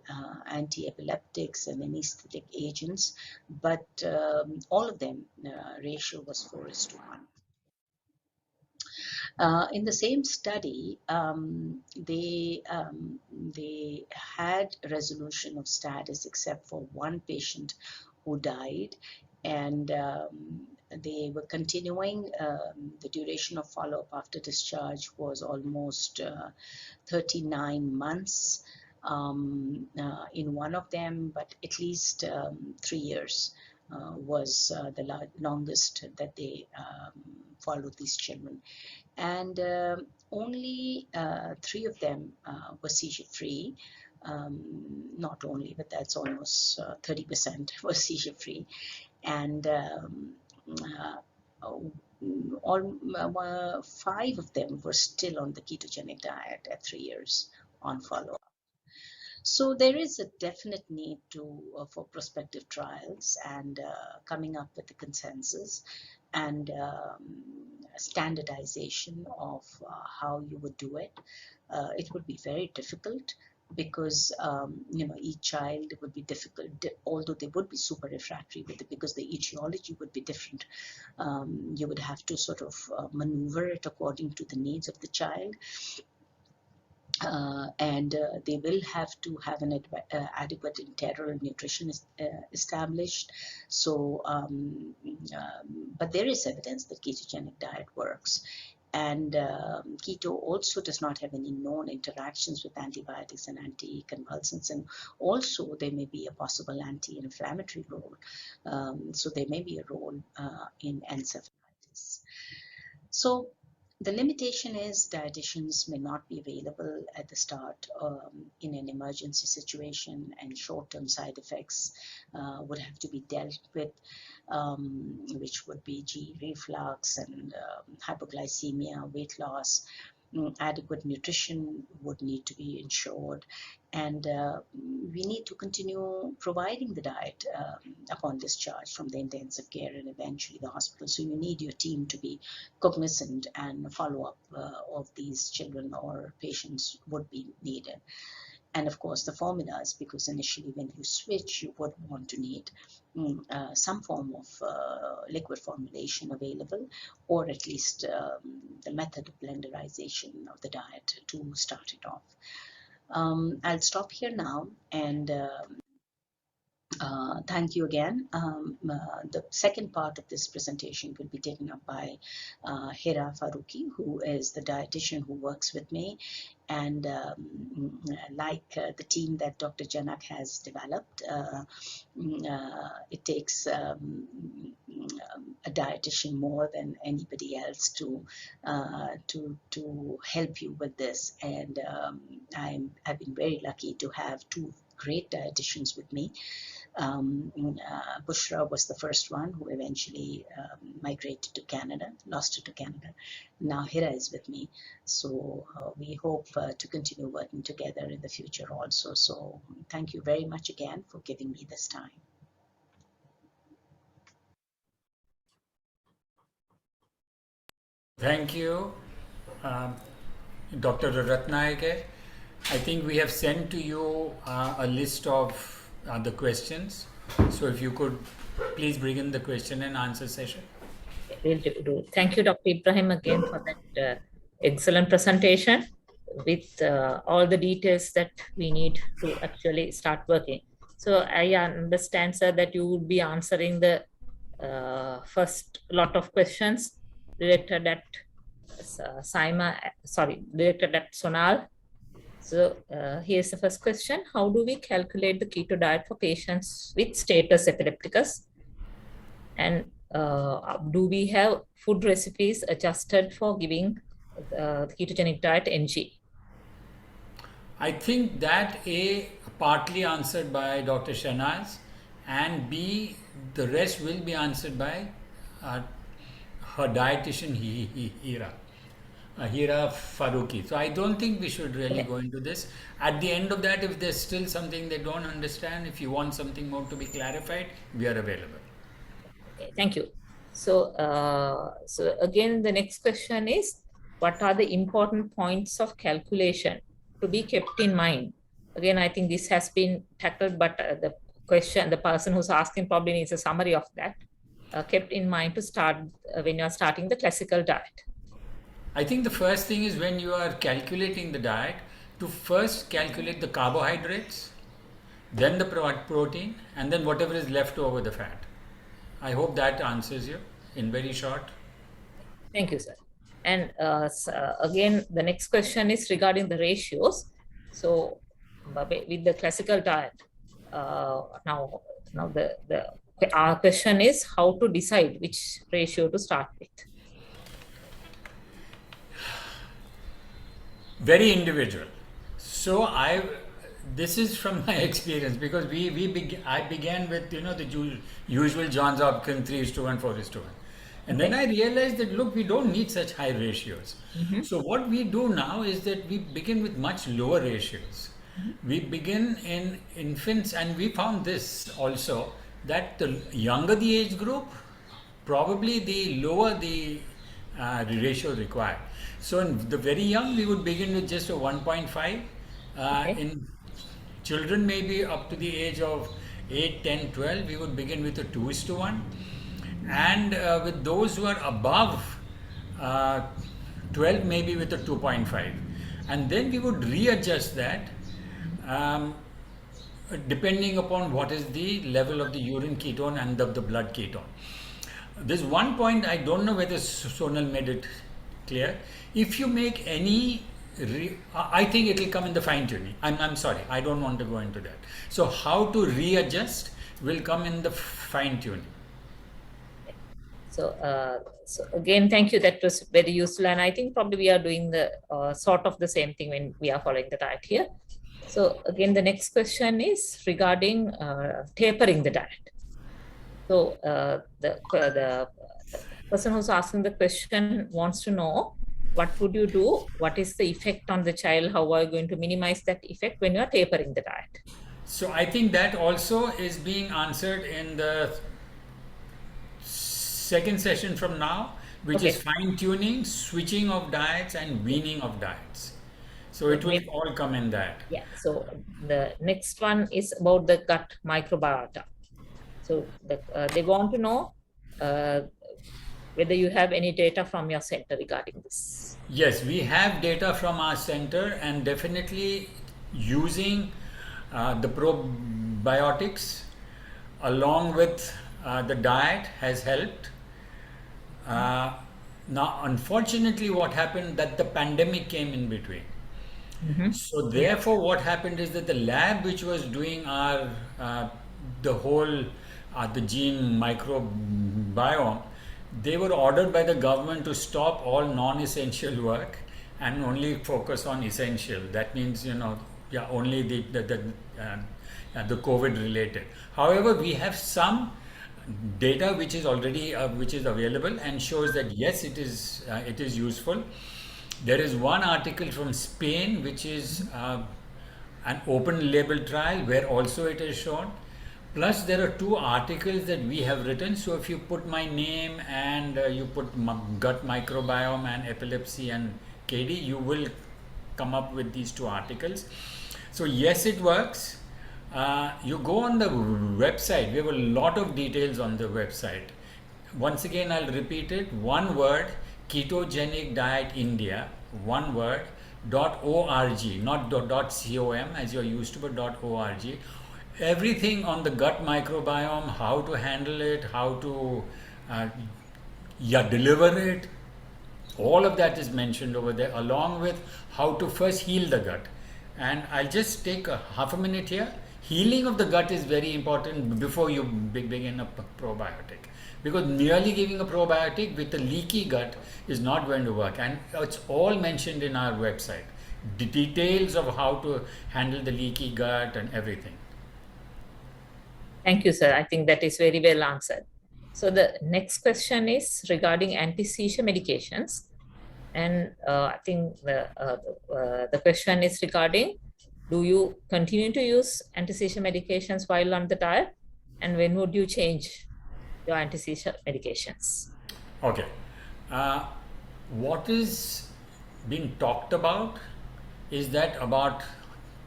anti-epileptics and anesthetic agents, but all of them ratio was 4:1. In the same study, they had resolution of status except for 1 patient who died, and they were continuing. The duration of follow-up after discharge was almost 39 months in one of them, but at least 3 years was the longest that they followed these children. And only 3 of them were seizure-free. Not only, but that's almost 30% were seizure-free. And 5 of them were still on the ketogenic diet at 3 years on follow-up. So there is a definite need for prospective trials and coming up with the consensus and standardization of how you would do it. It would be very difficult because each child would be difficult, although they would be super refractory with it, because the etiology would be different. You would have to sort of maneuver it according to the needs of the child. and they will have to have an adequate enteral nutrition established. So, but there is evidence that ketogenic diet works. And keto also does not have any known interactions with antibiotics and anticonvulsants, and also there may be a possible anti-inflammatory role. So there may be a role in encephalitis. So the limitation is dietitians may not be available at the start in an emergency situation, and short-term side effects would have to be dealt with, which would be GI reflux and hypoglycemia, weight loss. Adequate nutrition would need to be ensured, and we need to continue providing the diet upon discharge from the intensive care and eventually the hospital. So you need your team to be cognizant, and follow-up of these children or patients would be needed. And of course the formulas, because initially when you switch, you would want to need some form of liquid formulation available, or at least the method of blenderization of the diet to start it off. I'll stop here now, and thank you again. The second part of this presentation will be taken up by Hira Faruqi, who is the dietitian who works with me. And like the team that Dr. Janak has developed, it takes a dietitian more than anybody else to help you with this. And I've been very lucky to have two great dietitians with me. Bushra was the first one who eventually migrated to Canada, lost it to Canada. Now Hira is with me. So we hope to continue working together in the future also. So thank you very much again for giving me this time. Thank you, Dr. Ratnayake. I think we have sent to you a list of the questions. So if you could please begin the question and answer session. We'll do. Thank you, Dr. Ibrahim, again for that excellent presentation with all the details that we need to actually start working. So I understand, sir, that you would be answering the first lot of questions directed at directed at Sonal. So here's the first question. How do we calculate the keto diet for patients with status epilepticus? And do we have food recipes adjusted for giving the ketogenic diet NG? I think that A, partly answered by Dr. Shanaz, and B, the rest will be answered by her dietitian Hira Faruqi. So I don't think we should really go into this. At the end of that, if there's still something they don't understand, if you want something more to be clarified, we are available. Okay, thank you. So, so again, the next question is, what are the important points of calculation to be kept in mind? Again, I think this has been tackled, but the question, the person who's asking probably needs a summary of that, kept in mind to start when you are starting the classical diet. I think the first thing is, when you are calculating the diet, to first calculate the carbohydrates, then the protein, and then whatever is left over, the fat. I hope that answers you in very short. Thank you, sir. And again, the next question is regarding the ratios. So with the classical diet, now our question is how to decide which ratio to start with. Very individual. So this is from my experience, because I began with the usual Johns Hopkins 3:1, 4:1, and then I realized that look, we don't need such high ratios. So what we do now is that we begin with much lower ratios. We begin in infants, and we found this also, that the younger the age group, probably the lower the ratio required. So in the very young, we would begin with just a 1.5. In children, maybe up to the age of 8, 10, 12, we would begin with a 2:1. And with those who are above 12, maybe with a 2.5. and then we would readjust that depending upon what is the level of the urine ketone and the blood ketone. There's one point I don't know whether Sonal made it clear. If you make any, I think it will come in the fine tuning. I'm sorry, I don't want to go into that. So how to readjust will come in the fine tuning. So again, thank you. That was very useful, and I think probably we are doing the sort of the same thing when we are following the diet here. So again, the next question is regarding tapering the diet. So the person who's asking the question wants to know, what would you do? What is the effect on the child? How are you going to minimize that effect when you are tapering the diet? So I think that also is being answered in the second session from now, which is fine tuning, switching of diets, and weaning of diets. So it will all come in that. Yeah. So the next one is about the gut microbiota. So they want to know whether you have any data from your center regarding this. Yes, we have data from our center, and definitely using the probiotics along with the diet has helped. Now, unfortunately, what happened that the pandemic came in between. So therefore, what happened is that the lab which was doing our the whole the gene microbiome, they were ordered by the government to stop all non-essential work and only focus on essential. That means, only the COVID related. However, we have some data which is already which is available and shows that yes, it is useful. There is one article from Spain which is an open label trial where also it is shown. Plus there are 2 articles that we have written. So if you put my name and you put gut microbiome and epilepsy and KD, you will come up with these 2 articles. So yes, it works. You go on the website. We have a lot of details on the website. Once again, I'll repeat it. One word: Ketogenic Diet India. One word. .org, not .com as you're used to, but .org. Everything on the gut microbiome, how to handle it, how to deliver it, all of that is mentioned over there, along with how to first heal the gut. And I'll just take half a minute here. Healing of the gut is very important before you begin a probiotic, because merely giving a probiotic with a leaky gut is not going to work, and it's all mentioned in our website, the details of how to handle the leaky gut and everything. Thank you, sir. I think that is very well answered. So the next question is regarding anti-seizure medications. And I think the question is regarding, do you continue to use anti-seizure medications while on the diet? And when would you change your anti-seizure medications? Okay. What is being talked about is that about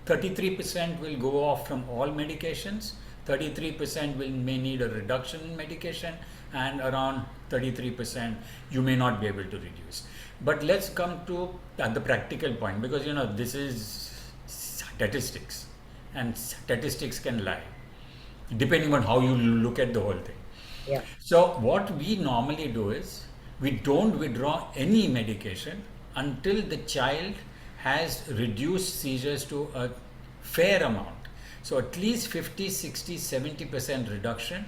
33% will go off from all medications, 33% may need a reduction in medication, and around 33% you may not be able to reduce. But let's come to the practical point, because this is statistics, and statistics can lie depending on how you look at the whole thing. Yeah. So what we normally do is we don't withdraw any medication until the child has reduced seizures to a fair amount. So at least 50, 60, 70% reduction.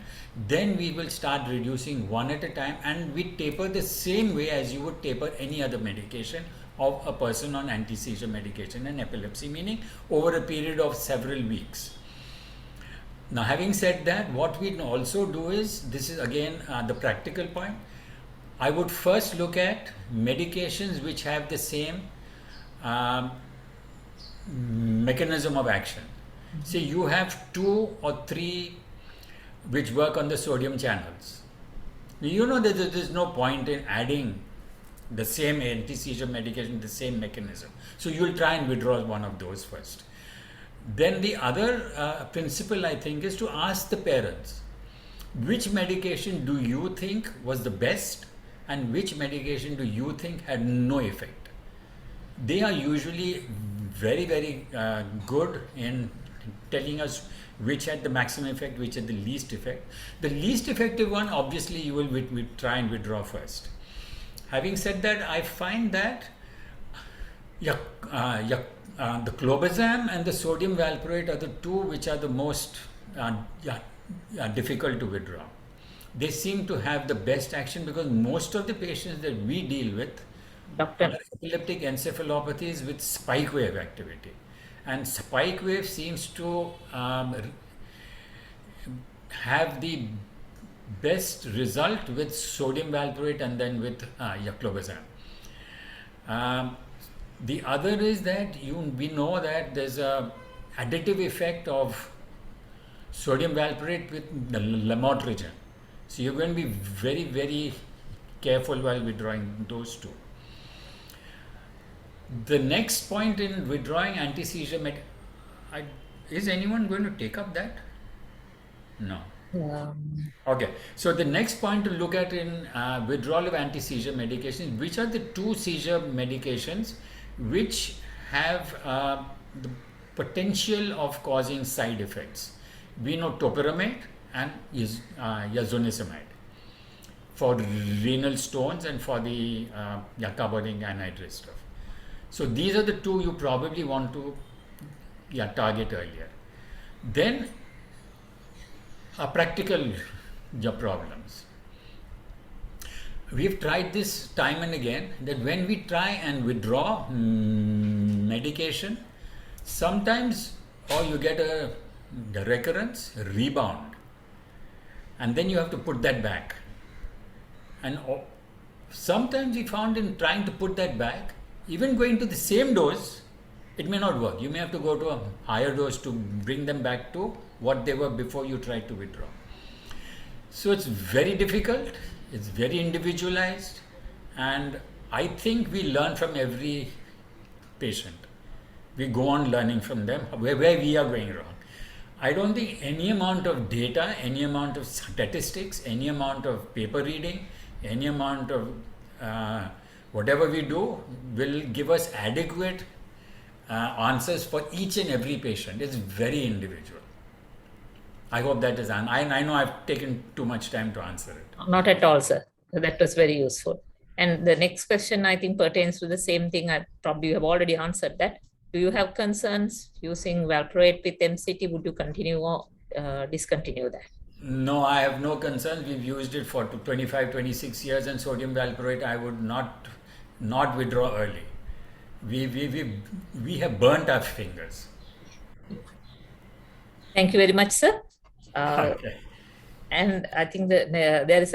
Then we will start reducing one at a time, and we taper the same way as you would taper any other medication of a person on anti-seizure medication and epilepsy, meaning over a period of several weeks. Now, having said that, what we also do is, this is again the practical point, I would first look at medications which have the same mechanism of action. Say you have 2 or 3 which work on the sodium channels. You know that there's no point in adding the same anti-seizure medication, the same mechanism. So you'll try and withdraw one of those first. Then the other principle, I think, is to ask the parents, which medication do you think was the best and which medication do you think had no effect? they are usually very, very good in telling us which had the maximum effect, which had the least effect. The least effective one, obviously, you will try and withdraw first. Having said that, I find that the clobazam and the sodium valproate are the two which are the most difficult to withdraw. They seem to have the best action because most of the patients that we deal with Doctor. are epileptic encephalopathies with spike wave activity. And spike wave seems to have the best result with sodium valproate and then with clobazam. The other is that we know that there's a additive effect of sodium valproate with the lamotrigine. So you're going to be very, very careful while withdrawing those two. The next point in withdrawing anti-seizure is anyone going to take up that? No. Okay, so the next point to look at in withdrawal of anti-seizure medications, which are the two seizure medications which have the potential of causing side effects. We know topiramate and yazonisamide for renal stones and for the carbonic anhydrase stuff. So these are the two you probably want to target earlier. Then practical problems. We've tried this time and again that when we try and withdraw medication, sometimes you get a recurrence, rebound, and then you have to put that back. And sometimes we found in trying to put that back, even going to the same dose, it may not work. You may have to go to a higher dose to bring them back to what they were before you tried to withdraw. So it's very difficult, it's very individualized, and I think we learn from every patient. We go on learning from them where we are going wrong. I don't think any amount of data, any amount of statistics, any amount of paper reading, any amount of whatever we do will give us adequate answers for each and every patient. It's very individual. I hope that is, I know I've taken too much time to answer it. Not at all, sir. That was very useful. And the next question, I think, pertains to the same thing. I probably have already answered that. Do you have concerns using valproate with MCT? Would you continue or discontinue that? No, I have no concerns. We've used it for 25, 26 years, and sodium valproate I would not withdraw early. We have burnt our fingers. Thank you very much, sir. Okay. And I think that there is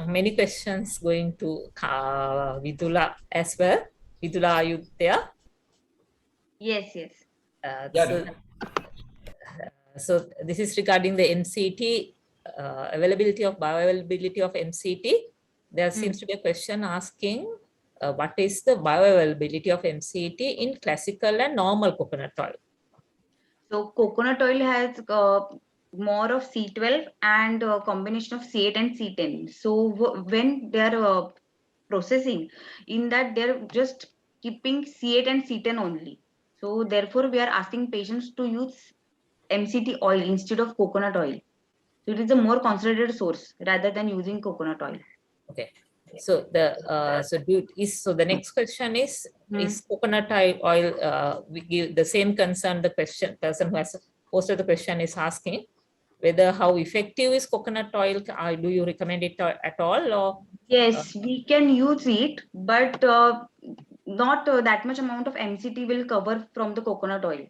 many questions going to Vidula as well. Vidula, are you there? Yes, yes. So this is regarding the MCT, bioavailability of MCT. There seems to be a question asking what is the bioavailability of MCT in classical and normal coconut oil? So coconut oil has more of C12 and a combination of C8 and C10. So when they are processing, in that they're just keeping C8 and C10 only. So therefore, we are asking patients to use MCT oil instead of coconut oil. So it is a more concentrated source rather than using coconut oil. Okay. So the next question is coconut oil? We give the same concern. The person who has posted the question is asking whether how effective is coconut oil. Do you recommend it at all? Or yes, we can use it, but not that much amount of MCT will cover from the coconut oil.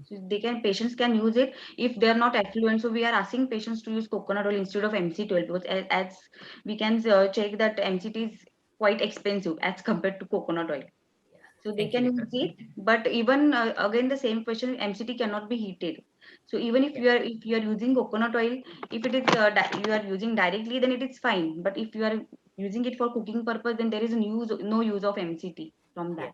So patients can use it if they are not affluent. So we are asking patients to use coconut oil instead of MCT oil because as we can check that MCT is quite expensive as compared to coconut oil. So they can use it, but even again the same question, MCT cannot be heated. So even if you are using coconut oil, if it is you are using directly, then it is fine. But if you are using it for cooking purpose, then there is no use of MCT from that.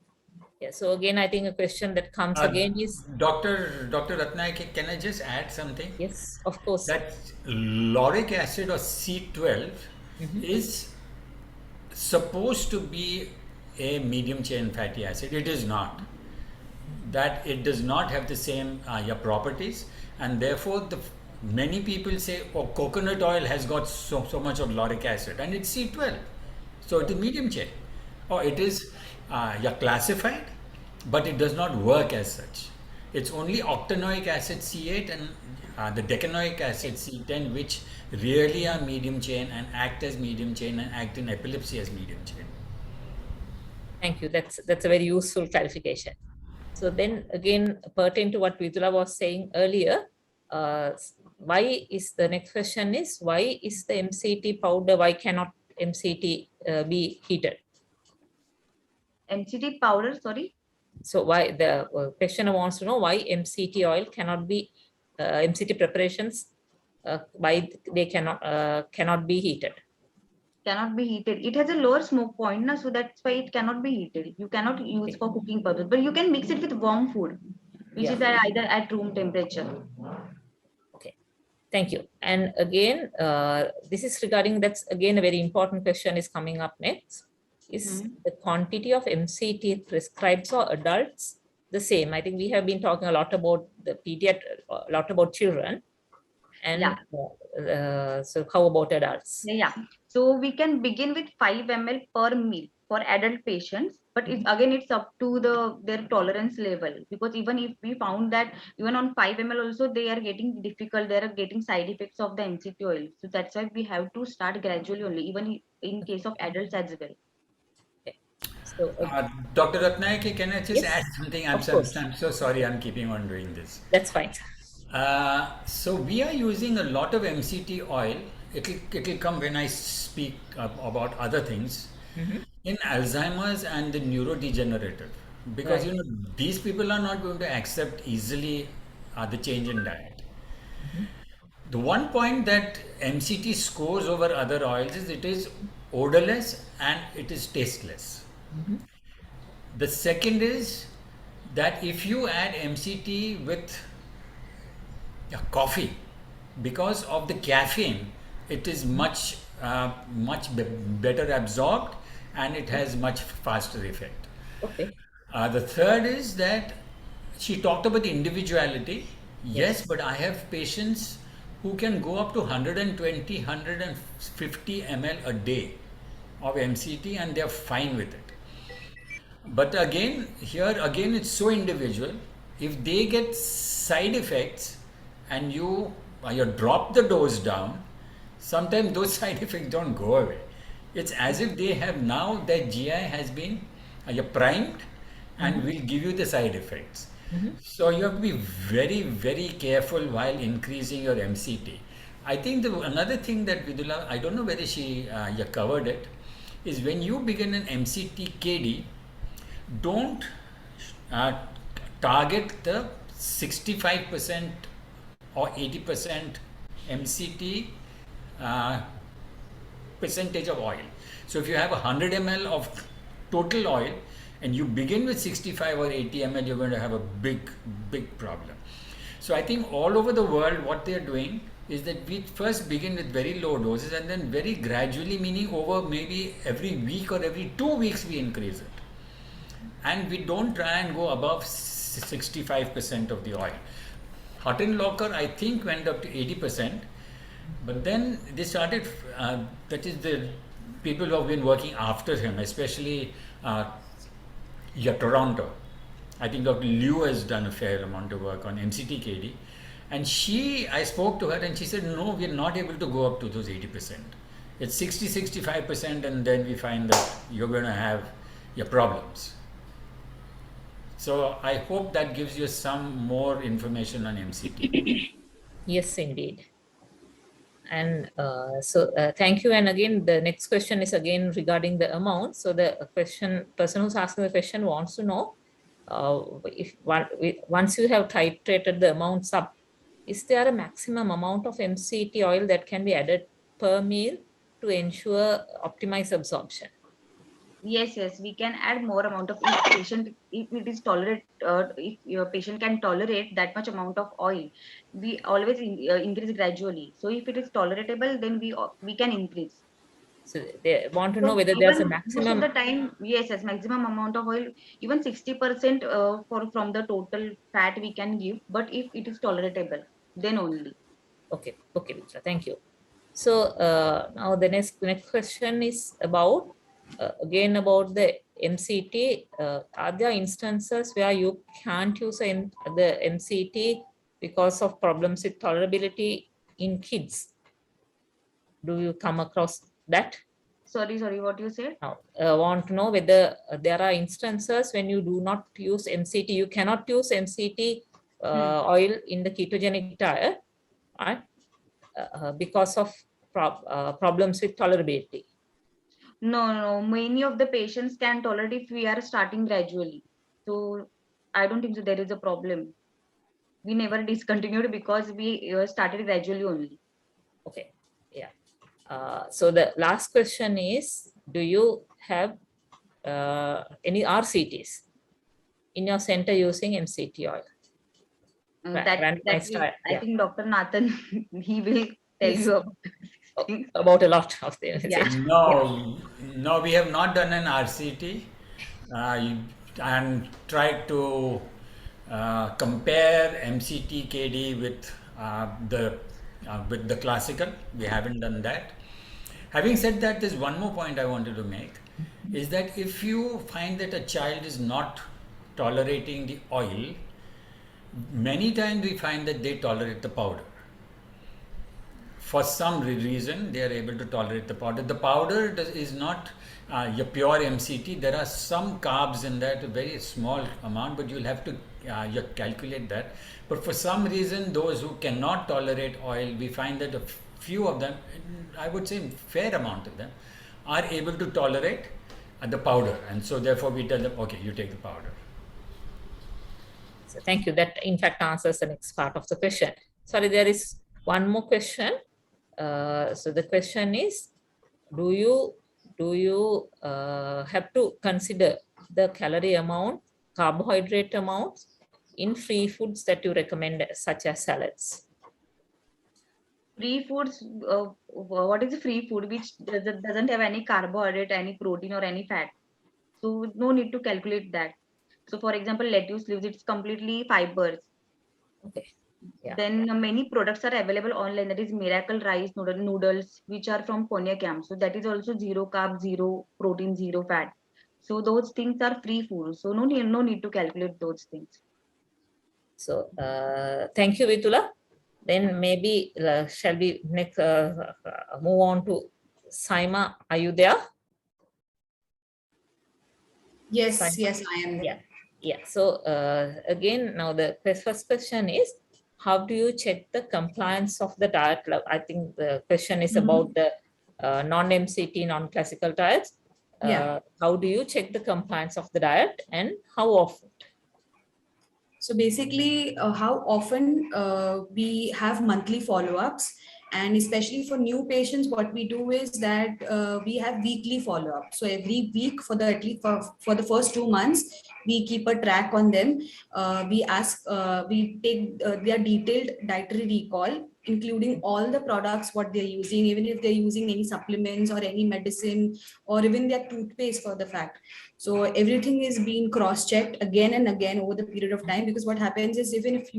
Yeah. So again, I think a question that comes again is Dr. Ratnayake, can I just add something? Yes, of course. That lauric acid or C12 is supposed to be a medium chain fatty acid. It is not. That it does not have the same properties, and therefore many people say, oh, coconut oil has got so much of lauric acid, and it's C12, so it is medium chain, or it is classified, but it does not work as such. It's only octanoic acid C8 and the decanoic acid C10 which really are medium chain and act as medium chain and act in epilepsy as medium chain. Thank you. That's a very useful clarification. So then again, pertaining to what Vidula was saying earlier, why is the next question is, why is the MCT powder, why cannot MCT be heated? MCT powder, sorry? So why the questioner wants to know why MCT oil cannot be, MCT preparations, why they cannot be heated? Cannot be heated. It has a lower smoke point, so that's why it cannot be heated. You cannot use for cooking purpose, but you can mix it with warm food, which is either at room temperature. Okay, thank you. And again, this is regarding, that's again a very important question is coming up next. Is the quantity of MCT prescribed for adults the same? I think we have been talking a lot about the a lot about children. And so how about adults? So we can begin with 5 ml per meal for adult patients, but it's up to their tolerance level, because even if we found that even on 5 ml also they are getting difficult, they are getting side effects of the MCT oil. So that's why we have to start gradually only, even in case of adults as well. So, Dr. Ratnayake, can I just add something? I'm so sorry I'm keeping on doing this. That's fine. So we are using a lot of MCT oil. It'll come when I speak about other things in Alzheimer's and the neurodegenerative, because these people are not going to accept easily the change in diet. The one point that MCT scores over other oils is it is odorless and it is tasteless. The second is that if you add MCT with coffee, because of the caffeine, it is much better absorbed and it has much faster effect. The third is that she talked about the individuality. Yes, but I have patients who can go up to 120, 150 ml a day of MCT and they're fine with it. But again, it's so individual. If they get side effects and you drop the dose down, sometimes those side effects don't go away. It's as if they have now, their GI has been primed and will give you the side effects. So you have to be very, very careful while increasing your MCT. I think another thing that Vidula, I don't know whether she covered it, is when you begin an MCT KD, don't target the 65% or 80% MCT percentage of oil. So if you have 100 ml of total oil and you begin with 65 or 80 ml, you're going to have a big problem. So I think all over the world what they're doing is that we first begin with very low doses and then very gradually, meaning over maybe every week or every 2 weeks we increase it. And we don't try and go above 65% of the oil. Hot and Locker, I think, went up to 80%, but then they started, that is the people who have been working after him, especially Toronto. I think Dr. Liu has done a fair amount of work on MCT KD. And I spoke to her and she said, no, we're not able to go up to those 80%. It's 60-65%, and then we find that you're going to have your problems. So I hope that gives you some more information on MCT. Yes, indeed. And thank you. And again, the next question is again regarding the amount. So the person who's asking the question wants to know, if once you have titrated the amounts up, is there a maximum amount of MCT oil that can be added per meal to ensure optimized absorption? Yes, we can add more amount of, if it is if your patient can tolerate that much amount of oil, we always increase gradually. So if it is tolerable, then we can increase. So they want to know So whether there's a even most of maximum. the time, yes, yes, maximum amount of oil, even 60% for from the total fat we can give, but if it is tolerable, then only. Okay, okay, Mitra, thank you. So now the next question is about again about the MCT. Are there instances where you can't use the MCT because of problems with tolerability in kids? Do you come across that? Sorry, what you said? Now, want to know whether there are instances when you do not use MCT, you cannot use MCT oil in the ketogenic diet, right? Because of problems with tolerability. No, many of the patients can tolerate if we are starting gradually. So I don't think so there is a problem. We never discontinued because we started gradually only. Okay, yeah. So the last question is, do you have any RCTs in your center using MCT oil? I think Dr. Nathan, he will tell Yes. you about this thing. About a lot of them. Yeah. No, we have not done an RCT and tried to compare MCT KD with the classical. We haven't done that. Having said that, there's one more point I wanted to make, is that if you find that a child is not tolerating the oil, many times we find that they tolerate the powder. For some reason, they are able to tolerate the powder. The powder is not your pure MCT. There are some carbs in that, a very small amount, but you'll have to you calculate that. But for some reason, those who cannot tolerate oil, we find that a few of them, I would say a fair amount of them, are able to tolerate the powder. And so therefore we tell them, okay, you take the powder. So thank you. That in fact answers the next part of the question. Sorry, there is one more question. So the question is, do you have to consider the calorie amount, carbohydrate amounts in free foods that you recommend, such as salads? Free foods, what is a free food which doesn't have any carbohydrate, any protein or any fat? So no need to calculate that. So for example, lettuce leaves, it's completely fibers. Okay. Yeah. Then many products are available online. That is Miracle Rice noodles, which are from Ponyakam. So that is also zero carb, zero protein, zero fat. So those things are free food. So no need to calculate those things. So thank you, Vitula. Then maybe shall we next move on to Saima? Are you there? Yes, Saima? yes, I am there. Yeah. So again, now the first question is, how do you check the compliance of the diet? I think the question is about the non-MCT, non-classical diets. How do you check the compliance of the diet and how often? So basically, how often we have monthly follow-ups, and especially for new patients, what we do is that we have weekly follow-up. So every week for the first 2 months, we keep a track on them. We take their detailed dietary recall, including all the products, what they're using, even if they're using any supplements or any medicine, or even their toothpaste for the fact. So everything is being cross-checked again and again over the period of time, because what happens is, even if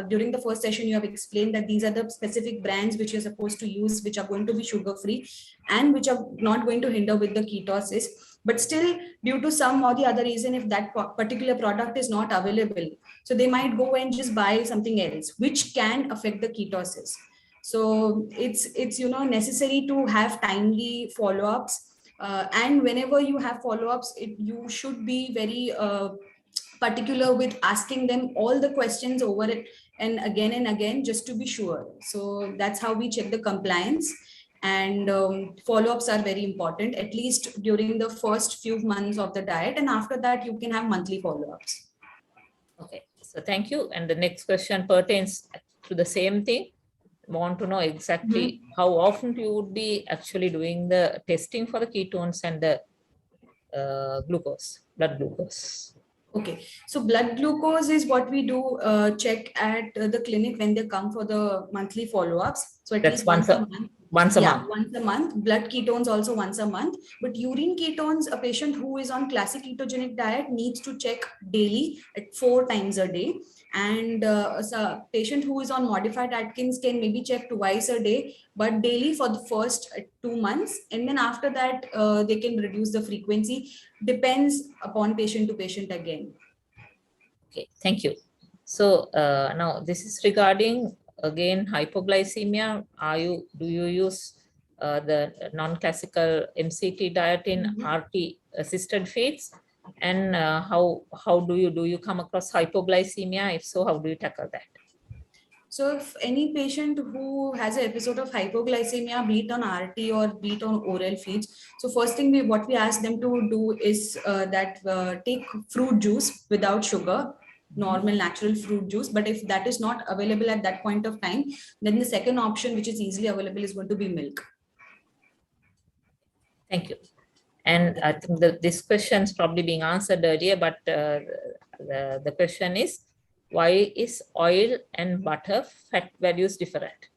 during the first session you have explained that these are the specific brands which you're supposed to use, which are going to be sugar-free and which are not going to hinder with the ketosis, but still due to some or the other reason, if that particular product is not available, so they might go and just buy something else which can affect the ketosis. So it's necessary to have timely follow-ups. And whenever you have follow-ups, you should be very particular with asking them all the questions over it and again, just to be sure. So that's how we check the compliance. And follow-ups are very important, at least during the first few months of the diet. And after that, you can have monthly follow-ups. Okay, so thank you. And the next question pertains to the same thing. Want to know exactly how often you would be actually doing the testing for the ketones and the blood glucose. Okay, so blood glucose is what we do check at the clinic when they come for the monthly follow-ups. So at That's least once a month. Once a Yeah, month. once a month. Blood ketones also once a month. But urine ketones, a patient who is on classic ketogenic diet needs to check daily at 4 times a day. And a patient who is on modified Atkins can maybe check twice a day, but daily for the first 2 months. And then after that, they can reduce the frequency. Depends upon patient to patient again. Okay, thank you. So now this is regarding again hypoglycemia. Do you use the non-classical MCT diet in RT assisted feeds? And how do you come across hypoglycemia? If so, how do you tackle that? So if any patient who has an episode of hypoglycemia, be it on RT or be it on oral feeds, so first thing what we ask them to do is take fruit juice without sugar, normal natural fruit juice. But if that is not available at that point of time, then the second option, which is easily available, is going to be milk. Thank you. And I think this question is probably being answered earlier, but the question is, why is oil and butter fat values different?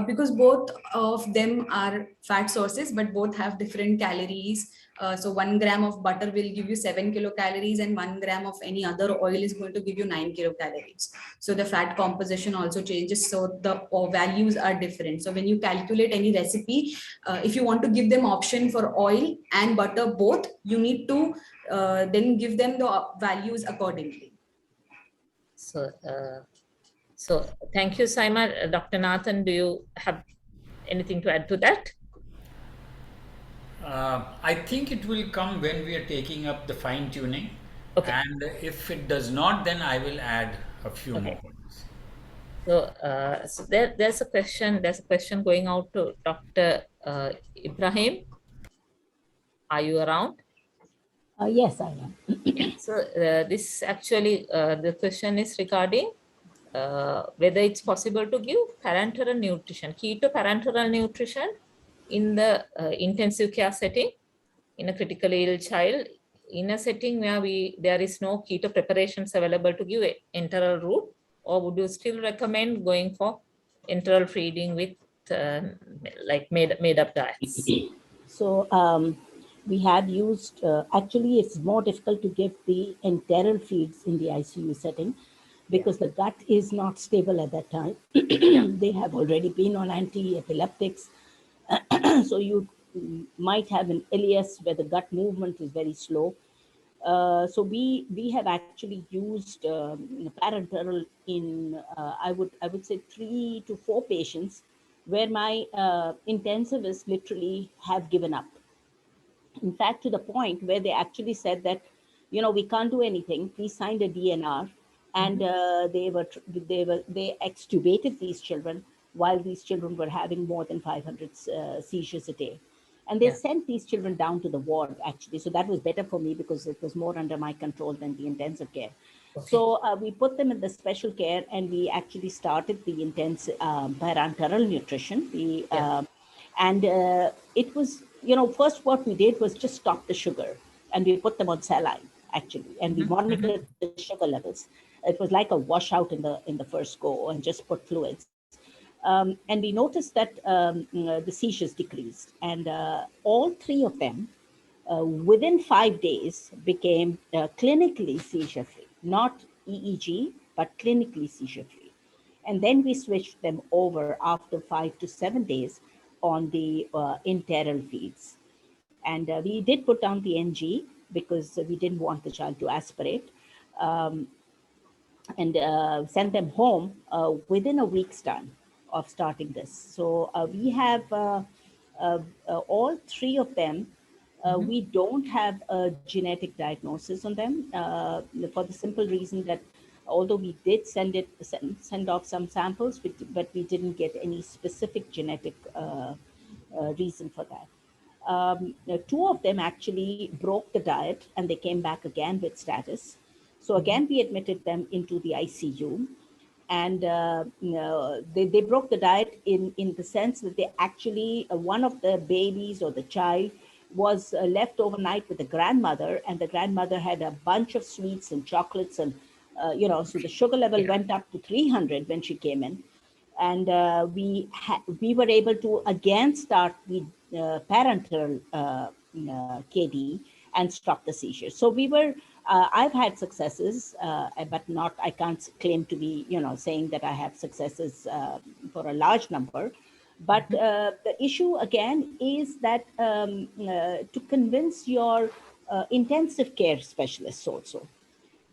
Because both of them are fat sources, but both have different calories. So 1 gram of butter will give you 7 kilocalories, and 1 gram of any other oil is going to give you 9 kilocalories. So the fat composition also changes. So the values are different. So when you calculate any recipe, if you want to give them option for oil and butter both, you need to then give them the values accordingly. So thank you, Simon. Dr. Nathan, do you have anything to add to that? I think it will come when we are taking up the fine tuning. Okay. And if it does not, then I will add a few more points. So, there's a question. There's a question going out to Dr. Ibrahim. Are you around? Yes, I am. So this actually the question is regarding whether it's possible to give parenteral nutrition, keto parenteral nutrition in the intensive care setting in a critically ill child, in a setting where there is no keto preparations available to give enteral route, or would you still recommend going for enteral feeding with like made up diets? So we have used, actually it's more difficult to give the enteral feeds in the ICU setting because the gut is not stable at that time. They have already been on anti-epileptics. So you might have an ileus where the gut movement is very slow. So we have actually used parenteral in I would say 3 to 4 patients where my intensivists literally have given up. In fact, to the point where they actually said that, we can't do anything. Please sign a DNR, and they extubated these children while these children were having more than 500 seizures a day. And they sent these children down to the ward, actually. So that was better for me because it was more under my control than the intensive care. Okay. So we put them in the special care, and we actually started the intensive parenteral nutrition. And it was, first what we did was just stop the sugar, and we put them on saline, actually, and we monitored the sugar levels. It was like a washout in the first go, and just put fluids. And we noticed that the seizures decreased, and all 3 of them within 5 days became clinically seizure-free, not EEG, but clinically seizure-free. And then we switched them over after 5 to 7 days on the enteral feeds. And we did put down the NG because we didn't want the child to aspirate. And sent them home within a week's time of starting this. So we have all 3 of them. We don't have a genetic diagnosis on them for the simple reason that although we did send off some samples, but we didn't get any specific genetic reason for that. 2 of them actually broke the diet, and they came back again with status. So again, we admitted them into the ICU, and they broke the diet in the sense that they actually, one of the babies or the child was left overnight with the grandmother, and the grandmother had a bunch of sweets and chocolates, and so the sugar level went up to 300 when she came in. And we were able to again start the parenteral KD and stop the seizure. So we were, I've had successes, but not, I can't claim to be, saying that I have successes for a large number. But the issue again is that to convince your intensive care specialists also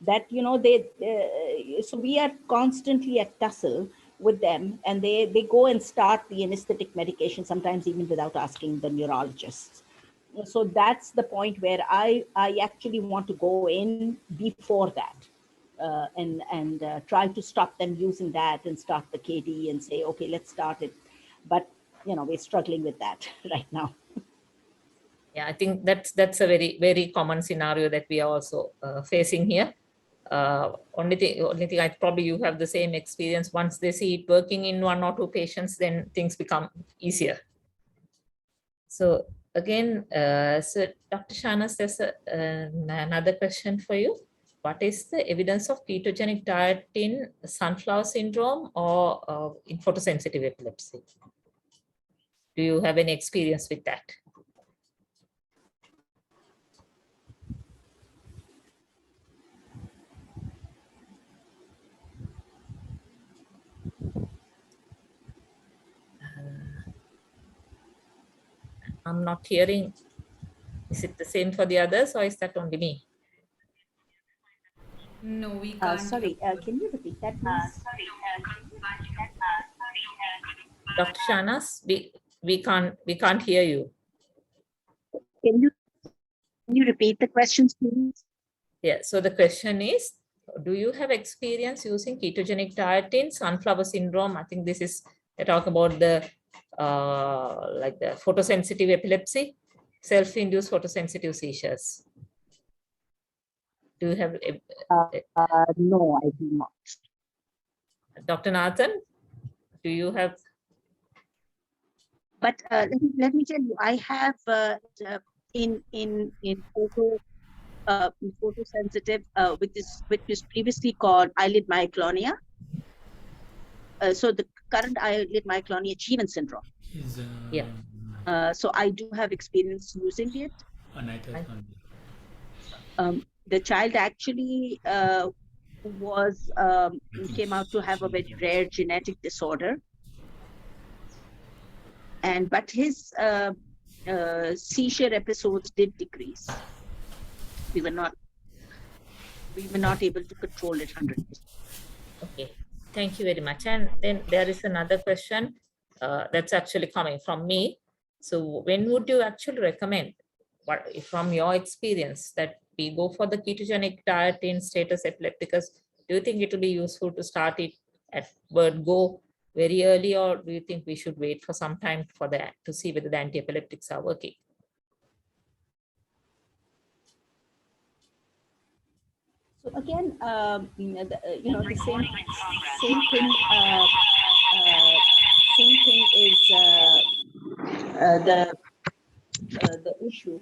that, so we are constantly at tussle with them, and they go and start the anesthetic medication, sometimes even without asking the neurologists. So that's the point where I actually want to go in before that and try to stop them using that and start the KD and say, okay, let's start it. But, we're struggling with that right now. Yeah, I think that's a very, very common scenario that we are also facing here. Only thing I probably you have the same experience. Once they see it working in 1 or 2 patients, then things become easier. So again, so Dr. Shanas, there's another question for you. What is the evidence of ketogenic diet in sunflower syndrome or in photosensitive epilepsy? Do you have any experience with that? I'm not hearing. Is it the same for the others, or is that only me? No, we can't. Sorry, can you repeat that, please? Dr. Shanas, we can't hear you. Can you repeat the questions, please? Yeah, so the question is, do you have experience using ketogenic diet in sunflower syndrome? I think this is, they talk about the like the photosensitive epilepsy, self-induced photosensitive seizures. Do you have? No, I do not. Dr. Nathan, do you have? But let me tell you, I have in photosensitive, which is previously called eyelid myoclonia. So the current eyelid myoclonia achievement syndrome. Yeah. So I do have experience using it. The child actually came out to have a very rare genetic disorder, but his seizure episodes did decrease. We were not able to control it 100%. Okay, thank you very much. And then there is another question that's actually coming from me. So when would you actually recommend, from your experience, that we go for the ketogenic diet in status epilepticus? Do you think it will be useful to start it at word go very early, or do you think we should wait for some time for that to see whether the anti-epileptics are working? So again, the same thing is the issue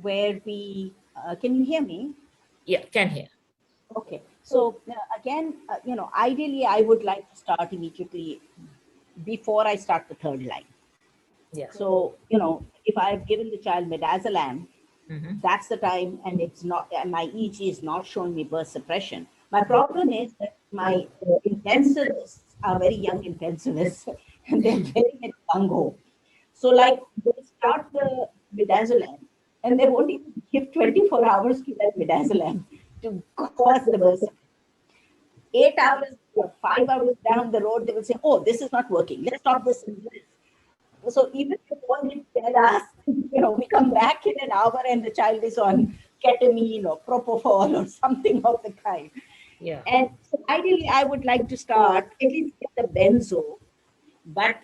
where we can you hear me? Yeah, can hear. Okay, so again, ideally I would like to start immediately before I start the 3rd line. Yeah. So if I've given the child midazolam, that's the time, and it's not, and my EEG is not showing me burst suppression. My problem is that my intensivists are very young intensivists, and they're very at gung-ho. So like they start the midazolam, and they won't even give 24 hours to that midazolam to cause the burst. 8 hours or 5 hours down the road, they will say, oh, this is not working. Let's stop this. So even before they tell us, we come back in an hour and the child is on ketamine or propofol or something of the kind. Yeah. And so ideally, I would like to start at least get the benzo. But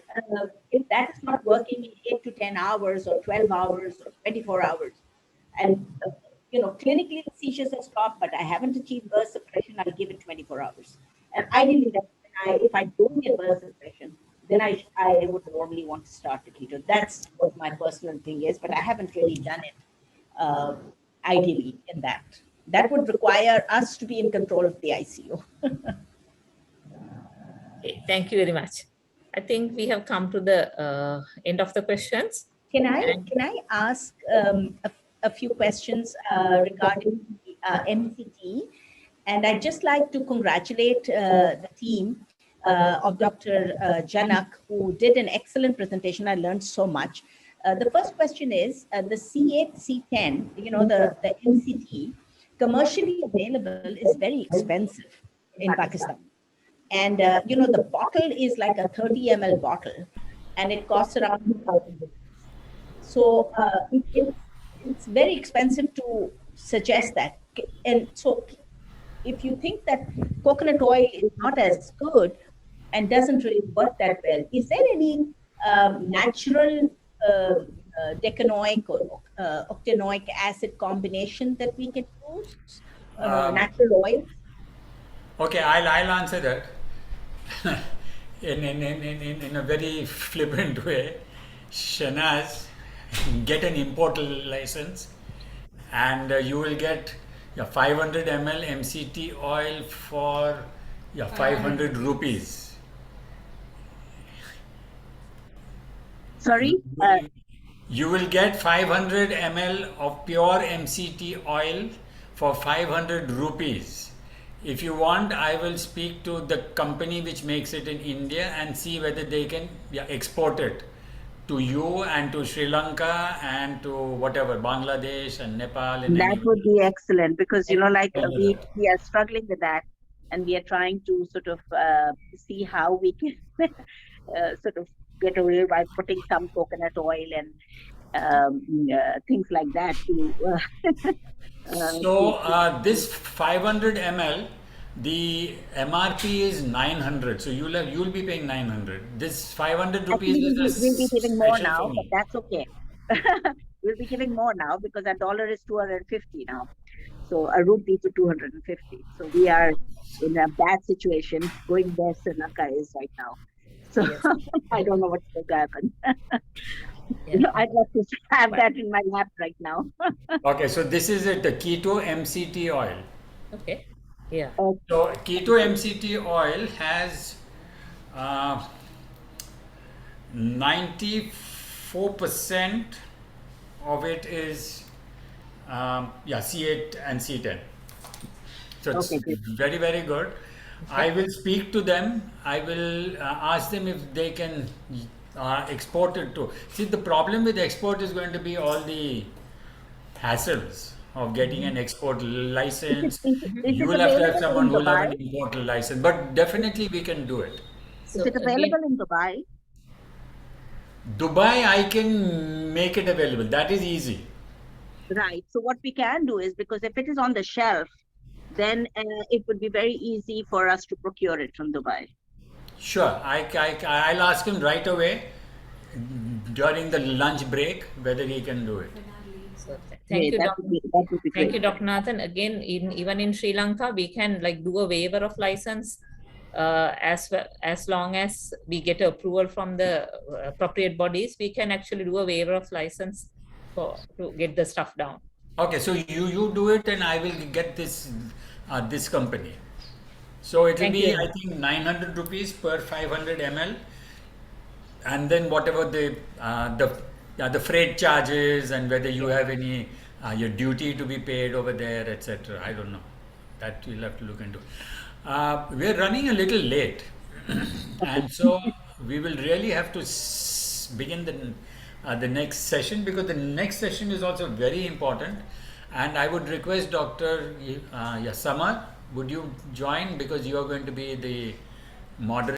if that is not working in 8 to 10 hours or 12 hours or 24 hours, and clinically the seizures have stopped, but I haven't achieved burst suppression, I'll give it 24 hours. And ideally, if I don't get burst suppression, then I would normally want to start the keto. That's what my personal thing is, but I haven't really done it ideally in that. That would require us to be in control of the ICU. Okay, thank you very much. I think we have come to the end of the questions. Can I ask a few questions regarding MCT? And I'd just like to congratulate the team of Dr. Janak, who did an excellent presentation. I learned so much. The first question is the C8, C10, the MCT, commercially available is very expensive in Pakistan. And, the bottle is like a 30 ml bottle and it costs around 2,000. So it's very expensive to suggest that. And so if you think that coconut oil is not as good and doesn't really work that well, is there any natural decanoic or octanoic acid combination that we can use? Natural oil? Okay, I'll answer that in a very flippant way. Shanaz, get an import license and you will get 500 ml MCT oil for 500 rupees. Sorry? You will get 500 ml of pure MCT oil for 500 rupees. If you want, I will speak to the company which makes it in India and see whether they can export it to you and to Sri Lanka and to whatever, Bangladesh and Nepal. And that would be excellent because, we are struggling with that and we are trying to sort of see how we can sort of get away by putting some coconut oil and things like that to so this 500 ml, the MRP is 900. So you'll be paying 900. This 500 rupees is we'll be giving more special now, for but me. that's okay. We'll be giving more now because our dollar is 250 now. So a rupee to 250. So we are in a bad situation. Going where Sri Lanka is right now. So I don't know what's going to happen. I'd love to have that in my lap right now. Okay, so this is it, the Keto MCT oil. Okay. Yeah. So Keto MCT oil has 94% of it is C8 and C10. So it's very, very good. I will speak to them. I will ask them if they can export it to. See, the problem with export is going to be all the hassles of getting an export license. You will have to have someone who will have an import license, but definitely we can do it. Is it available in Dubai? Dubai, I can make it available. That is easy. Right. So what we can do is, because if it is on the shelf, then it would be very easy for us to procure it from Dubai. Sure. I'll ask him right away during the lunch break whether he can do it. So thank you, thank you, Dr. Nathan. Again, even in Sri Lanka, we can do a waiver of license as long as we get approval from the appropriate bodies. We can actually do a waiver of license to get the stuff down. Okay, so you do it and I will get this company. So it will be, I think, 900 rupees per 500 ml, and then whatever the freight charges and whether you have any your duty to be paid over there, etc. I don't know. That we'll have to look into. We're running a little late, and so we will really have to begin the next session, because the next session is also very important. And I would request Dr. Samar, would you join, because you are going to be the moderator.